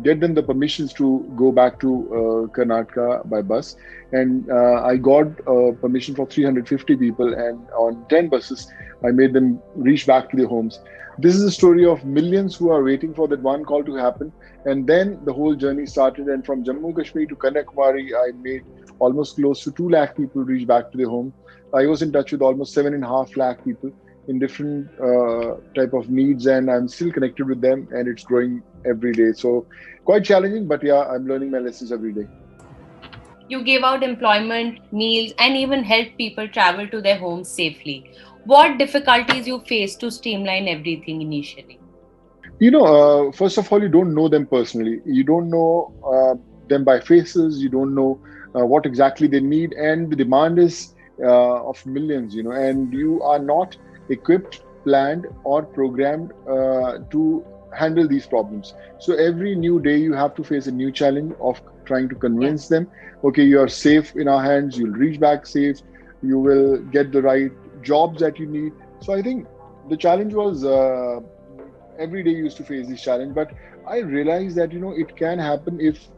Speaker 8: get them the permissions to go back to Karnataka by bus. And I got permission for 350 people, and on 10 buses, I made them reach back to their homes. This is a story of millions who are waiting for that one call to happen. And then the whole journey started. And from Jammu Kashmir to Kanyakumari, I made almost close to 2 lakh people reach back to their home. I was in touch with almost 7.5 lakh people in different type of needs, and I'm still connected with them, and it's growing every day. So quite challenging, but yeah, I'm learning my lessons every day.
Speaker 7: You gave out employment, meals, and even helped people travel to their homes safely. What difficulties you faced to streamline everything initially?
Speaker 8: First of all, you don't know them personally. You don't know them by faces. You don't know what exactly they need, and the demand is of millions, and you are not equipped, planned, or programmed to handle these problems. So every new day you have to face a new challenge of trying to convince them, okay, you are safe in our hands, you'll reach back safe, you will get the right jobs that you need. So I think the challenge was every day you used to face this challenge, but I realized that it can happen if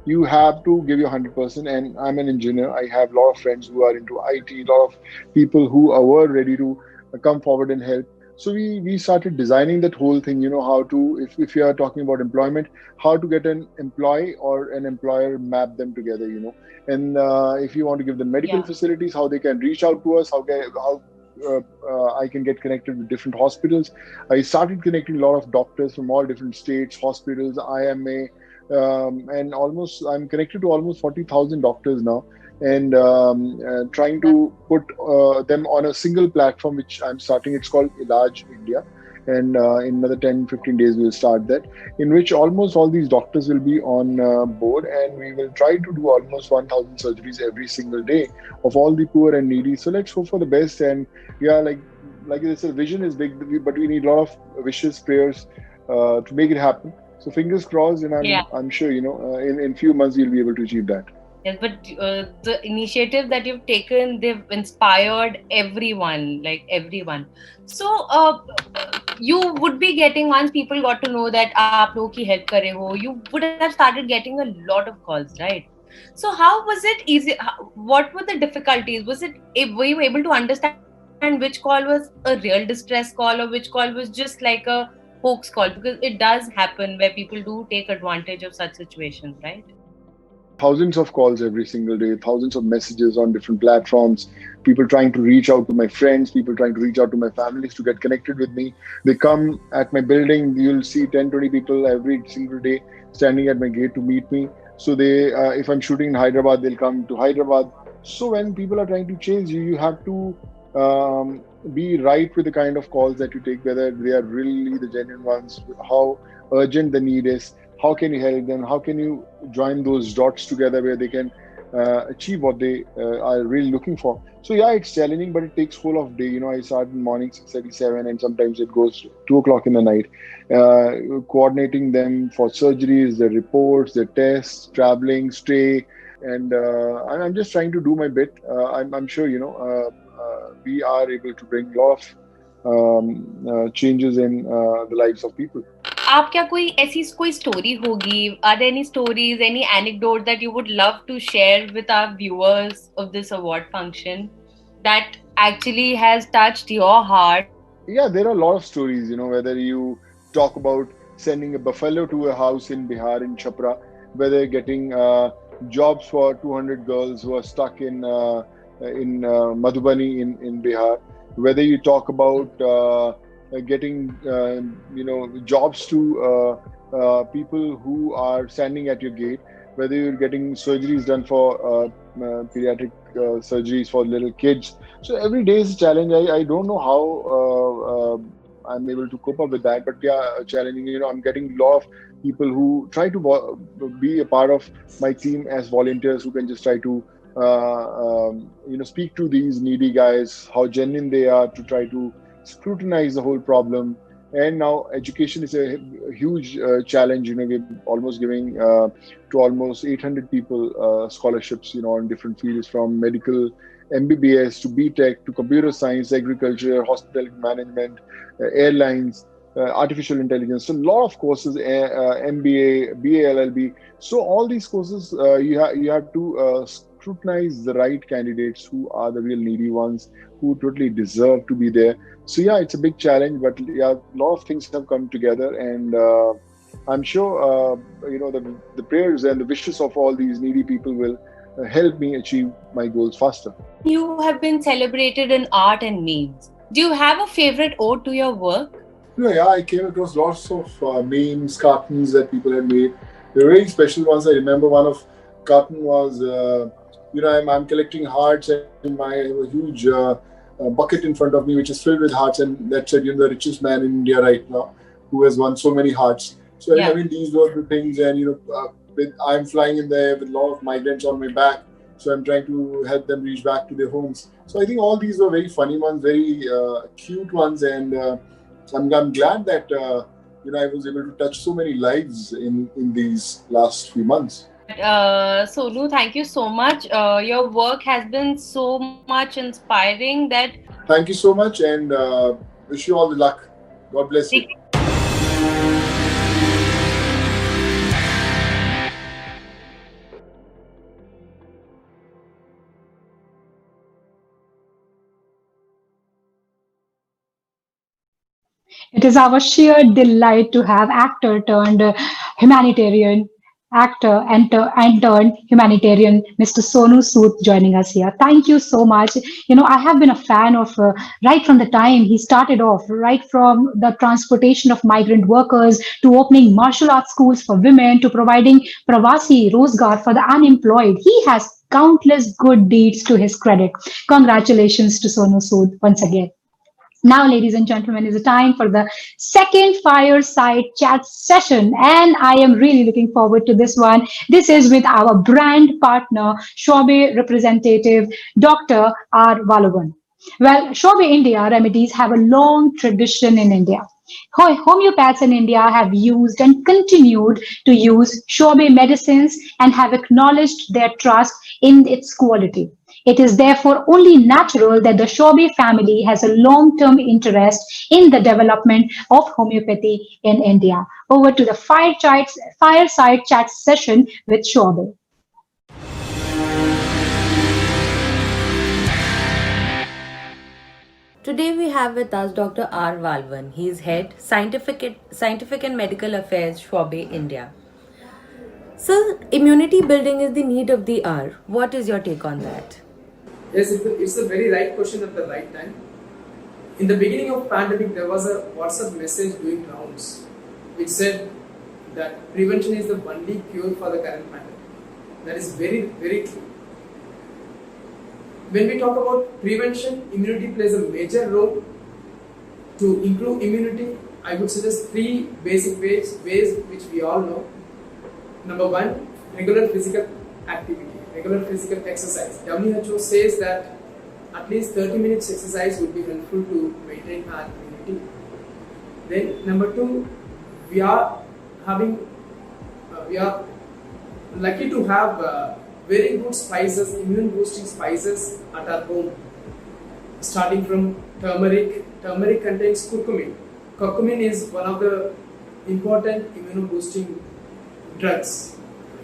Speaker 8: you have to give your 100%. And I'm an engineer. I have a lot of friends who are into IT, a lot of people who were ready to come forward and help. So we started designing that whole thing, how to, if you are talking about employment, how to get an employee or an employer, map them together, and if you want to give them medical facilities, how they can reach out to us, how I can get connected with different hospitals. I started connecting a lot of doctors from all different states, hospitals, IMA, and I'm connected to almost 40,000 doctors now, and trying to put them on a single platform, which I'm starting. It's called Ilaj India. And in another 10-15 days, we'll start that, in which almost all these doctors will be on board, and we will try to do almost 1,000 surgeries every single day of all the poor and needy. So let's hope for the best. And yeah, like I said, vision is big, but we need a lot of wishes, prayers to make it happen. So fingers crossed, and I'm sure, in few months, you'll be able to achieve that.
Speaker 7: Yes, but the initiative that you've taken, they've inspired everyone, like everyone. So you would be getting, once people got to know that aap log ki help kar rahe ho, you would have started getting a lot of calls, right? So how was it easy? What were the difficulties? Were you able to understand which call was a real distress call or which call was just like a hoax call? Because it does happen where people do take advantage of such situations, right?
Speaker 8: thousands of calls every single day, thousands of messages on different platforms, people trying to reach out to my friends, people trying to reach out to my families to get connected with me. They come at my building, you'll see 10, 20 people every single day standing at my gate to meet me. So they, if I'm shooting in Hyderabad, they'll come to Hyderabad. So when people are trying to change you, you have to be right with the kind of calls that you take, whether they are really the genuine ones, how urgent the need is, how can you help them, how can you join those dots together where they can achieve what they are really looking for. So yeah, it's challenging, but it takes whole of day. I start in morning 6:37, and sometimes it goes 2 o'clock in the night, coordinating them for surgeries, their reports, their tests, traveling, stay, and I'm just trying to do my bit. I'm sure we are able to bring a lot of changes in the lives of people.
Speaker 7: आप क्या कोई ऐसी कोई story होगी? Are there any stories, any anecdote that you would love to share with our viewers of this award function that actually has touched your heart?
Speaker 8: Yeah, there are a lot of stories, whether you talk about sending a buffalo to a house in Bihar, in Chhapra, whether getting jobs for 200 girls who are stuck in Madhubani in Bihar, whether you talk about getting jobs to people who are standing at your gate, whether you're getting surgeries done for pediatric surgeries for little kids. So every day is a challenge. I don't know how I'm able to cope up with that, but yeah, challenging. I'm getting a lot of people who try to be a part of my team as volunteers, who can just try to speak to these needy guys, how genuine they are, to try to scrutinize the whole problem. And now education is a huge challenge. We're almost giving to almost 800 people scholarships, on different fields, from medical, MBBS to BTech to computer science, agriculture, hospitality management, airlines, artificial intelligence. So a lot of courses, MBA, BA, LLB. So all these courses, you have to scrutinize the right candidates who are the real needy ones, who totally deserve to be there. So yeah, it's a big challenge, but yeah, a lot of things have come together, and I'm sure the prayers and the wishes of all these needy people will help me achieve my goals faster.
Speaker 7: You have been celebrated in art and memes. Do you have a favorite ode to your work?
Speaker 8: Yeah, I came across lots of memes, cartoons that people had made. They're very special ones. I remember one of cartoon was, I'm collecting hearts, and I have a huge bucket in front of me which is filled with hearts, and that said, the richest man in India right now, who has won so many hearts. So yeah. I mean, these were the things, and I'm flying in there with a lot of migrants on my back, so I'm trying to help them reach back to their homes. So I think all these were very funny ones, very cute ones, and I'm glad that I was able to touch so many lives in these last few months.
Speaker 7: Sonu, thank you so much. Your work has been so much inspiring that...
Speaker 8: Thank you so much, and wish you all the luck. God bless you.
Speaker 1: It is our sheer delight to have actor turned humanitarian actor and turned humanitarian Mr. Sonu Sood joining us here. Thank you so much. I have been a fan of right from the time he started off, right from the transportation of migrant workers to opening martial arts schools for women to providing Pravasi Rozgar for the unemployed. He has countless good deeds to his credit. Congratulations to Sonu Sood once again. Now, ladies and gentlemen, is the time for the second Fireside chat session. And I am really looking forward to this one. This is with our brand partner, Shobe representative, Dr. R. Vardhan. Well, Shobe India remedies have a long tradition in India. Homeopaths in India have used and continued to use Shobe medicines and have acknowledged their trust in its quality. It is therefore only natural that the Shobe family has a long-term interest in the development of homeopathy in India. Over to the Fireside chat session with Shobe.
Speaker 9: Today we have with us Dr. R. Vardhan. He is Head Scientific and Medical Affairs, Shobe, India. So, immunity building is the need of the hour. What is your take on that?
Speaker 10: Yes, it's a very right question at the right time. In the beginning of pandemic, there was a WhatsApp message doing rounds, which said that prevention is the only cure for the current pandemic. That is very, very true. When we talk about prevention, immunity plays a major role. To improve immunity, I would suggest three basic ways which we all know. Number one, regular physical activity, regular physical exercise. WHO says that at least 30 minutes exercise would be helpful to maintain our immunity. Then number two, we are lucky to have very good spices, immune boosting spices at our home. Starting from turmeric. Turmeric contains curcumin. Curcumin is one of the important immune boosting drugs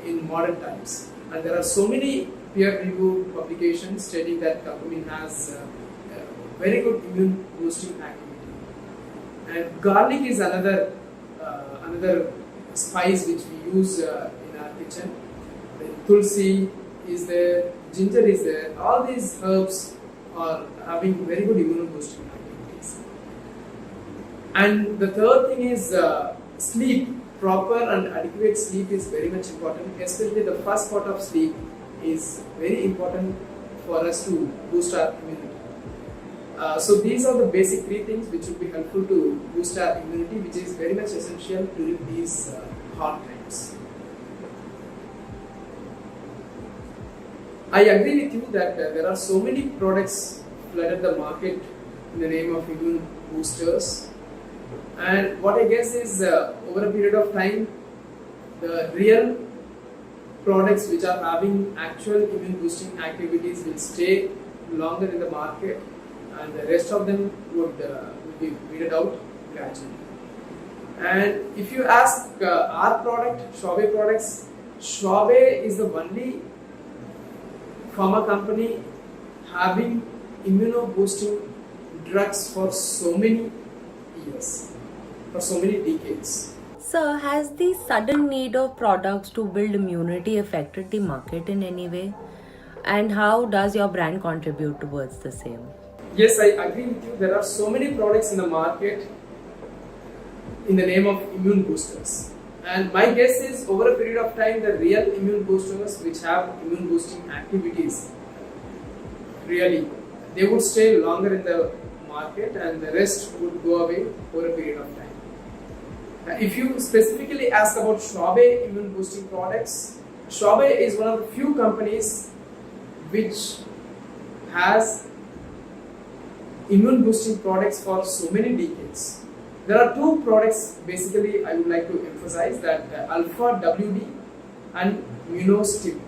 Speaker 10: in modern times, and there are so many peer-reviewed publications stating that curcumin has very good immune boosting activity. And garlic is another spice which we use in our kitchen. Then tulsi is there, ginger is there. All these herbs are having very good immune boosting activities. And the third thing is sleep. Proper and adequate sleep is very much important, especially the first part of sleep is very important for us to boost our immunity. So these are the basic three things which would be helpful to boost our immunity, which is very much essential during these hard times. I agree with you that there are so many products flooded the market in the name of immune boosters. And what I guess is over a period of time, the real products which are having actual immune boosting activities will stay longer in the market, and the rest of them would be weeded out gradually. And if you ask our product, Schwabe products, Schwabe is the only pharma company having immuno-boosting drugs for so many years, for so many decades.
Speaker 9: Sir, has the sudden need of products to build immunity affected the market in any way? And how does your brand contribute towards the same?
Speaker 10: Yes, I agree with you. There are so many products in the market in the name of immune boosters. And my guess is over a period of time, the real immune boosters which have immune boosting activities, really, they would stay longer in the market and the rest would go away over a period of time. If you specifically ask about Schwabe immune boosting products, Schwabe is one of the few companies which has immune boosting products for so many decades. There are two products basically I would like to emphasize, that Alpha WD and Immunostim.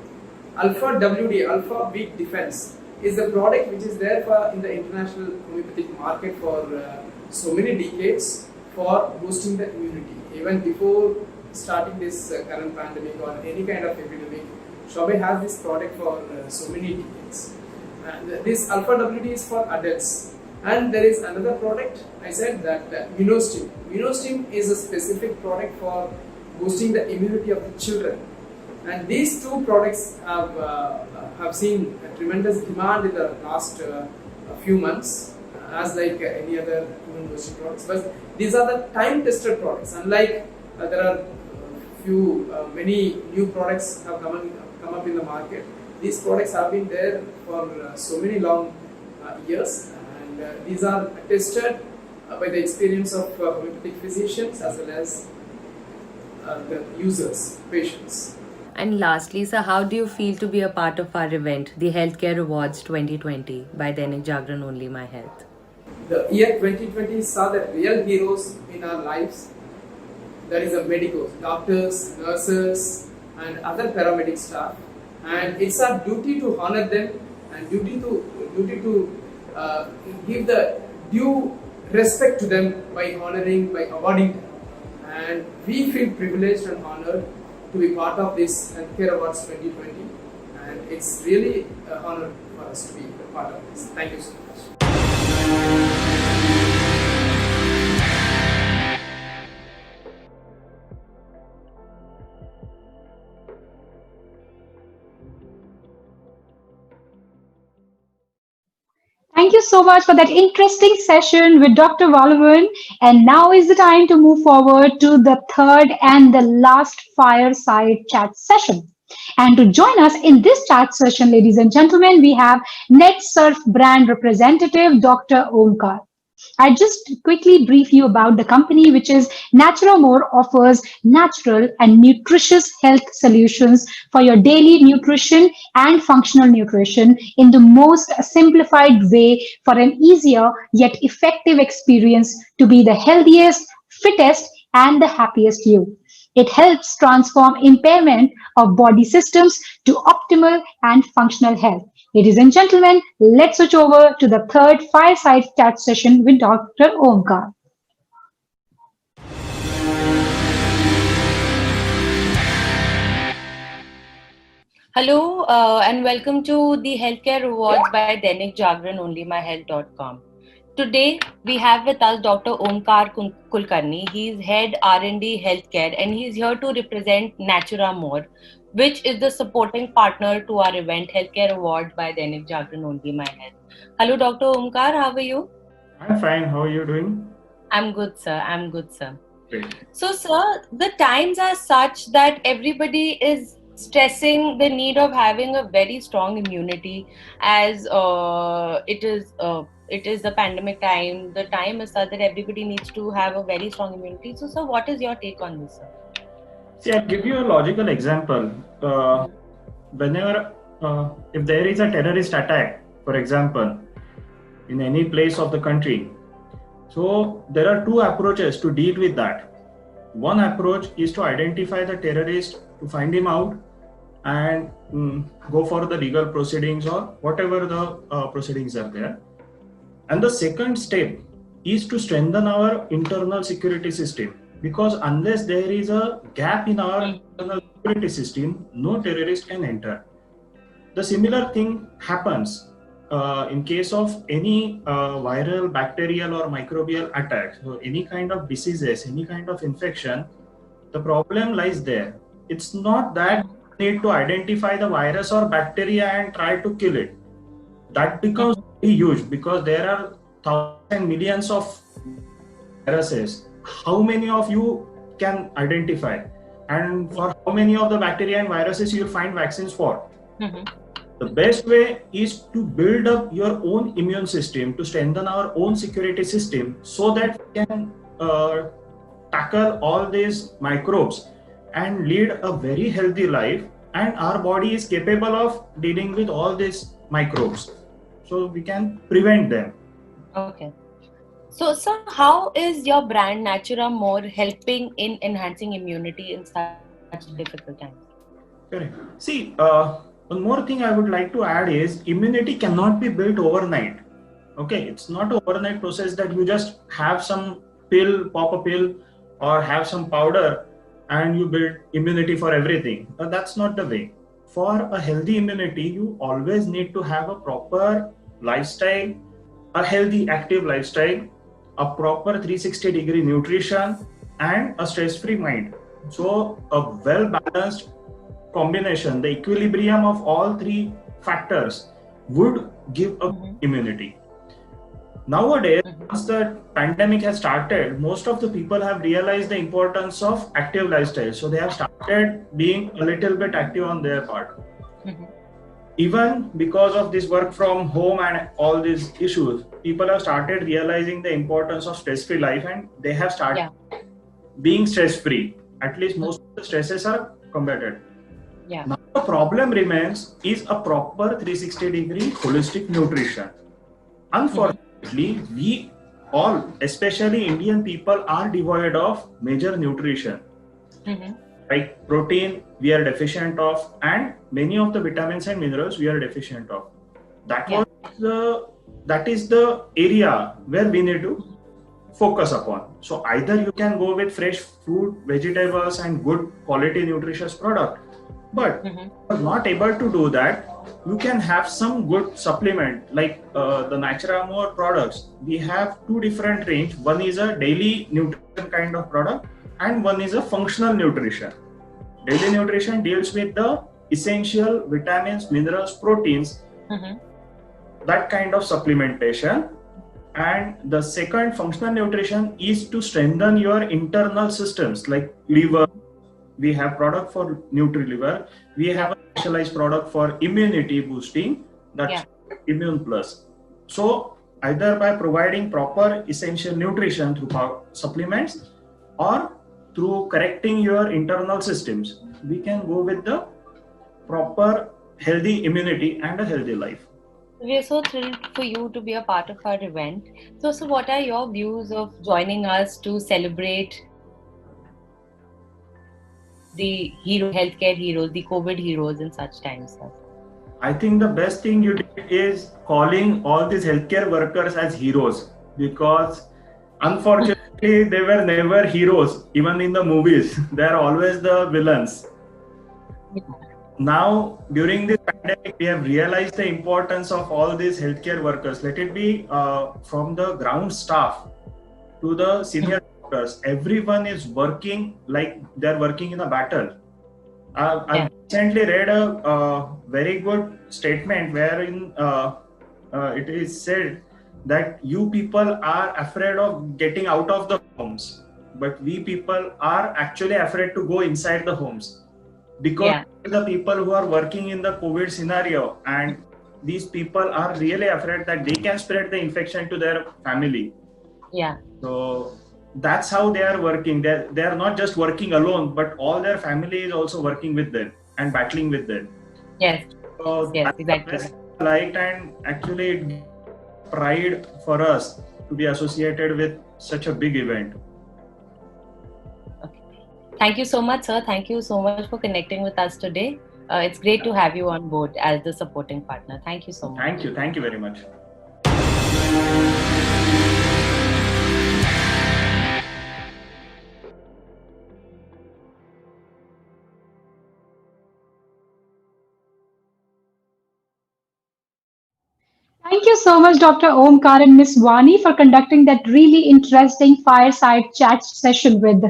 Speaker 10: Alpha WD, Alpha Weak Defense, is the product which is there in the international homeopathic market for so many decades for boosting the immunity. Even before starting this current pandemic or any kind of epidemic, Schwabe has this product for so many decades. And this Alpha WD is for adults. And there is another product, I said that Immunostim. Immunostim is a specific product for boosting the immunity of the children. And these two products have seen a tremendous demand in the last few months, as like any other immune boosting products. But these are the time-tested products. Unlike there are many new products have come up in the market. These products have been there for so many long years. These are tested by the experience of homeopathic physicians as well as the users, patients.
Speaker 9: And lastly, sir, how do you feel to be a part of our event, the Healthcare Awards 2020 by Dainik Jagran Onlymyhealth?
Speaker 10: The year 2020 saw the real heroes in our lives. That is the medicos, doctors, nurses, and other paramedic staff. And it's our duty to honor them and duty to give the due respect to them by awarding them. And we feel privileged and honored to be part of this Healthcare Awards 2020. And it's really an honor for us to be a part of this. Thank you so much.
Speaker 1: so much for that interesting session with Dr. Valavan. And now is the time to move forward to the third and the last fireside chat session. And to join us in this chat session, ladies and gentlemen, we have NetSurf brand representative, Dr. Omkar. I just quickly brief you about the company, which is Naturamore offers natural and nutritious health solutions for your daily nutrition and functional nutrition in the most simplified way for an easier yet effective experience to be the healthiest, fittest, and the happiest you. It helps transform impairment of body systems to optimal and functional health. Ladies and gentlemen, let's switch over to the third fireside chat session with Dr. Omkar.
Speaker 7: Hello and welcome to the Healthcare Awards by Dainik Jagran, Onlymyhealth.com. Today we have with us Dr. Omkar Kulkarni. He is Head R&D Healthcare and he is here to represent Naturamore, which is the supporting partner to our event Healthcare Awards by Dainik Jagran, Onlymyhealth. Hello Dr. Omkar, how are you?
Speaker 5: I'm fine. How are you doing?
Speaker 7: I'm good, sir. I'm good, sir.
Speaker 5: Great.
Speaker 7: So, sir, the times are such that everybody is stressing the need of having a very strong immunity as it is the pandemic time. The time is such that everybody needs to have a very strong immunity. So, sir, what is your take on this, sir?
Speaker 5: See, I'll give you a logical example. Whenever, if there is a terrorist attack, for example, in any place of the country, so there are two approaches to deal with that. One approach is to identify the terrorist, to find him out, and go for the legal proceedings or whatever the proceedings are there. And the second step is to strengthen our internal security system, because unless there is a gap in our internal security system, no terrorist can enter. The similar thing happens in case of any viral, bacterial or microbial attacks. So any kind of diseases, any kind of infection, the problem lies there. It's not that you need to identify the virus or bacteria and try to kill it. That becomes very huge because there are thousands and millions of viruses. How many of you can identify? And for how many of the bacteria and viruses you will find vaccines for? The best way is to build up your own immune system, to strengthen our own security system so that we can tackle all these microbes and lead a very healthy life, and our body is capable of dealing with all these microbes. So we can prevent them.
Speaker 7: Okay. So, sir, how is your brand Naturamore helping in enhancing immunity in such difficult times?
Speaker 5: Correct. See, one more thing I would like to add is immunity cannot be built overnight. Okay, it's not an overnight process that you just have some pill, pop a pill, or have some powder and you build immunity for everything. That's not the way. For a healthy immunity, you always need to have a proper lifestyle, a healthy, active lifestyle, a proper 360-degree nutrition, and a stress-free mind. So a well-balanced combination, the equilibrium of all three factors would give a immunity. Nowadays, once the pandemic has started, most of the people have realized the importance of active lifestyle. So they have started being a little bit active on their part. Even because of this work from home and all these issues, people have started realizing the importance of stress-free life, and they have started being stress-free. At least most of the stresses are combated. Now the problem remains is a proper 360-degree holistic nutrition. Unfortunately, we all, especially Indian people, are devoid of major nutrition. Like protein, we are deficient of, and many of the vitamins and minerals we are deficient of. That is the area where we need to focus upon. So either you can go with fresh fruit, vegetables, and good quality nutritious product. But if you are not able to do that, you can have some good supplement like the Naturamore products. We have two different range. One is a daily nutrition kind of product, and one is a functional nutrition. Daily nutrition deals with the essential vitamins, minerals, proteins. that kind of supplementation. And the second, functional nutrition, is to strengthen your internal systems like liver. We have product for NutriLiver. We have a specialized product for immunity boosting, that's Immune Plus. So either by providing proper essential nutrition through supplements or through correcting your internal systems, we can go with the proper healthy immunity and a healthy life.
Speaker 7: We are so thrilled for you to be a part of our event. So what are your views of joining us to celebrate the healthcare heroes, the COVID heroes in such times, sir?
Speaker 5: I think the best thing you did is calling all these healthcare workers as heroes, because unfortunately they were never heroes, even in the movies. They are always the villains. Now, during this pandemic, we have realized the importance of all these healthcare workers. Let it be from the ground staff to the senior doctors. Everyone is working like they're working in a battle. I recently read a very good statement wherein it is said that you people are afraid of getting out of the homes, but we people are actually afraid to go inside the homes, because the people who are working in the COVID scenario, and these people are really afraid that they can spread the infection to their family. So that's how they are working. They are not just working alone, but all their family is also working with them and battling with them. So that's
Speaker 7: exactly.
Speaker 5: The best light, and actually it gives pride for us to be associated with such a big event.
Speaker 7: Thank you so much, sir. Thank you so much for connecting with us today. It's great to have you on board as the supporting partner. Thank you so much.
Speaker 5: Thank you. Thank you very much.
Speaker 1: Thank you so much, Dr. Omkar and Miss Vani, for conducting that really interesting fireside chat session with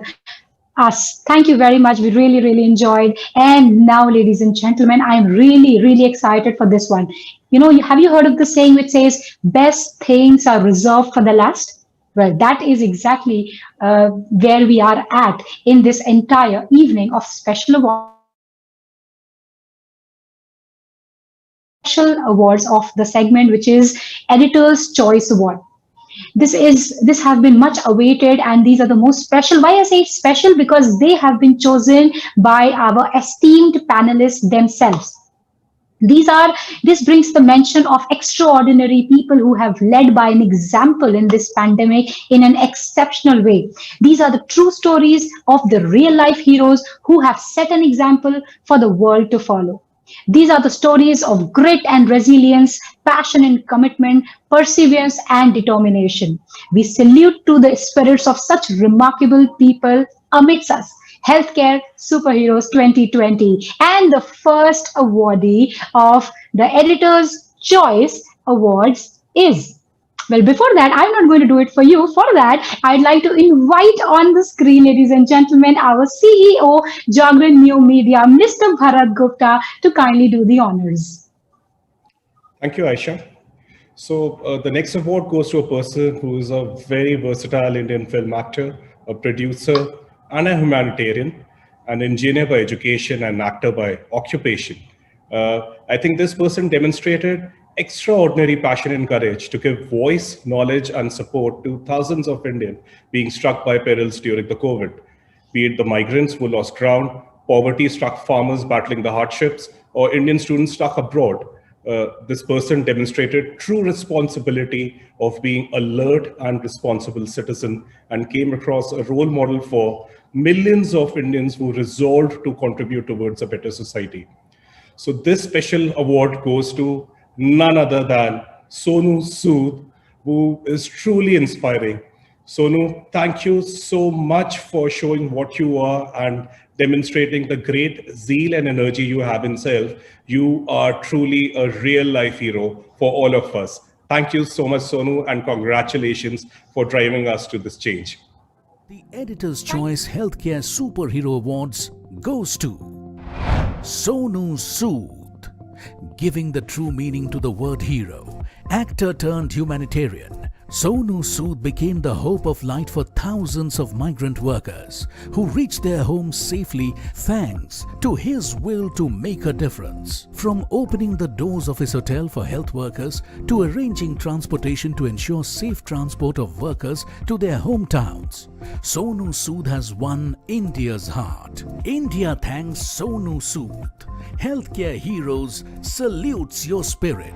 Speaker 1: us. Thank you very much. We really, really enjoyed. And now, ladies and gentlemen, I am really, really excited for this one. You know, have you heard of the saying which says, best things are reserved for the last? Well, that is exactly where we are at in this entire evening of special awards of the segment, which is Editor's Choice Award. This have been much awaited, and these are the most special. Why I say it's special? Because they have been chosen by our esteemed panelists themselves. This brings the mention of extraordinary people who have led by an example in this pandemic in an exceptional way. These are the true stories of the real life heroes who have set an example for the world to follow. These are the stories of grit and resilience, passion and commitment, perseverance and determination. We salute to the spirits of such remarkable people amidst us. Healthcare Superheroes 2020. And the first awardee of the Editor's Choice Awards is... Well, before that, I'm not going to do it for you. For that, I'd like to invite on the screen, ladies and gentlemen, our CEO, Jagran New Media, Mr. Bharat Gupta, to kindly do the honors.
Speaker 11: Thank you, Aisha. So the next award goes to a person who is a very versatile Indian film actor, a producer, and a humanitarian, an engineer by education and actor by occupation. I think this person demonstrated extraordinary passion and courage to give voice, knowledge, and support to thousands of Indians being struck by perils during the COVID, be it the migrants who lost ground, poverty-struck farmers battling the hardships, or Indian students stuck abroad. This person demonstrated true responsibility of being alert and responsible citizen and came across a role model for millions of Indians who resolved to contribute towards a better society. So this special award goes to none other than Sonu Sood, who is truly inspiring. Sonu, thank you so much for showing what you are and demonstrating the great zeal and energy you have in self. You are truly a real life hero for all of us. Thank you so much, Sonu, and congratulations for driving us to this change.
Speaker 2: The Editor's Choice Healthcare Superhero Awards goes to Sonu Sood, giving the true meaning to the word hero Actor turned humanitarian, Sonu Sood became the hope of light for thousands of migrant workers who reached their homes safely thanks to his will to make a difference. From opening the doors of his hotel for health workers to arranging transportation to ensure safe transport of workers to their hometowns, Sonu Sood has won India's heart. India thanks Sonu Sood. Healthcare Heroes salutes your spirit.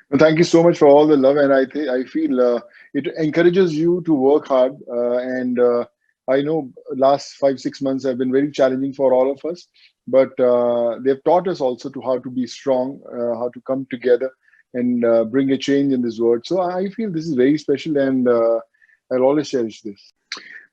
Speaker 8: Well, thank you so much for all the love, and I feel it encourages you to work hard. I know last 5-6 months have been very challenging for all of us, but they've taught us also to how to be strong, how to come together and bring a change in this world. So I feel this is very special, and I'll always cherish this.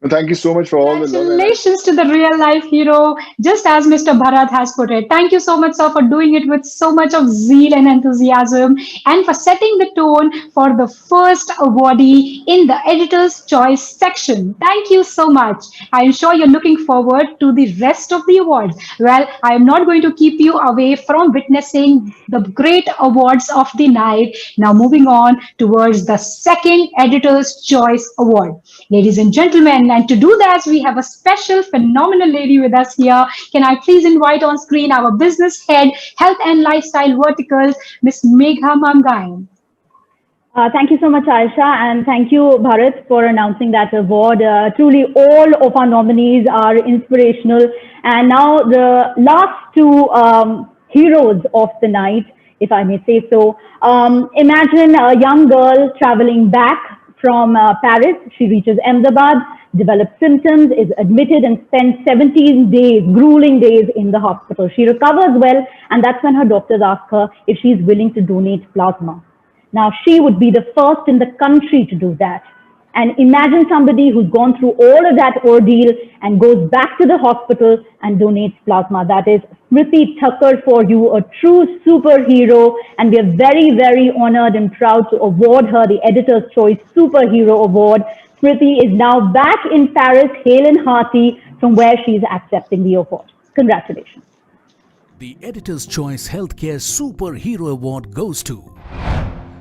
Speaker 8: Well, thank you so much for all the love.
Speaker 1: Congratulations to the real life hero, just as Mr. Bharat has put it. Thank you so much, sir, for doing it with so much of zeal and enthusiasm, and for setting the tone for the first awardee in the Editor's Choice section. Thank you so much. I am sure you're looking forward to the rest of the awards. Well, I am not going to keep you away from witnessing the great awards of the night. Now moving on towards the second Editor's Choice Award. Ladies and gentlemen, and to do that, we have a special, phenomenal lady with us here. Can I please invite on screen our business head, health and lifestyle verticals, Miss Megha Mamgain.
Speaker 12: Thank you so much, Aisha, and thank you, Bharat, for announcing that award. Truly, all of our nominees are inspirational. And now the last two heroes of the night, if I may say so. Imagine a young girl traveling back from Paris. She reaches Ahmedabad, develops symptoms, is admitted and spends 17 days, grueling days in the hospital. She recovers well, and that's when her doctors ask her if she's willing to donate plasma. Now, she would be the first in the country to do that. And imagine somebody who's gone through all of that ordeal and goes back to the hospital and donates plasma. That is Smriti Thakkar for you, a true superhero. And we are very, very honored and proud to award her the Editor's Choice Superhero Award. Smriti is now back in Paris, hale and hearty, from where she's accepting the award. Congratulations.
Speaker 2: The Editor's Choice Healthcare Superhero Award goes to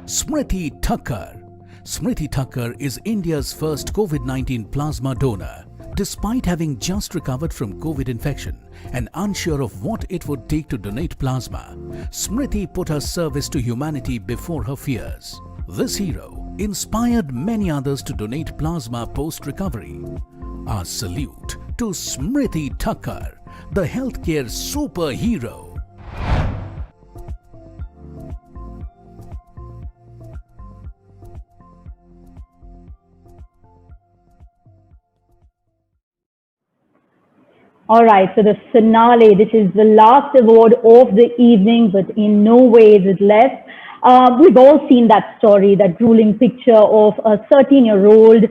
Speaker 2: Smriti Thakkar. Smriti Thakkar is India's first COVID-19 plasma donor. Despite having just recovered from COVID infection and unsure of what it would take to donate plasma, Smriti put her service to humanity before her fears. This hero inspired many others to donate plasma post-recovery. Our salute to Smriti Thakkar, the healthcare superhero.
Speaker 12: All right, so the finale, this is the last award of the evening, but in no way is it less. We've all seen that story, that grueling picture of a 13-year-old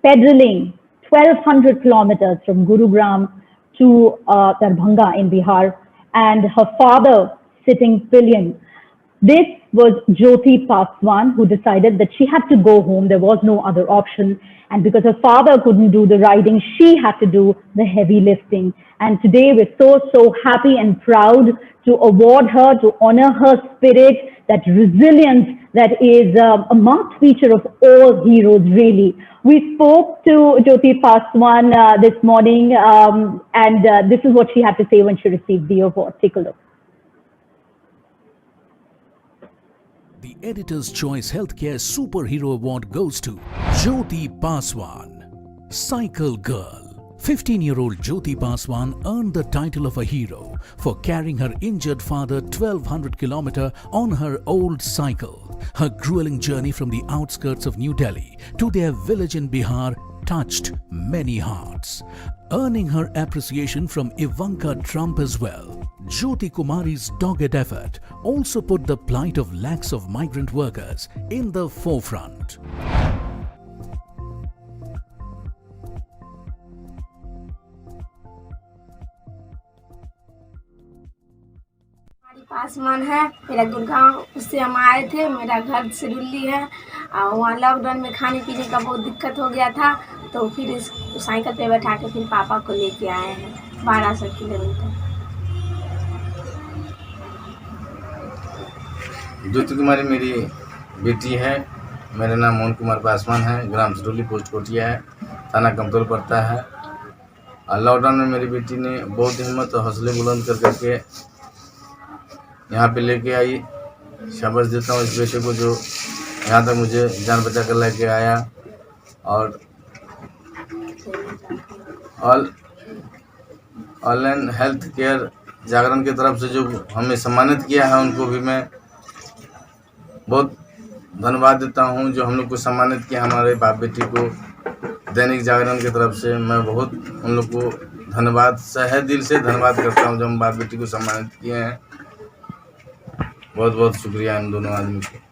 Speaker 12: pedaling 1,200 kilometers from Gurugram to Darbhanga in Bihar, and her father sitting pillion. This was Jyoti Paswan, who decided that she had to go home. There was no other option. And because her father couldn't do the riding, she had to do the heavy lifting. And today we're so happy and proud to award her, to honor her spirit, that resilience that is a marked feature of all heroes, really. We spoke to Jyoti Paswan this morning, and this is what she had to say when she received the award. Take a look.
Speaker 2: The Editor's Choice Healthcare Superhero Award goes to Jyoti Paswan, Cycle Girl. 15-year-old Jyoti Paswan earned the title of a hero for carrying her injured father 1,200 kilometers on her old cycle. Her grueling journey from the outskirts of New Delhi to their village in Bihar touched many hearts, earning her appreciation from Ivanka Trump as well. Jyoti Kumari's dogged effort also put the plight of lakhs of migrant workers in the forefront.
Speaker 13: Paswan है, मेरा गुड़गांव से हम आए थे, मेरा घर सिरुली है और वहाँ लॉकडाउन में खाने पीने का बहुत दिक्कत हो गया था, तो फिर इस साइकिल पे बैठा के फिर पापा को लेके आए हैं 1200 किलोमीटर।
Speaker 14: ज्योति कुमारी मेरी बेटी है। मेरा नाम मोहन कुमार पासवान है। ग्राम सडोली, पोस्ट कोटिया है, थाना कमतौल पड़ता है। लॉकडाउन में मेरी बेटी ने बहुत हिम्मत और हौसले बुलंद कर करके यहाँ पे लेके आई। शाबाश देता हूँ इस बेटे को जो यहाँ तक मुझे जान बचा कर लेके आया। और ऑनलाइन हेल्थ केयर जागरण की तरफ से जो हमें सम्मानित किया है उनको भी मैं बहुत धन्यवाद देता हूँ। जो हम लोग को सम्मानित किया हमारे बाप बेटी को दैनिक जागरण की तरफ से, मैं बहुत उन लोग को धन्यवाद, सहे दिल से धन्यवाद करता हूँ जो हम बाप बेटी को सम्मानित किए हैं। बहुत बहुत शुक्रिया इन दोनों आदमी को।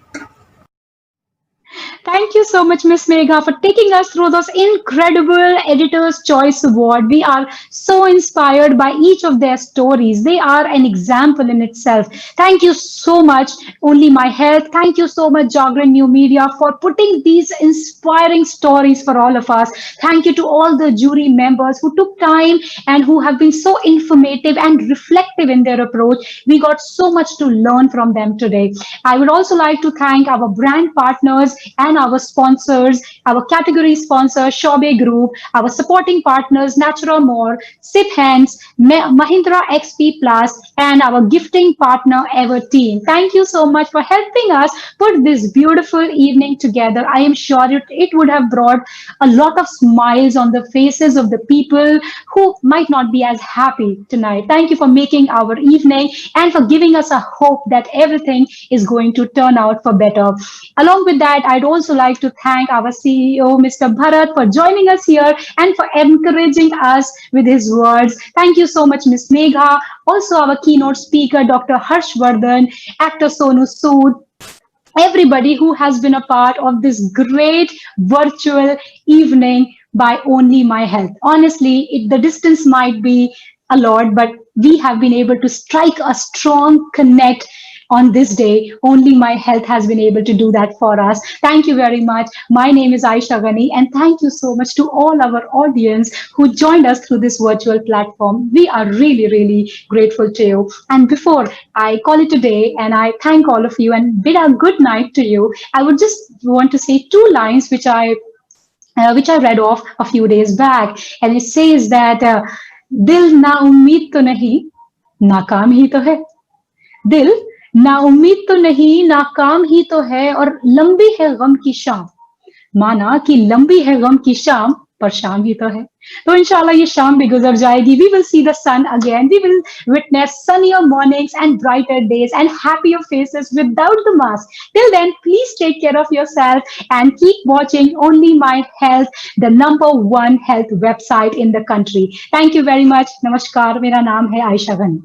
Speaker 1: Thank you so much, Miss Megha, for taking us through those incredible Editor's Choice Award. We are so inspired by each of their stories. They are an example in itself. Thank you so much, Only My Health. Thank you so much, Jagran New Media, for putting these inspiring stories for all of us. Thank you to all the jury members who took time and who have been so informative and reflective in their approach. We got so much to learn from them today. I would also like to thank our brand partners and our sponsors, our category sponsor, Shobe Group, our supporting partners, Natura More, Sip Hands, Mahindra XP Plus, and our gifting partner, Ever Team. Thank you so much for helping us put this beautiful evening together. I am sure it would have brought a lot of smiles on the faces of the people who might not be as happy tonight. Thank you for making our evening and for giving us a hope that everything is going to turn out for better. Along with that, I'd also like to thank our CEO, Mr. Bharat, for joining us here and for encouraging us with his words. Thank you so much, Ms. Megha. Also, our keynote speaker, Dr. Harsh Vardhan, actor Sonu Sood, everybody who has been a part of this great virtual evening by Only My Health. Honestly, the distance might be a lot, but we have been able to strike a strong connect on this day. Only My Health has been able to do that for us. Thank you very much. My name is Aisha Ghani, and thank you so much to all our audience who joined us through this virtual platform. We are really, really grateful to you. And before I call it a day and I thank all of you and bid a good night to you, I would just want to say two lines which I read off a few days back, and it says that "Dil na उम्मीद तो नहीं, नाकाम ही तो है. दिल ना उम्मीद तो नहीं, नाकाम ही तो है, और लंबी है गम की शाम. माना कि लंबी है गम की शाम, पर शाम ही तो है." तो इंशाल्लाह ये शाम भी गुजर जाएगी. We will see the sun again. We will witness sunnier mornings and brighter days and happier faces without the mask. Till then, please take care of yourself and keep watching Only My Health, the #1 health website in the country. Thank you very much. Namaskar. मेरा नाम है आयशा घनी.